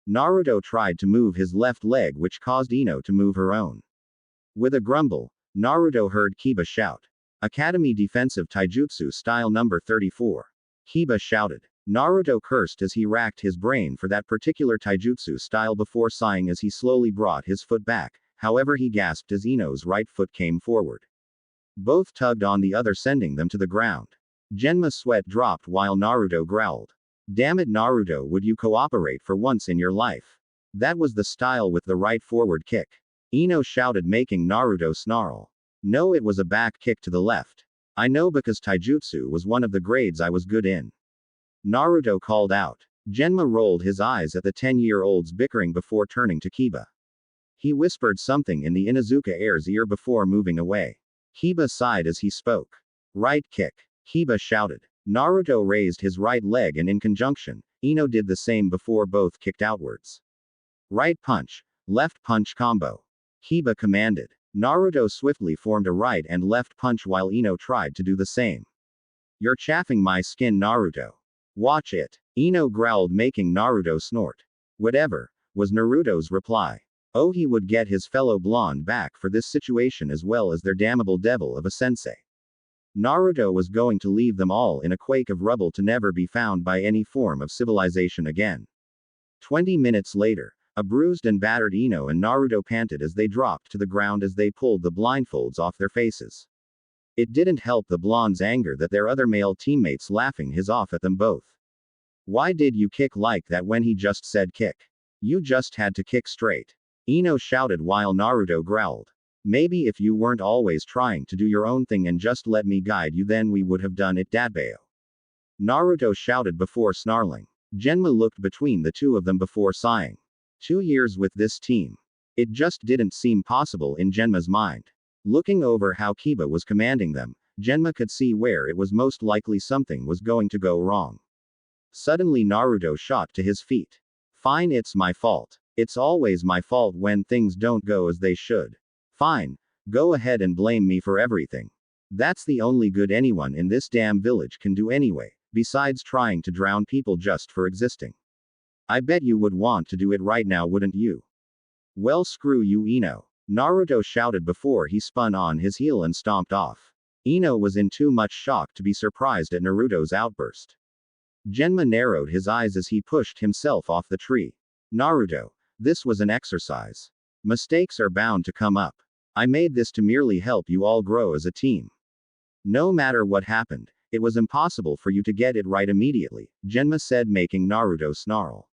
Naruto tried to move his left leg, which caused Ino to move her own. With a grumble, Naruto heard Kiba shout. Academy Defensive Taijutsu Style number 34. Kiba shouted. Naruto cursed as he racked his brain for that particular taijutsu style before sighing as he slowly brought his foot back, however he gasped as Ino's right foot came forward. Both tugged on the other, sending them to the ground. Genma's sweat dropped while Naruto growled. Damn it, Naruto, would you cooperate for once in your life? That was the style with the right forward kick. Ino shouted, making Naruto snarl. No, it was a back kick to the left. I know, because taijutsu was one of the grades I was good in. Naruto called out. Genma rolled his eyes at the 10-year-olds bickering before turning to Kiba. He whispered something in the Inuzuka heir's ear before moving away. Kiba sighed as he spoke. Right kick. Kiba shouted. Naruto raised his right leg and in conjunction, Ino did the same before both kicked outwards. Right punch, left punch combo. Kiba commanded. Naruto swiftly formed a right and left punch while Ino tried to do the same. You're chaffing my skin, Naruto. Watch it. Ino growled, making Naruto snort. Whatever, was Naruto's reply. Oh, he would get his fellow blonde back for this situation as well as their damnable devil of a sensei. Naruto was going to leave them all in a quake of rubble to never be found by any form of civilization again. 20 minutes later, a bruised and battered Ino and Naruto panted as they dropped to the ground as they pulled the blindfolds off their faces. It didn't help the blonde's anger that their other male teammates laughing his off at them both. Why did you kick like that when he just said kick? You just had to kick straight. Ino shouted while Naruto growled. Maybe if you weren't always trying to do your own thing and just let me guide you, then we would have done it, Dadbeo. Naruto shouted before snarling. Genma looked between the two of them before sighing. 2 years with this team. It just didn't seem possible in Genma's mind. Looking over how Kiba was commanding them, Genma could see where it was most likely something was going to go wrong. Suddenly Naruto shot to his feet. Fine, it's my fault. It's always my fault when things don't go as they should. Fine, go ahead and blame me for everything. That's the only good anyone in this damn village can do anyway, besides trying to drown people just for existing. I bet you would want to do it right now, wouldn't you? Well, screw you, Ino. Naruto shouted before he spun on his heel and stomped off. Ino was in too much shock to be surprised at Naruto's outburst. Genma narrowed his eyes as he pushed himself off the tree. Naruto, this was an exercise. Mistakes are bound to come up. I made this to merely help you all grow as a team. No matter what happened, it was impossible for you to get it right immediately, Genma said, making Naruto snarl.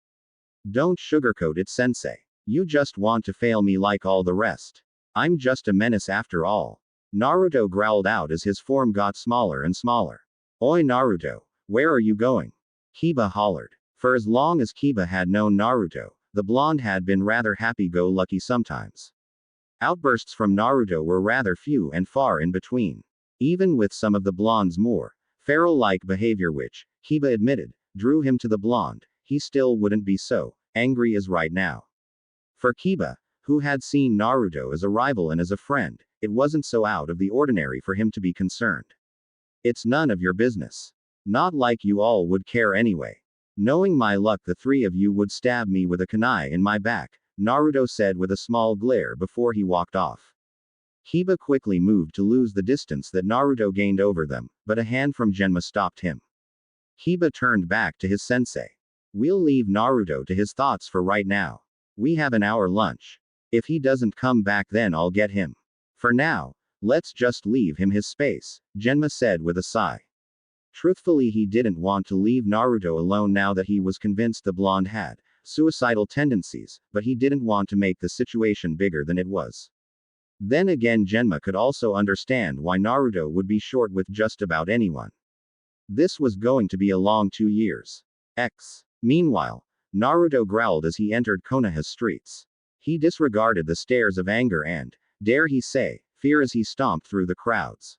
Don't sugarcoat it, sensei. You just want to fail me like all the rest. I'm just a menace after all. Naruto growled out as his form got smaller and smaller. Oi, Naruto, where are you going? Kiba hollered. For as long as Kiba had known Naruto, the blonde had been rather happy-go-lucky sometimes. Outbursts from Naruto were rather few and far in between. Even with some of the blonde's more feral-like behavior which, Kiba admitted, drew him to the blonde, he still wouldn't be so angry as right now. For Kiba, who had seen Naruto as a rival and as a friend, it wasn't so out of the ordinary for him to be concerned. It's none of your business. Not like you all would care anyway. Knowing my luck, the three of you would stab me with a kunai in my back, Naruto said with a small glare before he walked off. Kiba quickly moved to lose the distance that Naruto gained over them, but a hand from Genma stopped him. Kiba turned back to his sensei. We'll leave Naruto to his thoughts for right now. We have an hour lunch. If he doesn't come back, then I'll get him. For now, let's just leave him his space, Genma said with a sigh. Truthfully, he didn't want to leave Naruto alone now that he was convinced the blonde had suicidal tendencies, but he didn't want to make the situation bigger than it was. Then again, Genma could also understand why Naruto would be short with just about anyone. This was going to be a long 2 years. Meanwhile, Naruto growled as he entered Konoha's streets. He disregarded the stares of anger and, dare he say, fear as he stomped through the crowds.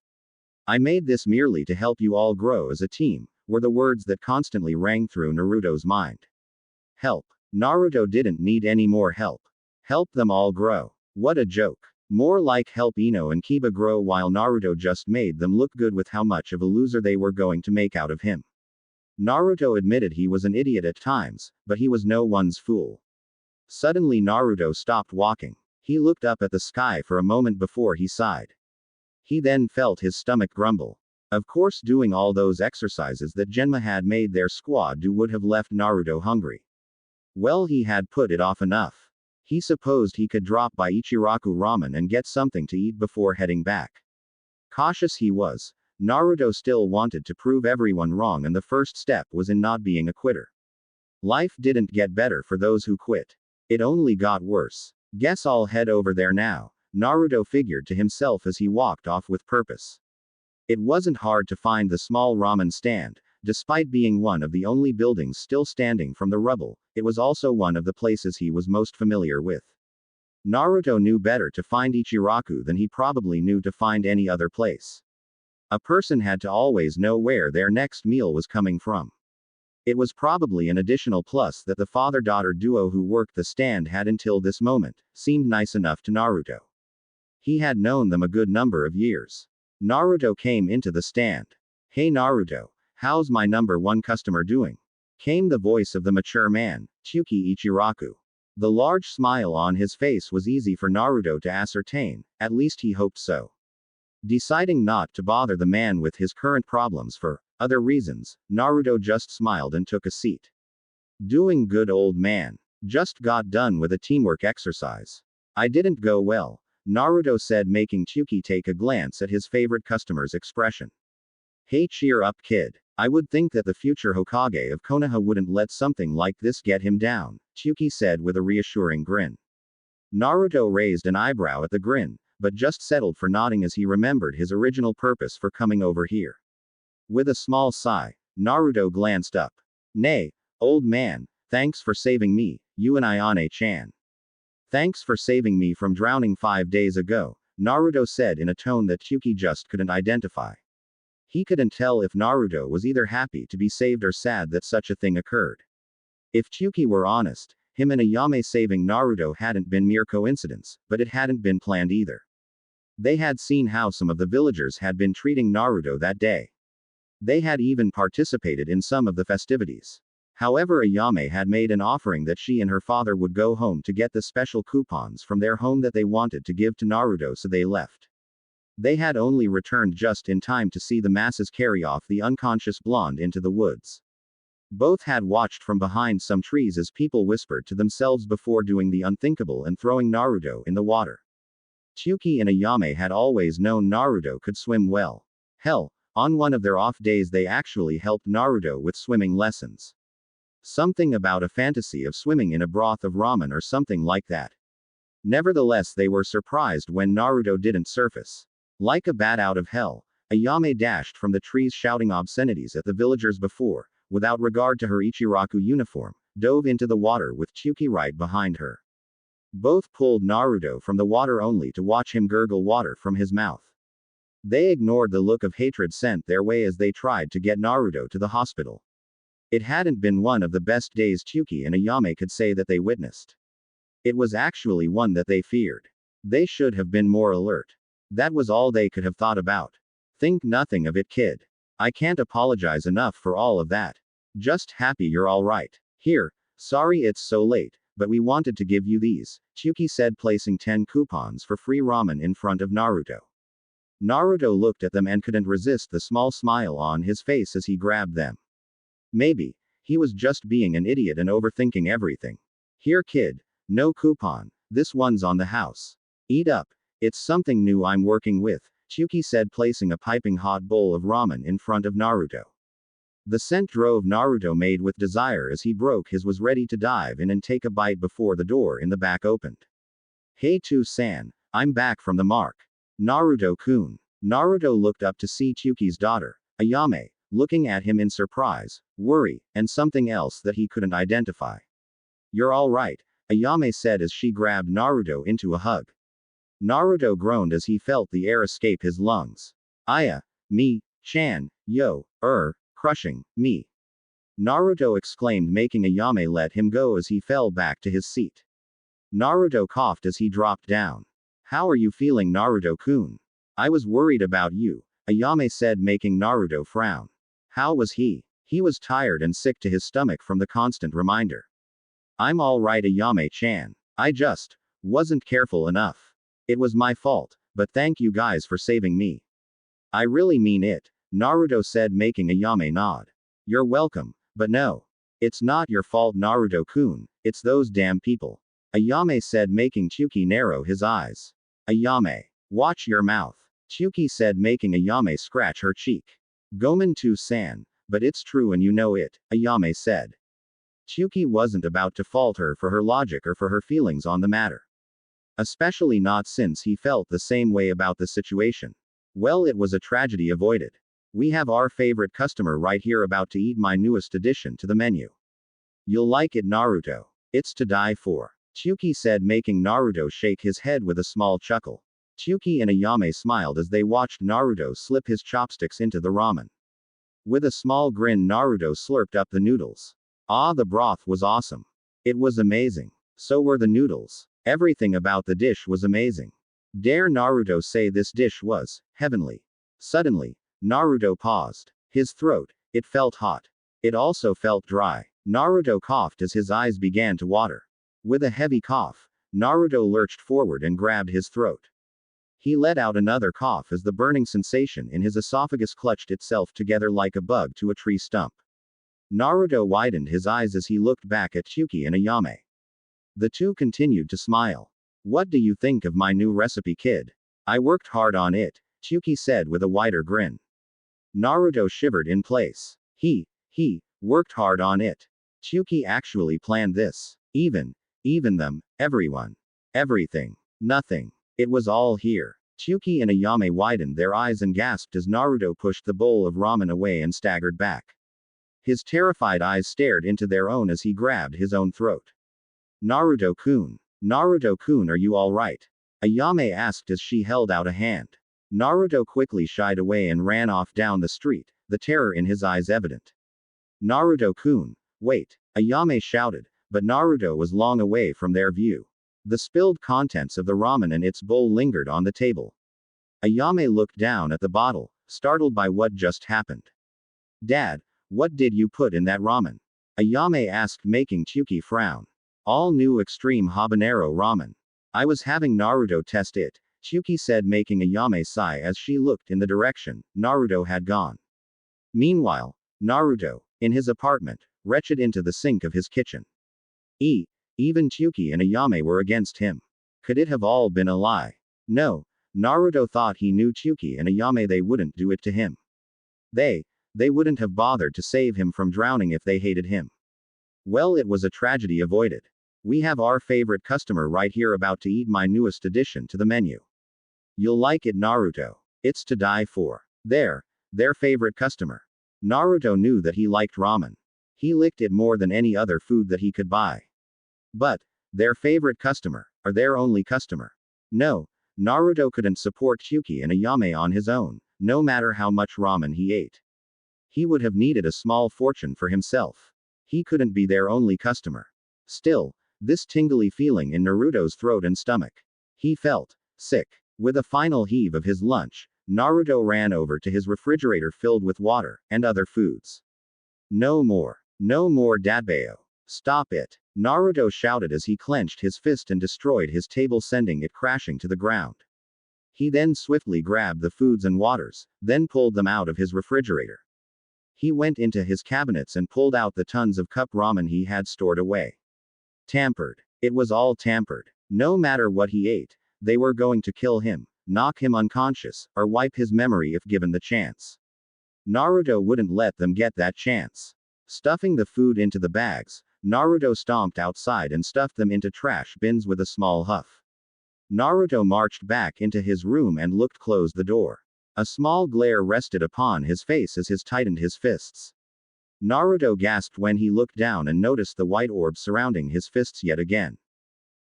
I made this merely to help you all grow as a team, were the words that constantly rang through Naruto's mind. Help. Naruto didn't need any more help. Help them all grow. What a joke. More like help Ino and Kiba grow while Naruto just made them look good with how much of a loser they were going to make out of him. Naruto admitted he was an idiot at times, but he was no one's fool. Suddenly Naruto stopped walking. He looked up at the sky for a moment before he sighed. He then felt his stomach grumble. Of course, doing all those exercises that Genma had made their squad do would have left Naruto hungry. Well, he had put it off enough. He supposed he could drop by Ichiraku Ramen and get something to eat before heading back. Cautious he was, Naruto still wanted to prove everyone wrong, and the first step was in not being a quitter. Life didn't get better for those who quit. It only got worse. Guess I'll head over there now, Naruto figured to himself as he walked off with purpose. It wasn't hard to find the small ramen stand. Despite being one of the only buildings still standing from the rubble, it was also one of the places he was most familiar with. Naruto knew better to find Ichiraku than he probably knew to find any other place. A person had to always know where their next meal was coming from. It was probably an additional plus that the father-daughter duo who worked the stand had until this moment seemed nice enough to Naruto. He had known them a good number of years. Naruto came into the stand. Hey Naruto, how's my number one customer doing? Came the voice of the mature man, Tsuki Ichiraku. The large smile on his face was easy for Naruto to ascertain, at least he hoped so. Deciding not to bother the man with his current problems for other reasons, Naruto just smiled and took a seat. Doing good, old man. Just got done with a teamwork exercise. I didn't go well, Naruto said, making Tsuki take a glance at his favorite customer's expression. Hey, cheer up, kid. I would think that the future Hokage of Konoha wouldn't let something like this get him down, Tsuki said with a reassuring grin. Naruto raised an eyebrow at the grin, but just settled for nodding as he remembered his original purpose for coming over here. With a small sigh, Naruto glanced up. Nay, old man, thanks for saving me, you and Ayane-chan. Thanks for saving me from drowning 5 days ago, Naruto said in a tone that Tsuki just couldn't identify. He couldn't tell if Naruto was either happy to be saved or sad that such a thing occurred. If Tsuki were honest, him and Ayame saving Naruto hadn't been mere coincidence, but it hadn't been planned either. They had seen how some of the villagers had been treating Naruto that day. They had even participated in some of the festivities. However, Ayame had made an offering that she and her father would go home to get the special coupons from their home that they wanted to give to Naruto, so they left. They had only returned just in time to see the masses carry off the unconscious blonde into the woods. Both had watched from behind some trees as people whispered to themselves before doing the unthinkable and throwing Naruto in the water. Tsuki and Ayame had always known Naruto could swim well. Hell, on one of their off days they actually helped Naruto with swimming lessons. Something about a fantasy of swimming in a broth of ramen or something like that. Nevertheless, they were surprised when Naruto didn't surface. Like a bat out of hell, Ayame dashed from the trees shouting obscenities at the villagers before, without regard to her Ichiraku uniform, dove into the water with Tsuki right behind her. Both pulled Naruto from the water only to watch him gurgle water from his mouth. They ignored the look of hatred sent their way as they tried to get Naruto to the hospital. It hadn't been one of the best days Tsuki and Ayame could say that they witnessed. It was actually one that they feared. They should have been more alert. That was all they could have thought about. Think nothing of it, kid. I can't apologize enough for all of that. Just happy you're alright. Here, sorry it's so late, but we wanted to give you these, Tsuki said, placing 10 coupons for free ramen in front of Naruto. Naruto looked at them and couldn't resist the small smile on his face as he grabbed them. Maybe he was just being an idiot and overthinking everything. Here, kid. No coupon. This one's on the house. Eat up. It's something new I'm working with, Tsuki said, placing a piping hot bowl of ramen in front of Naruto. The scent drove Naruto mad with desire as he broke his was ready to dive in and take a bite before the door in the back opened. Hey Tsu-san, I'm back from the mark. Naruto-kun. Naruto looked up to see Tsuki's daughter, Ayame, looking at him in surprise, worry, and something else that he couldn't identify. You're all right, Ayame said as she grabbed Naruto into a hug. Naruto groaned as he felt the air escape his lungs. Aya, me, Chan, yo, crushing, me. Naruto exclaimed, making Ayame let him go as he fell back to his seat. Naruto coughed as he dropped down. How are you feeling, Naruto-kun? I was worried about you, Ayame said, making Naruto frown. How was he? He was tired and sick to his stomach from the constant reminder. I'm all right, Ayame-chan. I just wasn't careful enough. It was my fault, but thank you guys for saving me. I really mean it, Naruto said, making Ayame nod. You're welcome, but no. It's not your fault, Naruto-kun, it's those damn people, Ayame said, making Tsuki narrow his eyes. Ayame. Watch your mouth, Tsuki said, making Ayame scratch her cheek. Gomen Tsu-san, but it's true and you know it, Ayame said. Tsuki wasn't about to fault her for her logic or for her feelings on the matter. Especially not since he felt the same way about the situation. Well, it was a tragedy avoided. We have our favorite customer right here about to eat my newest addition to the menu. You'll like it, Naruto. It's to die for, Tsuki said, making Naruto shake his head with a small chuckle. Tsuki and Ayame smiled as they watched Naruto slip his chopsticks into the ramen. With a small grin, Naruto slurped up the noodles. Ah, the broth was awesome. It was amazing. So were the noodles. Everything about the dish was amazing. Dare Naruto say this dish was heavenly. Suddenly, Naruto paused. His throat, it felt hot. It also felt dry. Naruto coughed as his eyes began to water. With a heavy cough, Naruto lurched forward and grabbed his throat. He let out another cough as the burning sensation in his esophagus clutched itself together like a bug to a tree stump. Naruto widened his eyes as he looked back at Tsuki and Ayame. The two continued to smile. What do you think of my new recipe, kid? I worked hard on it, Tsuki said with a wider grin. Naruto shivered in place. He worked hard on it. Tsuki actually planned this. Even them, everyone. Everything. Nothing. It was all here. Tsuki and Ayame widened their eyes and gasped as Naruto pushed the bowl of ramen away and staggered back. His terrified eyes stared into their own as he grabbed his own throat. Naruto-kun. Naruto-kun, are you alright? Ayame asked as she held out a hand. Naruto quickly shied away and ran off down the street, the terror in his eyes evident. Naruto-kun. Wait, Ayame shouted, but Naruto was long away from their view. The spilled contents of the ramen and its bowl lingered on the table. Ayame looked down at the bottle, startled by what just happened. Dad, what did you put in that ramen? Ayame asked, making Tsuki frown. All new extreme habanero ramen. I was having Naruto test it, Tsuki said, making Ayame sigh as she looked in the direction Naruto had gone. Meanwhile, Naruto, in his apartment, wretched into the sink of his kitchen. Even Tsuki and Ayame were against him. Could it have all been a lie? No, Naruto thought he knew Tsuki and Ayame, they wouldn't do it to him. They wouldn't have bothered to save him from drowning if they hated him. Well, it was a tragedy avoided. We have our favorite customer right here about to eat my newest addition to the menu. You'll like it, Naruto. It's to die for. Their favorite customer. Naruto knew that he liked ramen. He licked it more than any other food that he could buy. But, their favorite customer, or their only customer. No, Naruto couldn't support Chuki and Ayame on his own, no matter how much ramen he ate. He would have needed a small fortune for himself. He couldn't be their only customer. Still, this tingly feeling in Naruto's throat and stomach. He felt sick. With a final heave of his lunch, Naruto ran over to his refrigerator filled with water and other foods. No more. No more datbayo. Stop it. Naruto shouted as he clenched his fist and destroyed his table, sending it crashing to the ground. He then swiftly grabbed the foods and waters, then pulled them out of his refrigerator. He went into his cabinets and pulled out the tons of cup ramen he had stored away. Tampered. It was all tampered. No matter what he ate, they were going to kill him, knock him unconscious, or wipe his memory if given the chance. Naruto wouldn't let them get that chance. Stuffing the food into the bags, Naruto stomped outside and stuffed them into trash bins with a small huff. Naruto marched back into his room and closed the door. A small glare rested upon his face as he tightened his fists. Naruto gasped when he looked down and noticed the white orb surrounding his fists yet again.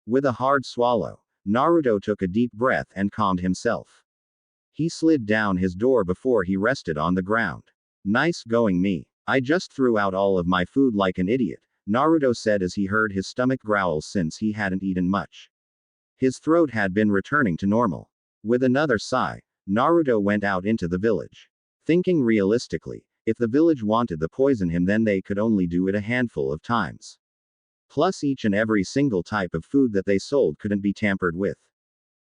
With a hard swallow, Naruto took a deep breath and calmed himself. He slid down his door before he rested on the ground. Nice going me. I just threw out all of my food like an idiot, Naruto said as he heard his stomach growls since he hadn't eaten much. His throat had been returning to normal. With another sigh, Naruto went out into the village. Thinking realistically, if the village wanted to poison him, then they could only do it a handful of times. Plus, each and every single type of food that they sold couldn't be tampered with.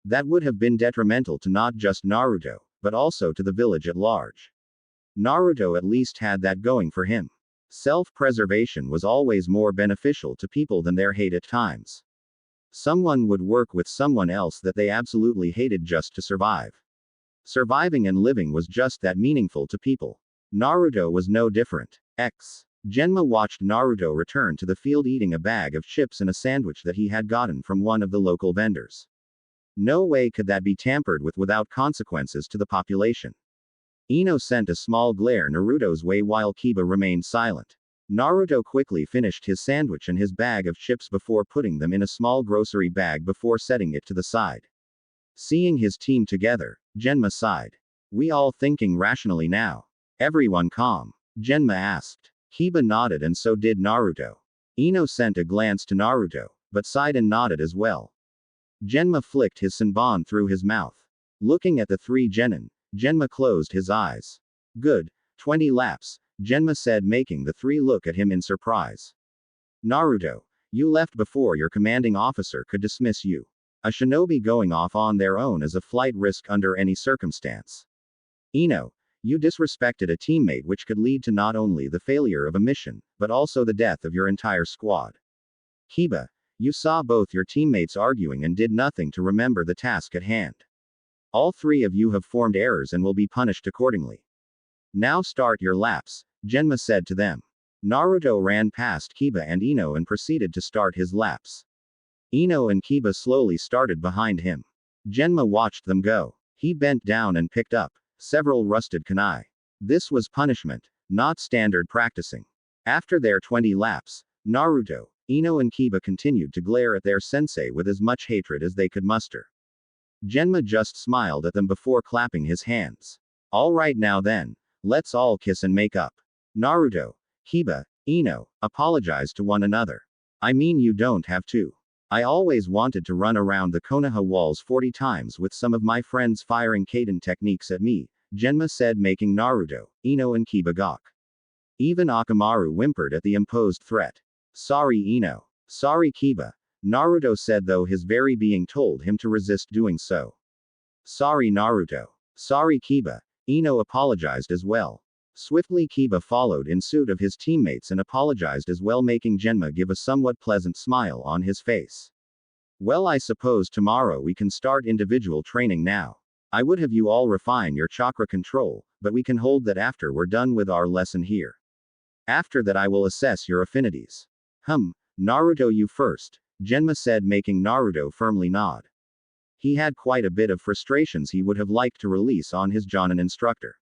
That would have been detrimental to not just Naruto, but also to the village at large. Naruto at least had that going for him. Self-preservation was always more beneficial to people than their hate at times. Someone would work with someone else that they absolutely hated just to survive. Surviving and living was just that meaningful to people. Naruto was no different. Genma watched Naruto return to the field eating a bag of chips and a sandwich that he had gotten from one of the local vendors. No way could that be tampered with without consequences to the population. Ino sent a small glare Naruto's way while Kiba remained silent. Naruto quickly finished his sandwich and his bag of chips before putting them in a small grocery bag before setting it to the side. Seeing his team together, Genma sighed. We all thinking rationally now. Everyone calm? Genma asked. Kiba nodded and so did Naruto. Ino sent a glance to Naruto, but sighed and nodded as well. Genma flicked his senbon through his mouth. Looking at the three genin, Genma closed his eyes. Good. 20 laps, Genma said, making the three look at him in surprise. Naruto, you left before your commanding officer could dismiss you. A shinobi going off on their own is a flight risk under any circumstance. Ino, you disrespected a teammate, which could lead to not only the failure of a mission, but also the death of your entire squad. Kiba, you saw both your teammates arguing and did nothing to remember the task at hand. All three of you have formed errors and will be punished accordingly. Now start your laps, Genma said to them. Naruto ran past Kiba and Ino and proceeded to start his laps. Ino and Kiba slowly started behind him. Genma watched them go. He bent down and picked up several rusted kunai. This was punishment, not standard practicing. After their 20 laps, Naruto, Ino and Kiba continued to glare at their sensei with as much hatred as they could muster. Genma just smiled at them before clapping his hands. Alright, now then, let's all kiss and make up. Naruto, Kiba, Ino, apologize to one another. I mean, you don't have to. I always wanted to run around the Konoha walls 40 times with some of my friends firing Kaden techniques at me, Genma said, making Naruto, Ino and Kiba gawk. Even Akamaru whimpered at the imposed threat. Sorry Ino. Sorry Kiba, Naruto said, though his very being told him to resist doing so. Sorry Naruto. Sorry Kiba, Ino apologized as well. Swiftly Kiba followed in suit of his teammates and apologized as well, making Genma give a somewhat pleasant smile on his face. Well, I suppose tomorrow we can start individual training now. I would have you all refine your chakra control, but we can hold that after we're done with our lesson here. After that I will assess your affinities. Naruto, you first, Genma said, making Naruto firmly nod. He had quite a bit of frustrations he would have liked to release on his Jonin instructor.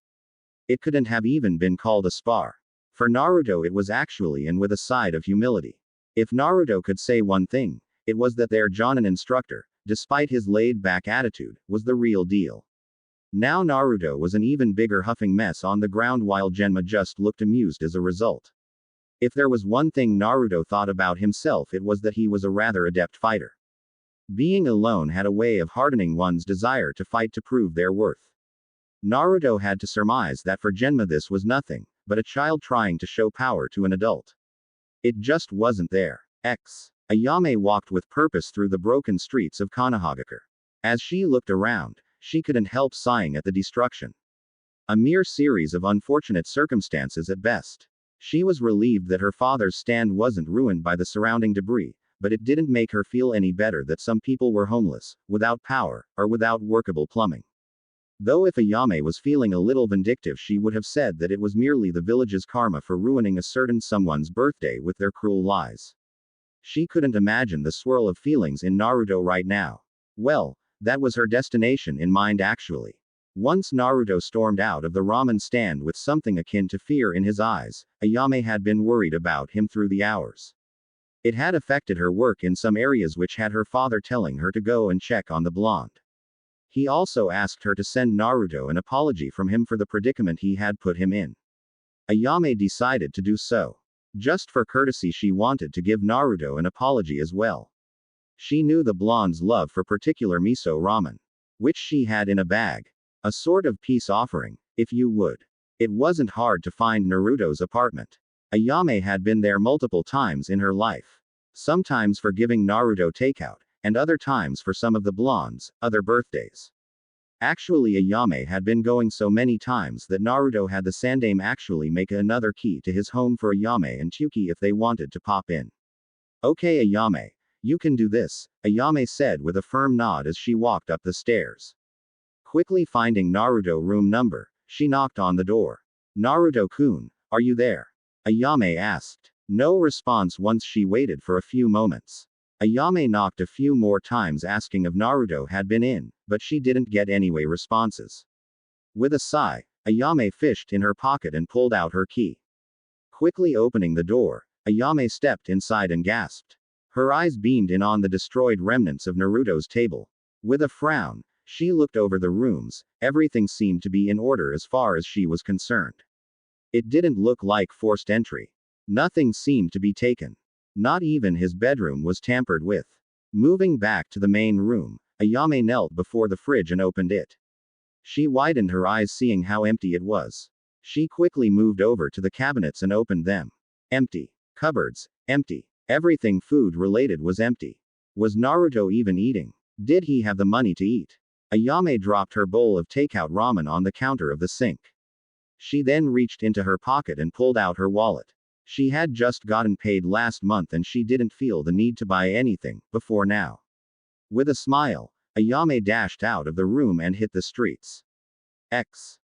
It couldn't have even been called a spar. For Naruto, it was actually, and with a side of humility. If Naruto could say one thing, it was that their Jonin instructor, despite his laid-back attitude, was the real deal. Now Naruto was an even bigger huffing mess on the ground while Genma just looked amused as a result. If there was one thing Naruto thought about himself, it was that he was a rather adept fighter. Being alone had a way of hardening one's desire to fight to prove their worth. Naruto had to surmise that for Genma this was nothing but a child trying to show power to an adult. It just wasn't there. Ayame walked with purpose through the broken streets of Konohagakure. As she looked around, she couldn't help sighing at the destruction. A mere series of unfortunate circumstances at best. She was relieved that her father's stand wasn't ruined by the surrounding debris, but it didn't make her feel any better that some people were homeless, without power, or without workable plumbing. Though if Ayame was feeling a little vindictive, she would have said that it was merely the village's karma for ruining a certain someone's birthday with their cruel lies. She couldn't imagine the swirl of feelings in Naruto right now. Well, that was her destination in mind actually. Once Naruto stormed out of the ramen stand with something akin to fear in his eyes, Ayame had been worried about him through the hours. It had affected her work in some areas, which had her father telling her to go and check on the blonde. He also asked her to send Naruto an apology from him for the predicament he had put him in. Ayame decided to do so. Just for courtesy, she wanted to give Naruto an apology as well. She knew the blonde's love for particular miso ramen, which she had in a bag. A sort of peace offering, if you would. It wasn't hard to find Naruto's apartment. Ayame had been there multiple times in her life. Sometimes for giving Naruto takeout, and other times for some of the blonde's other birthdays. Actually, Ayame had been going so many times that Naruto had the Sandame actually make another key to his home for Ayame and Chuki if they wanted to pop in. Okay Ayame, you can do this, Ayame said with a firm nod as she walked up the stairs. Quickly finding Naruto room number, she knocked on the door. Naruto-kun, are you there? Ayame asked. No response once she waited for a few moments. Ayame knocked a few more times asking if Naruto had been in, but she didn't get any responses. With a sigh, Ayame fished in her pocket and pulled out her key. Quickly opening the door, Ayame stepped inside and gasped. Her eyes beamed in on the destroyed remnants of Naruto's table. With a frown, she looked over the rooms. Everything seemed to be in order as far as she was concerned. It didn't look like forced entry. Nothing seemed to be taken. Not even his bedroom was tampered with. Moving back to the main room, Ayame knelt before the fridge and opened it. She widened her eyes seeing how empty it was. She quickly moved over to the cabinets and opened them. Empty. Cupboards, empty. Everything food-related was empty. Was Naruto even eating? Did he have the money to eat? Ayame dropped her bowl of takeout ramen on the counter of the sink. She then reached into her pocket and pulled out her wallet. She had just gotten paid last month and she didn't feel the need to buy anything before now. With a smile, Ayame dashed out of the room and hit the streets.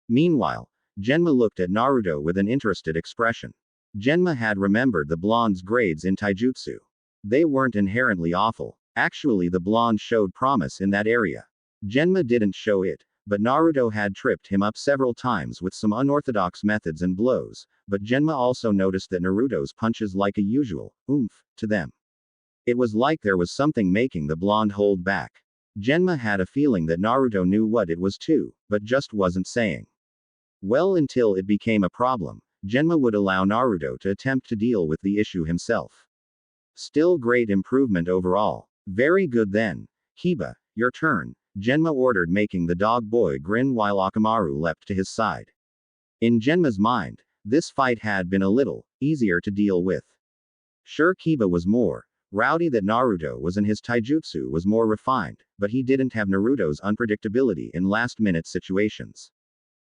Meanwhile, Genma looked at Naruto with an interested expression. Genma had remembered the blonde's grades in taijutsu. They weren't inherently awful. Actually, the blonde showed promise in that area. Genma didn't show it, but Naruto had tripped him up several times with some unorthodox methods and blows, but Genma also noticed that Naruto's punches like a usual oomph to them. It was like there was something making the blonde hold back. Genma had a feeling that Naruto knew what it was too, but just wasn't saying. Well, until it became a problem, Genma would allow Naruto to attempt to deal with the issue himself. Still great improvement overall. Very good then. Kiba, your turn, Genma ordered, making the dog boy grin while Akamaru leapt to his side. In Genma's mind, this fight had been a little easier to deal with. Sure, Kiba was more rowdy than Naruto was and his taijutsu was more refined, but he didn't have Naruto's unpredictability in last-minute situations.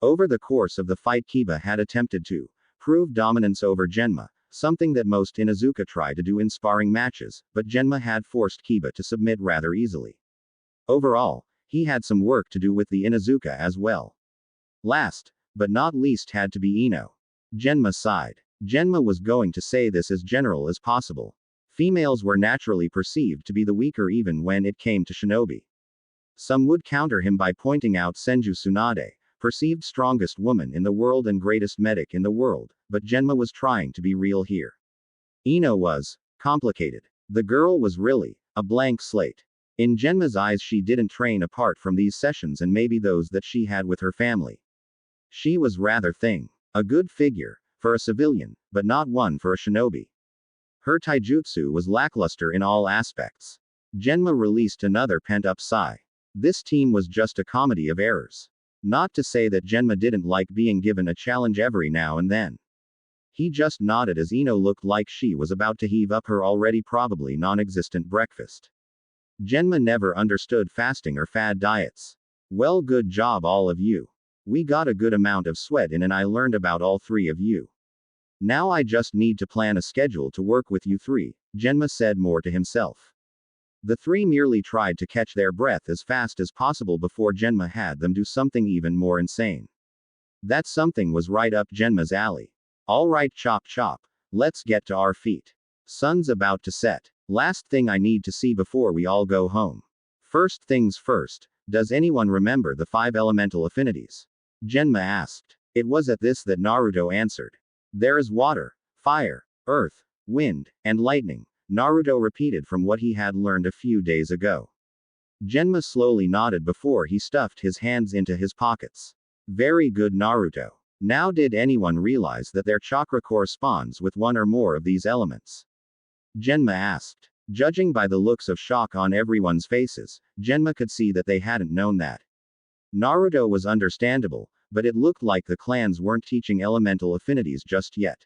Over the course of the fight, Kiba had attempted to prove dominance over Genma, something that most Inuzuka try to do in sparring matches, but Genma had forced Kiba to submit rather easily. Overall, he had some work to do with the Inuzuka as well. Last, but not least, had to be Ino. Genma sighed. Genma was going to say this as general as possible. Females were naturally perceived to be the weaker even when it came to shinobi. Some would counter him by pointing out Senju Tsunade, perceived strongest woman in the world and greatest medic in the world, but Genma was trying to be real here. Ino was complicated. The girl was really a blank slate. In Genma's eyes, she didn't train apart from these sessions and maybe those that she had with her family. She was rather thin. A good figure for a civilian, but not one for a shinobi. Her taijutsu was lackluster in all aspects. Genma released another pent-up sigh. This team was just a comedy of errors. Not to say that Genma didn't like being given a challenge every now and then. He just nodded as Ino looked like she was about to heave up her already probably non-existent breakfast. Genma never understood fasting or fad diets. Well, good job all of you. We got a good amount of sweat in and I learned about all three of you. Now I just need to plan a schedule to work with you three, Genma said more to himself. The three merely tried to catch their breath as fast as possible before Genma had them do something even more insane. That something was right up Genma's alley. Alright, chop chop. Let's get to our feet. Sun's about to set. Last thing I need to see before we all go home. First things first, does anyone remember the 5 elemental affinities? Genma asked. It was at this that Naruto answered. There is water, fire, earth, wind, and lightning, Naruto repeated from what he had learned a few days ago. Genma slowly nodded before he stuffed his hands into his pockets. Very good, Naruto. Now, did anyone realize that their chakra corresponds with one or more of these elements? Genma asked. Judging by the looks of shock on everyone's faces, Genma could see that they hadn't known that. Naruto was understandable, but it looked like the clans weren't teaching elemental affinities just yet.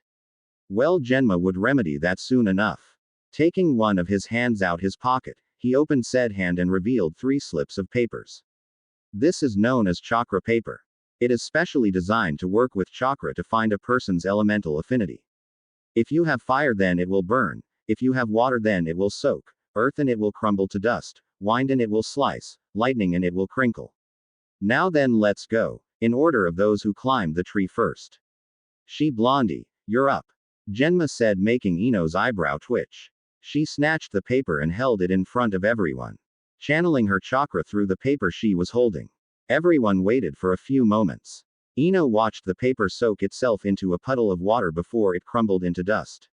Well, Genma would remedy that soon enough. Taking one of his hands out his pocket, he opened said hand and revealed 3 slips of papers. This is known as chakra paper. It is specially designed to work with chakra to find a person's elemental affinity. If you have fire, then it will burn. If you have water, then it will soak. Earth, and it will crumble to dust. Wind, and it will slice. Lightning, and it will crinkle. Now then, let's go, in order of those who climbed the tree first. She Blondie, you're up. Genma said, making Ino's eyebrow twitch. She snatched the paper and held it in front of everyone, channeling her chakra through the paper she was holding. Everyone waited for a few moments. Ino watched the paper soak itself into a puddle of water before it crumbled into dust.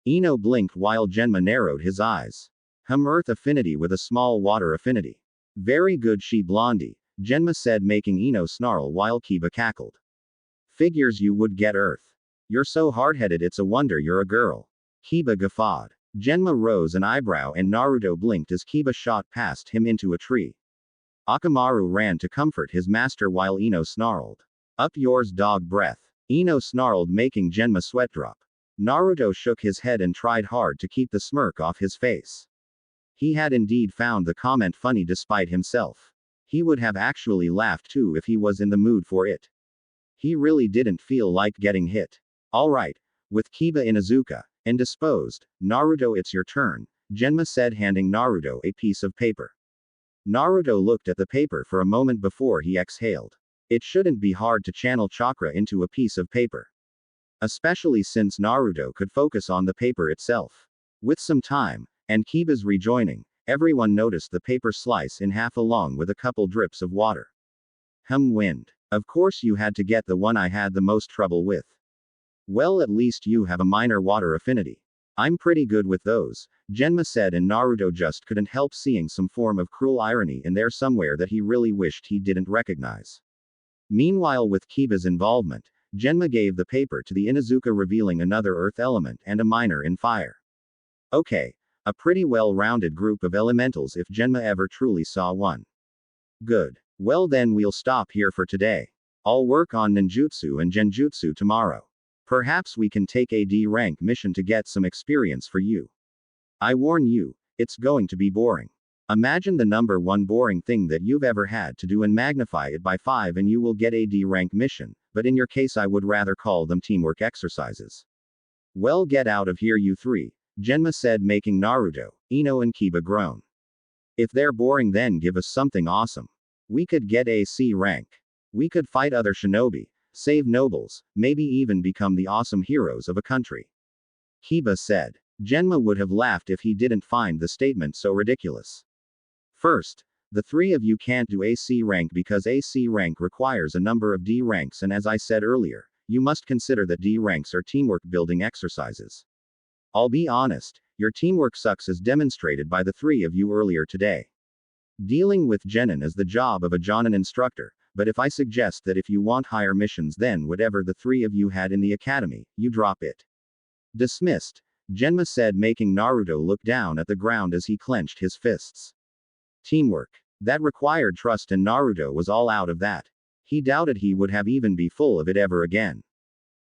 Ino blinked while Genma narrowed his eyes. Earth affinity with a small water affinity. Very good, she Blondie, Genma said, making Ino snarl while Kiba cackled. Figures you would get Earth. You're so hard-headed, it's a wonder you're a girl. Kiba guffawed. Genma rose an eyebrow and Naruto blinked as Kiba shot past him into a tree. Akamaru ran to comfort his master while Ino snarled. Up yours, dog breath. Ino snarled, making Genma sweat drop. Naruto shook his head and tried hard to keep the smirk off his face. He had indeed found the comment funny despite himself. He would have actually laughed too if he was in the mood for it. He really didn't feel like getting hit. Alright, with Kiba Inuzuka indisposed, Naruto, it's your turn, Genma said, handing Naruto a piece of paper. Naruto looked at the paper for a moment before he exhaled. It shouldn't be hard to channel chakra into a piece of paper. Especially since Naruto could focus on the paper itself. With some time, and Kiba's rejoining, everyone noticed the paper slice in half along with a couple drips of water. Wind. Of course you had to get the one I had the most trouble with. Well, at least you have a minor water affinity. I'm pretty good with those, Genma said, and Naruto just couldn't help seeing some form of cruel irony in there somewhere that he really wished he didn't recognize. Meanwhile, with Kiba's involvement, Genma gave the paper to the Inuzuka, revealing another earth element and a minor in fire. Okay, a pretty well-rounded group of elementals if Genma ever truly saw one. Good. Well then, we'll stop here for today. I'll work on ninjutsu and genjutsu tomorrow. Perhaps we can take a D rank mission to get some experience for you. I warn you, it's going to be boring. Imagine the number 1 boring thing that you've ever had to do and magnify it by 5 and you will get a D rank mission, but in your case I would rather call them teamwork exercises. Well, get out of here you three, Genma said, making Naruto, Ino and Kiba groan. If they're boring, then give us something awesome. We could get a C rank. We could fight other shinobi, save nobles, maybe even become the awesome heroes of a country. Kiba said. Genma would have laughed if he didn't find the statement so ridiculous. First, The three of you can't do AC rank because AC rank requires a number of D ranks, and as I said earlier, you must consider that D ranks are teamwork building exercises. I'll be honest, your teamwork sucks as demonstrated by the three of you earlier today. Dealing with genin is the job of a jonin instructor, but if I suggest that if you want higher missions than whatever the three of you had in the academy, you drop it. Dismissed, Genma said, making Naruto look down at the ground as he clenched his fists. Teamwork. That required trust, and Naruto was all out of that. He doubted he would have even be full of it ever again.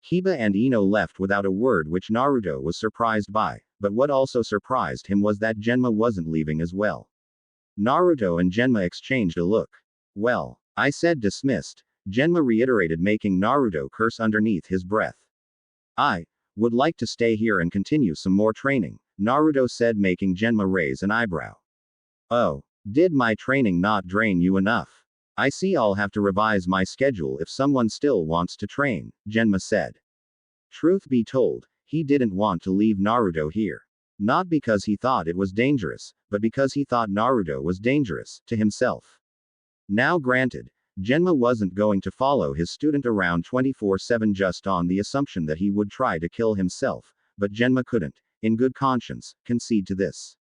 Kiba and Ino left without a word, which Naruto was surprised by, but what also surprised him was that Genma wasn't leaving as well. Naruto and Genma exchanged a look. Well, I said dismissed, Genma reiterated, making Naruto curse underneath his breath. I would like to stay here and continue some more training, Naruto said, making Genma raise an eyebrow. Oh, did my training not drain you enough? I see I'll have to revise my schedule if someone still wants to train, Genma said. Truth be told, he didn't want to leave Naruto here. Not because he thought it was dangerous, but because he thought Naruto was dangerous to himself. Now granted, Genma wasn't going to follow his student around 24/7 just on the assumption that he would try to kill himself, but Genma couldn't, in good conscience, concede to this.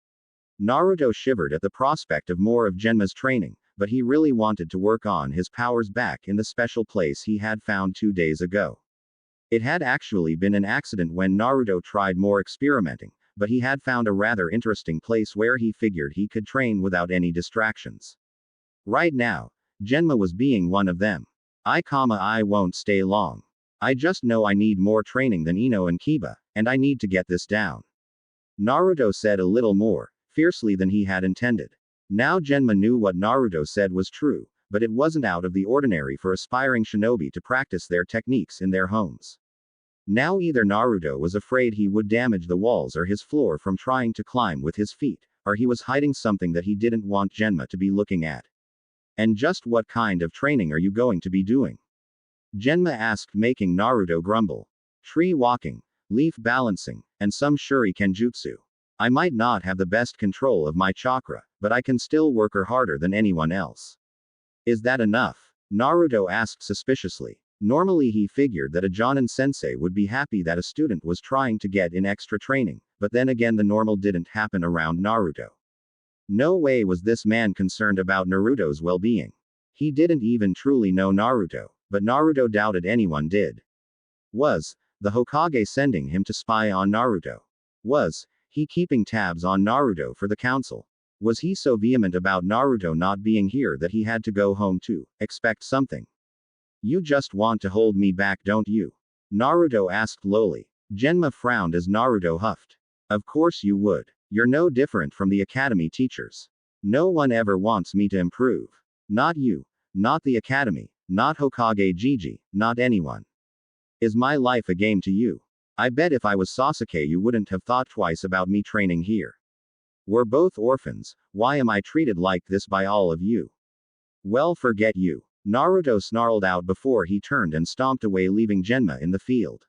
Naruto shivered at the prospect of more of Genma's training, but he really wanted to work on his powers back in the special place he had found 2 days ago. It had actually been an accident when Naruto tried more experimenting, but he had found a rather interesting place where he figured he could train without any distractions. Right now, Genma was being one of them. I won't stay long. I just know I need more training than Ino and Kiba, and I need to get this down. Naruto said a little more fiercely than he had intended. Now Genma knew what Naruto said was true, but it wasn't out of the ordinary for aspiring shinobi to practice their techniques in their homes. Now either Naruto was afraid he would damage the walls or his floor from trying to climb with his feet, or he was hiding something that he didn't want Genma to be looking at. And just what kind of training are you going to be doing? Genma asked, making Naruto grumble. Tree walking, leaf balancing, and some shuriken jutsu. I might not have the best control of my chakra, but I can still work harder than anyone else. Is that enough? Naruto asked suspiciously. Normally he figured that a Jonin sensei would be happy that a student was trying to get in extra training, but then again the normal didn't happen around Naruto. No way was this man concerned about Naruto's well-being. He didn't even truly know Naruto, but Naruto doubted anyone did. Was the Hokage sending him to spy on Naruto? Was he keeping tabs on Naruto for the council? Was he so vehement about Naruto not being here that he had to go home to expect something? You just want to hold me back, don't you? Naruto asked lowly. Genma frowned as Naruto huffed. Of course you would. You're no different from the academy teachers. No one ever wants me to improve. Not you. Not the academy. Not Hokage Gigi. Not anyone. Is my life a game to you? I bet if I was Sasuke you wouldn't have thought twice about me training here. We're both orphans, why am I treated like this by all of you? Well, forget you. Naruto snarled out before he turned and stomped away, leaving Genma in the field.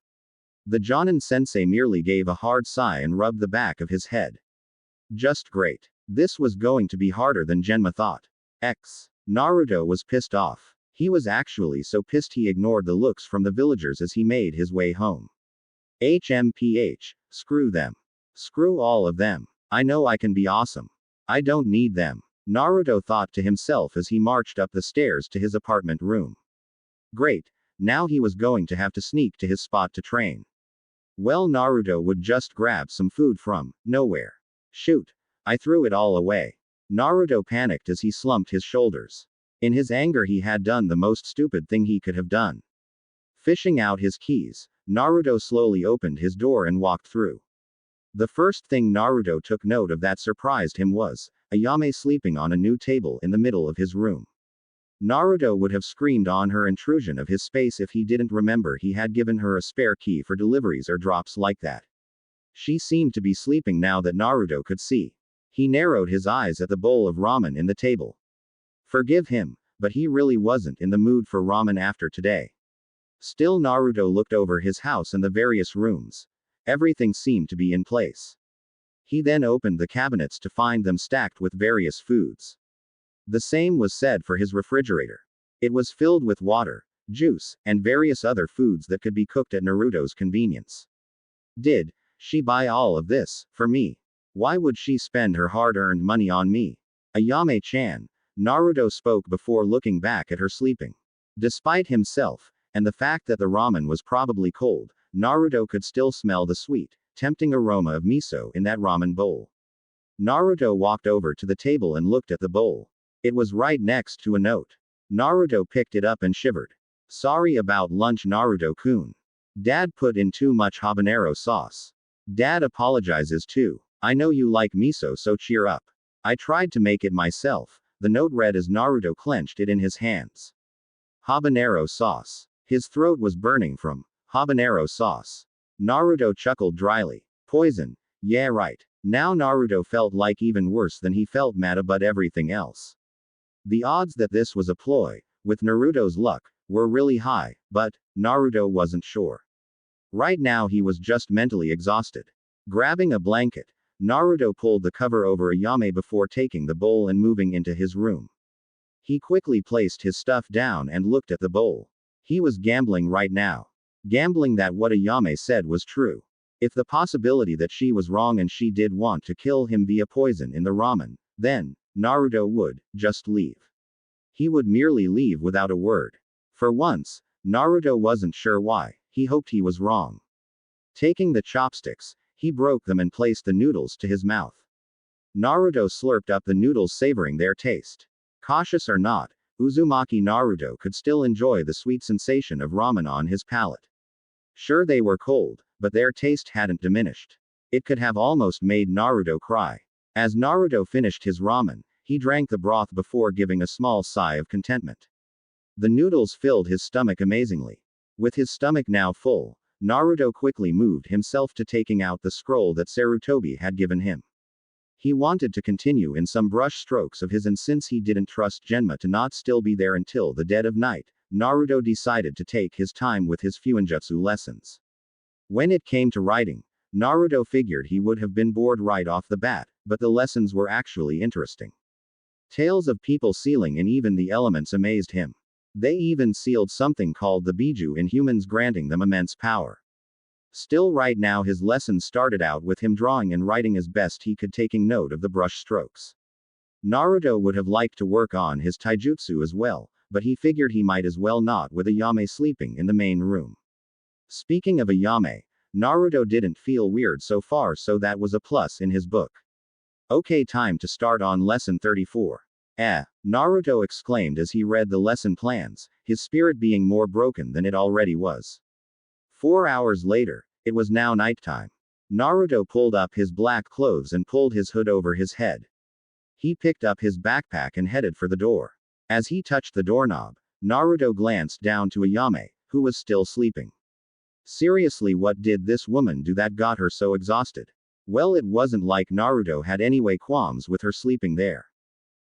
The Jonin sensei merely gave a hard sigh and rubbed the back of his head. Just great. This was going to be harder than Genma thought. Naruto was pissed off. He was actually so pissed he ignored the looks from the villagers as he made his way home. HMPH. Screw them. Screw all of them. I know I can be awesome. I don't need them. Naruto thought to himself as he marched up the stairs to his apartment room. Great. Now he was going to have to sneak to his spot to train. Well, Naruto would just grab some food from nowhere. Shoot. I threw it all away. Naruto panicked as he slumped his shoulders. In his anger he had done the most stupid thing he could have done. Fishing out his keys, Naruto slowly opened his door and walked through. The first thing Naruto took note of that surprised him was Ayame sleeping on a new table in the middle of his room. Naruto would have screamed on her intrusion of his space if he didn't remember he had given her a spare key for deliveries or drops like that. She seemed to be sleeping now that Naruto could see. He narrowed his eyes at the bowl of ramen in the table. Forgive him, but he really wasn't in the mood for ramen after today. Still, Naruto looked over his house and the various rooms. Everything seemed to be in place. He then opened the cabinets to find them stacked with various foods. The same was said for his refrigerator. It was filled with water, juice, and various other foods that could be cooked at Naruto's convenience. Did she buy all of this for me? Why would she spend her hard-earned money on me? Ayame-chan, Naruto spoke before looking back at her sleeping. Despite himself, and the fact that the ramen was probably cold, Naruto could still smell the sweet, tempting aroma of miso in that ramen bowl. Naruto walked over to the table and looked at the bowl. It was right next to a note. Naruto picked it up and shivered. Sorry about lunch, Naruto-kun. Dad put in too much habanero sauce. Dad apologizes too. I know you like miso, so cheer up. I tried to make it myself, the note read as Naruto clenched it in his hands. Habanero sauce. His throat was burning from habanero sauce. Naruto chuckled dryly. Poison. Yeah, right. Now Naruto felt like even worse than he felt mad about everything else. The odds that this was a ploy, with Naruto's luck, were really high, but Naruto wasn't sure. Right now he was just mentally exhausted. Grabbing a blanket, Naruto pulled the cover over Ayame before taking the bowl and moving into his room. He quickly placed his stuff down and looked at the bowl. He was gambling right now. Gambling that what Ayame said was true. If the possibility that she was wrong and she did want to kill him via poison in the ramen, then Naruto would just leave. He would merely leave without a word. For once, Naruto wasn't sure why. He hoped he was wrong. Taking the chopsticks, he broke them and placed the noodles to his mouth. Naruto slurped up the noodles, savoring their taste. Cautious or not, Uzumaki Naruto could still enjoy the sweet sensation of ramen on his palate. Sure, they were cold, but their taste hadn't diminished. It could have almost made Naruto cry. As Naruto finished his ramen, he drank the broth before giving a small sigh of contentment. The noodles filled his stomach amazingly. With his stomach now full, Naruto quickly moved himself to taking out the scroll that Sarutobi had given him. He wanted to continue in some brush strokes of his, and since he didn't trust Genma to not still be there until the dead of night, Naruto decided to take his time with his Fuinjutsu lessons. When it came to writing, Naruto figured he would have been bored right off the bat, but the lessons were actually interesting. Tales of people sealing in even the elements amazed him. They even sealed something called the Biju in humans, granting them immense power. Still, right now his lessons started out with him drawing and writing as best he could, taking note of the brush strokes. Naruto would have liked to work on his taijutsu as well, but he figured he might as well not with Ayame sleeping in the main room. Speaking of Ayame, Naruto didn't feel weird so far, so that was a plus in his book. Okay, time to start on lesson 34. Naruto exclaimed as he read the lesson plans, his spirit being more broken than it already was. 4 hours later, it was now nighttime. Naruto pulled up his black clothes and pulled his hood over his head. He picked up his backpack and headed for the door. As he touched the doorknob, Naruto glanced down to Ayame, who was still sleeping. Seriously, what did this woman do that got her so exhausted? Well, it wasn't like Naruto had any qualms with her sleeping there.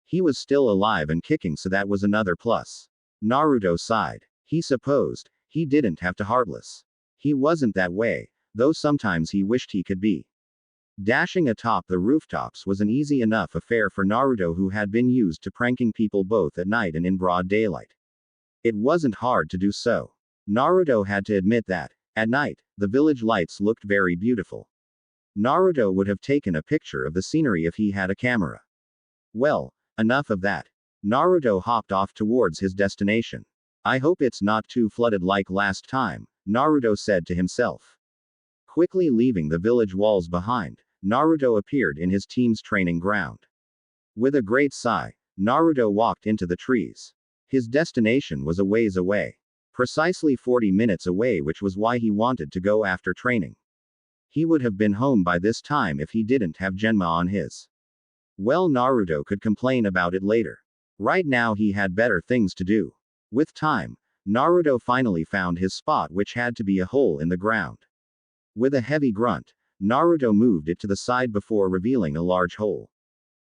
He was still alive and kicking, so that was another plus. Naruto sighed. He supposed he didn't have to heartless. He wasn't that way, though sometimes he wished he could be. Dashing atop the rooftops was an easy enough affair for Naruto, who had been used to pranking people both at night and in broad daylight. It wasn't hard to do so. Naruto had to admit that, at night, the village lights looked very beautiful. Naruto would have taken a picture of the scenery if he had a camera. Well, enough of that. Naruto hopped off towards his destination. I hope it's not too flooded like last time, Naruto said to himself. Quickly leaving the village walls behind, Naruto appeared in his team's training ground. With a great sigh, Naruto walked into the trees. His destination was a ways away. Precisely 40 minutes away, which was why he wanted to go after training. He would have been home by this time if he didn't have Genma on his. Well, Naruto could complain about it later. Right now he had better things to do. With time, Naruto finally found his spot, which had to be a hole in the ground. With a heavy grunt, Naruto moved it to the side before revealing a large hole.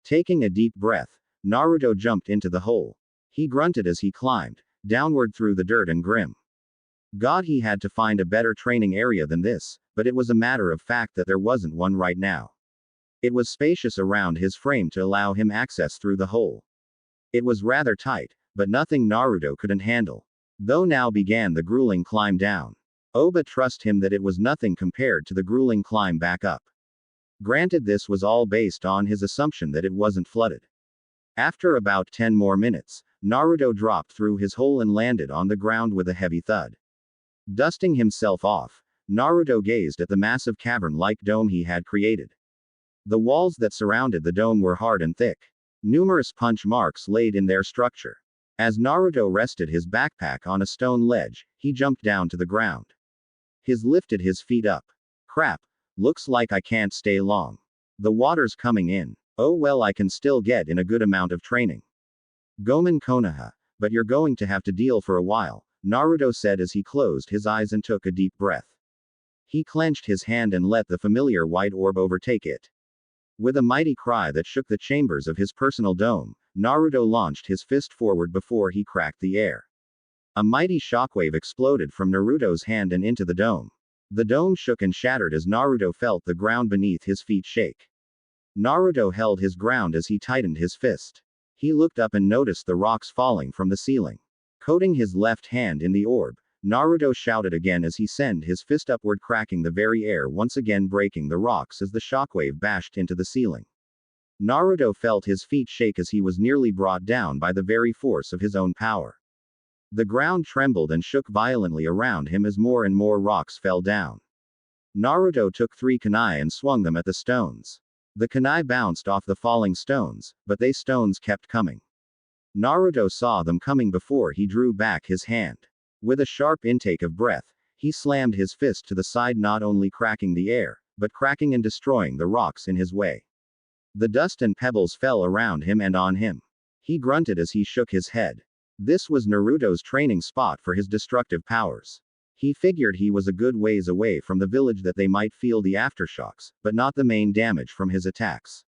Taking a deep breath, Naruto jumped into the hole. He grunted as he climbed downward through the dirt and grim. God, he had to find a better training area than this, but it was a matter of fact that there wasn't one right now. It was spacious around his frame to allow him access through the hole. It was rather tight, but nothing Naruto couldn't handle. Though now began the grueling climb down. Oh, but trust him that it was nothing compared to the grueling climb back up. Granted, this was all based on his assumption that it wasn't flooded. After about 10 more minutes, Naruto dropped through his hole and landed on the ground with a heavy thud. Dusting himself off, Naruto gazed at the massive cavern-like dome he had created. The walls that surrounded the dome were hard and thick. Numerous punch marks laid in their structure. As Naruto rested his backpack on a stone ledge, he jumped down to the ground. His lifted his feet up. Crap, looks like I can't stay long. The water's coming in. Oh well, I can still get in a good amount of training. Gomen Konoha, but you're going to have to deal for a while, Naruto said as he closed his eyes and took a deep breath. He clenched his hand and let the familiar white orb overtake it. With a mighty cry that shook the chambers of his personal dome, Naruto launched his fist forward before he cracked the air. A mighty shockwave exploded from Naruto's hand and into the dome. The dome shook and shattered as Naruto felt the ground beneath his feet shake. Naruto held his ground as he tightened his fist. He looked up and noticed the rocks falling from the ceiling. Coating his left hand in the orb, Naruto shouted again as he sent his fist upward, cracking the very air, once again breaking the rocks as the shockwave bashed into the ceiling. Naruto felt his feet shake as he was nearly brought down by the very force of his own power. The ground trembled and shook violently around him as more and more rocks fell down. Naruto took 3 kunai and swung them at the stones. The kunai bounced off the falling stones, but they stones kept coming. Naruto saw them coming before he drew back his hand. With a sharp intake of breath, he slammed his fist to the side, not only cracking the air, but cracking and destroying the rocks in his way. The dust and pebbles fell around him and on him. He grunted as he shook his head. This was Naruto's training spot for his destructive powers. He figured he was a good ways away from the village that they might feel the aftershocks, but not the main damage from his attacks.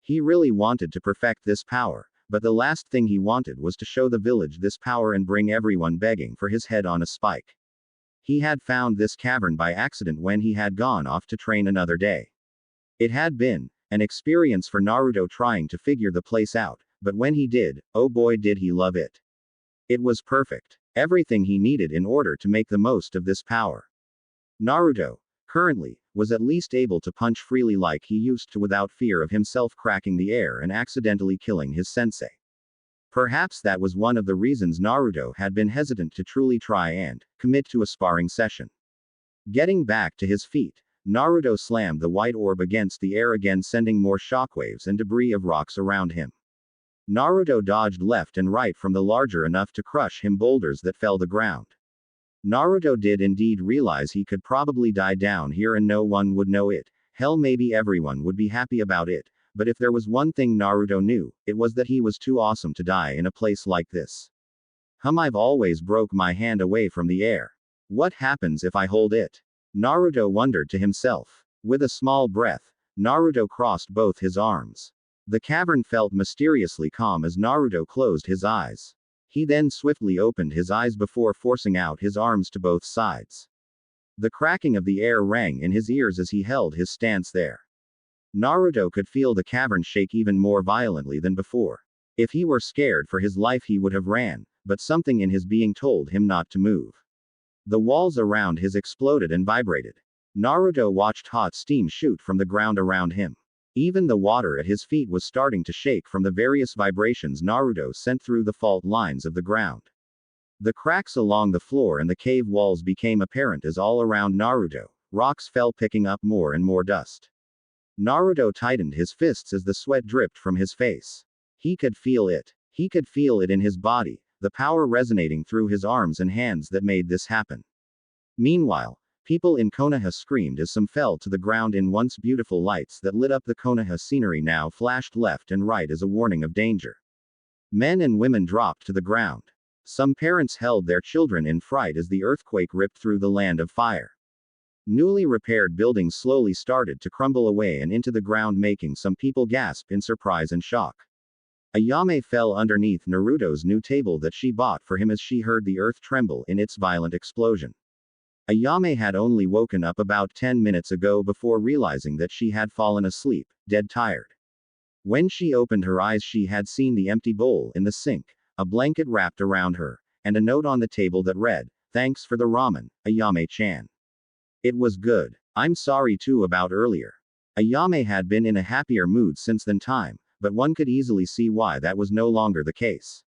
He really wanted to perfect this power, but the last thing he wanted was to show the village this power and bring everyone begging for his head on a spike. He had found this cavern by accident when he had gone off to train another day. It had been an experience for Naruto trying to figure the place out, but when he did, oh boy did he love it. It was perfect. Everything he needed in order to make the most of this power. Naruto, currently, was at least able to punch freely like he used to without fear of himself cracking the air and accidentally killing his sensei. Perhaps that was one of the reasons Naruto had been hesitant to truly try and commit to a sparring session. Getting back to his feet, Naruto slammed the white orb against the air again, sending more shockwaves and debris of rocks around him. Naruto dodged left and right from the larger enough to crush him boulders that fell the ground. Naruto did indeed realize he could probably die down here and no one would know it. Hell, maybe everyone would be happy about it, but if there was one thing Naruto knew, it was that he was too awesome to die in a place like this. I've always broke my hand away from the air. What happens if I hold it? Naruto wondered to himself. With a small breath, Naruto crossed both his arms. The cavern felt mysteriously calm as Naruto closed his eyes. He then swiftly opened his eyes before forcing out his arms to both sides. The cracking of the air rang in his ears as he held his stance there. Naruto could feel the cavern shake even more violently than before. If he were scared for his life he would have ran, but something in his being told him not to move. The walls around his exploded and vibrated. Naruto watched hot steam shoot from the ground around him. Even the water at his feet was starting to shake from the various vibrations Naruto sent through the fault lines of the ground. The cracks along the floor and the cave walls became apparent as all around Naruto, rocks fell, picking up more and more dust. Naruto tightened his fists as the sweat dripped from his face. He could feel it. He could feel it in his body, the power resonating through his arms and hands that made this happen. Meanwhile, people in Konoha screamed as some fell to the ground in once beautiful lights that lit up the Konoha scenery now flashed left and right as a warning of danger. Men and women dropped to the ground. Some parents held their children in fright as the earthquake ripped through the land of fire. Newly repaired buildings slowly started to crumble away and into the ground, making some people gasp in surprise and shock. Ayame fell underneath Naruto's new table that she bought for him as she heard the earth tremble in its violent explosion. Ayame had only woken up about 10 minutes ago before realizing that she had fallen asleep, dead tired. When she opened her eyes, she had seen the empty bowl in the sink, a blanket wrapped around her, and a note on the table that read, "Thanks for the ramen, Ayame-chan. It was good. I'm sorry too about earlier." Ayame had been in a happier mood since that time, but one could easily see why that was no longer the case.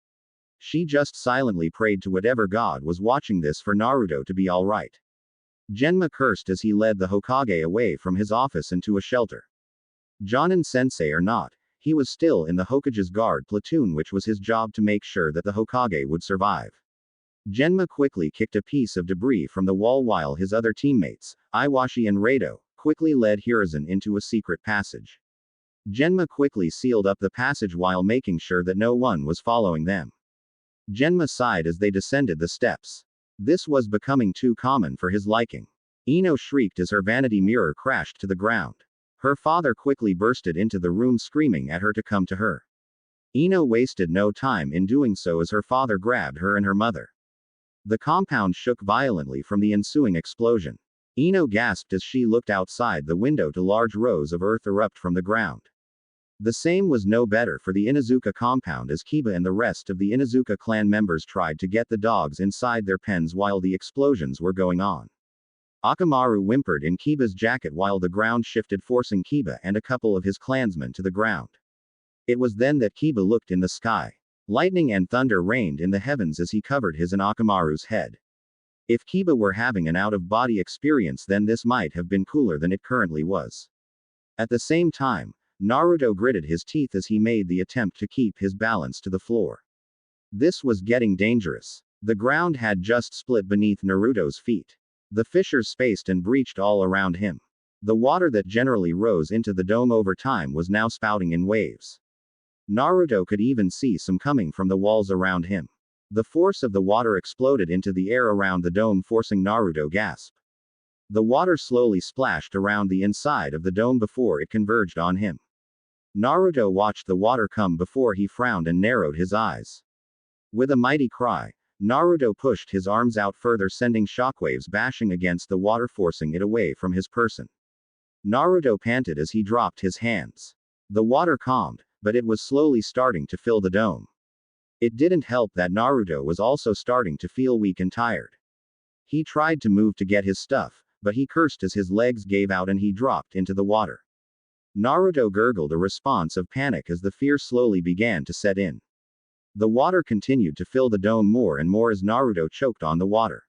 She just silently prayed to whatever god was watching this for Naruto to be alright. Genma cursed as he led the Hokage away from his office into a shelter. Jonin-sensei or not, he was still in the Hokage's guard platoon, which was his job to make sure that the Hokage would survive. Genma quickly kicked a piece of debris from the wall while his other teammates, Iwashi and Rado, quickly led Hiruzen into a secret passage. Genma quickly sealed up the passage while making sure that no one was following them. Genma sighed as they descended the steps. This was becoming too common for his liking. Ino shrieked as her vanity mirror crashed to the ground. Her father quickly bursted into the room screaming at her to come to her. Ino wasted no time in doing so as her father grabbed her and her mother. The compound shook violently from the ensuing explosion. Ino gasped as she looked outside the window to large rows of earth erupt from the ground. The same was no better for the Inuzuka compound as Kiba and the rest of the Inuzuka clan members tried to get the dogs inside their pens while the explosions were going on. Akamaru whimpered in Kiba's jacket while the ground shifted, forcing Kiba and a couple of his clansmen to the ground. It was then that Kiba looked in the sky. Lightning and thunder rained in the heavens as he covered his and Akamaru's head. If Kiba were having an out-of-body experience, then this might have been cooler than it currently was. At the same time, Naruto gritted his teeth as he made the attempt to keep his balance to the floor. This was getting dangerous. The ground had just split beneath Naruto's feet. The fissures spaced and breached all around him. The water that generally rose into the dome over time was now spouting in waves. Naruto could even see some coming from the walls around him. The force of the water exploded into the air around the dome, forcing Naruto to gasp. The water slowly splashed around the inside of the dome before it converged on him. Naruto watched the water come before he frowned and narrowed his eyes. With a mighty cry, Naruto pushed his arms out further, sending shockwaves bashing against the water, forcing it away from his person. Naruto panted as he dropped his hands. The water calmed, but it was slowly starting to fill the dome. It didn't help that Naruto was also starting to feel weak and tired. He tried to move to get his stuff, but he cursed as his legs gave out and he dropped into the water. Naruto gurgled a response of panic as the fear slowly began to set in. The water continued to fill the dome more and more as Naruto choked on the water.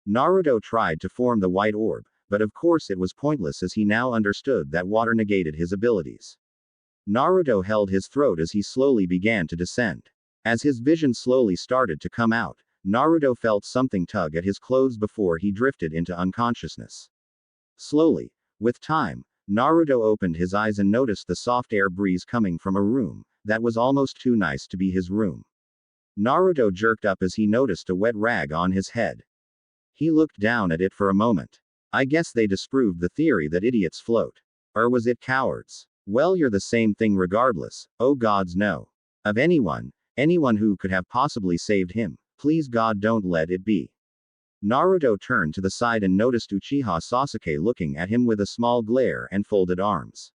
Naruto tried to form the white orb, but of course it was pointless as he now understood that water negated his abilities. Naruto held his throat as he slowly began to descend. As his vision slowly started to come out, Naruto felt something tug at his clothes before he drifted into unconsciousness. Slowly, with time, Naruto opened his eyes and noticed the soft air breeze coming from a room that was almost too nice to be his room. Naruto jerked up as he noticed a wet rag on his head. He looked down at it for a moment. I guess they disproved the theory that idiots float. Or was it cowards? Well, you're the same thing regardless. Oh gods, no. Of anyone who could have possibly saved him, please God don't let it be. Naruto turned to the side and noticed Uchiha Sasuke looking at him with a small glare and folded arms.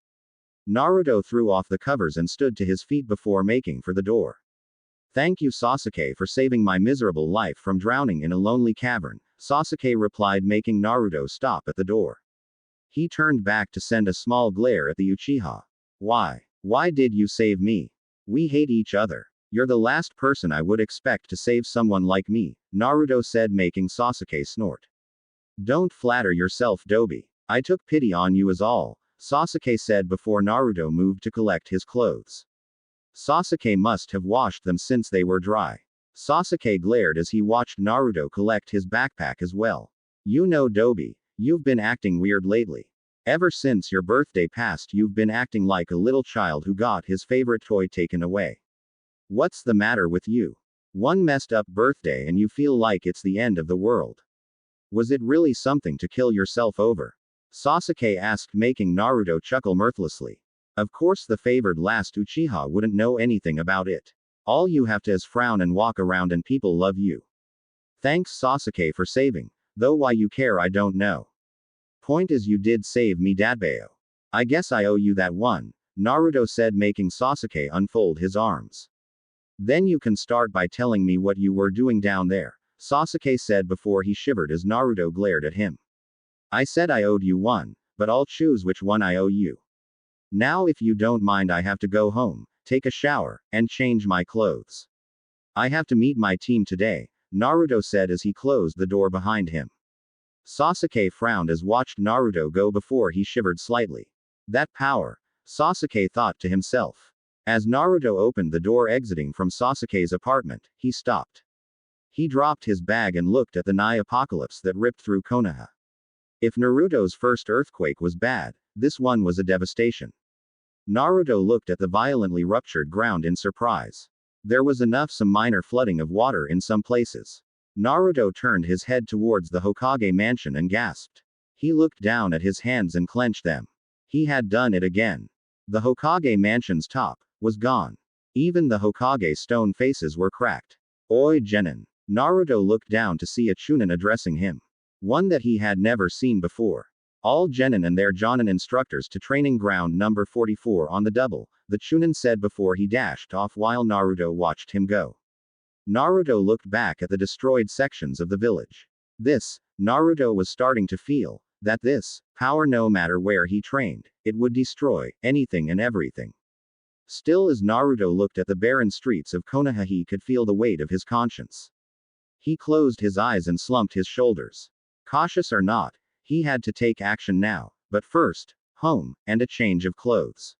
Naruto threw off the covers and stood to his feet before making for the door. Thank you, Sasuke, for saving my miserable life from drowning in a lonely cavern, Sasuke replied, making Naruto stop at the door. He turned back to send a small glare at the Uchiha. Why did you save me? We hate each other. You're the last person I would expect to save someone like me, Naruto said, making Sasuke snort. Don't flatter yourself, Dobi. I took pity on you as all, Sasuke said before Naruto moved to collect his clothes. Sasuke must have washed them since they were dry. Sasuke glared as he watched Naruto collect his backpack as well. You know, Dobi, you've been acting weird lately. Ever since your birthday passed, you've been acting like a little child who got his favorite toy taken away. What's the matter with you? One messed up birthday and you feel like it's the end of the world. Was it really something to kill yourself over? Sasuke asked, making Naruto chuckle mirthlessly. Of course the favored last Uchiha wouldn't know anything about it. All you have to is frown and walk around and people love you. Thanks, Sasuke, for saving, though why you care I don't know. Point is, you did save me, Dadbeo. I guess I owe you that one, Naruto said, making Sasuke unfold his arms. Then you can start by telling me what you were doing down there, Sasuke said before he shivered as Naruto glared at him. I said I owed you one, but I'll choose which one I owe you. Now if you don't mind, I have to go home, take a shower, and change my clothes. I have to meet my team today, Naruto said as he closed the door behind him. Sasuke frowned as watched Naruto go before he shivered slightly. That power, Sasuke thought to himself. As Naruto opened the door exiting from Sasuke's apartment, he stopped. He dropped his bag and looked at the nigh apocalypse that ripped through Konoha. If Naruto's first earthquake was bad, this one was a devastation. Naruto looked at the violently ruptured ground in surprise. There was some minor flooding of water in some places. Naruto turned his head towards the Hokage mansion and gasped. He looked down at his hands and clenched them. He had done it again. The Hokage mansion's top was gone. Even the Hokage stone faces were cracked. Oi Genin. Naruto looked down to see a Chunin addressing him. One that he had never seen before. All Genin and their Jonin instructors to training ground number 44 on the double, the Chunin said before he dashed off while Naruto watched him go. Naruto looked back at the destroyed sections of the village. Naruto was starting to feel that this power, no matter where he trained, it would destroy anything and everything. Still, as Naruto looked at the barren streets of Konoha, he could feel the weight of his conscience. He closed his eyes and slumped his shoulders. Cautious or not, he had to take action now, but first, home, and a change of clothes.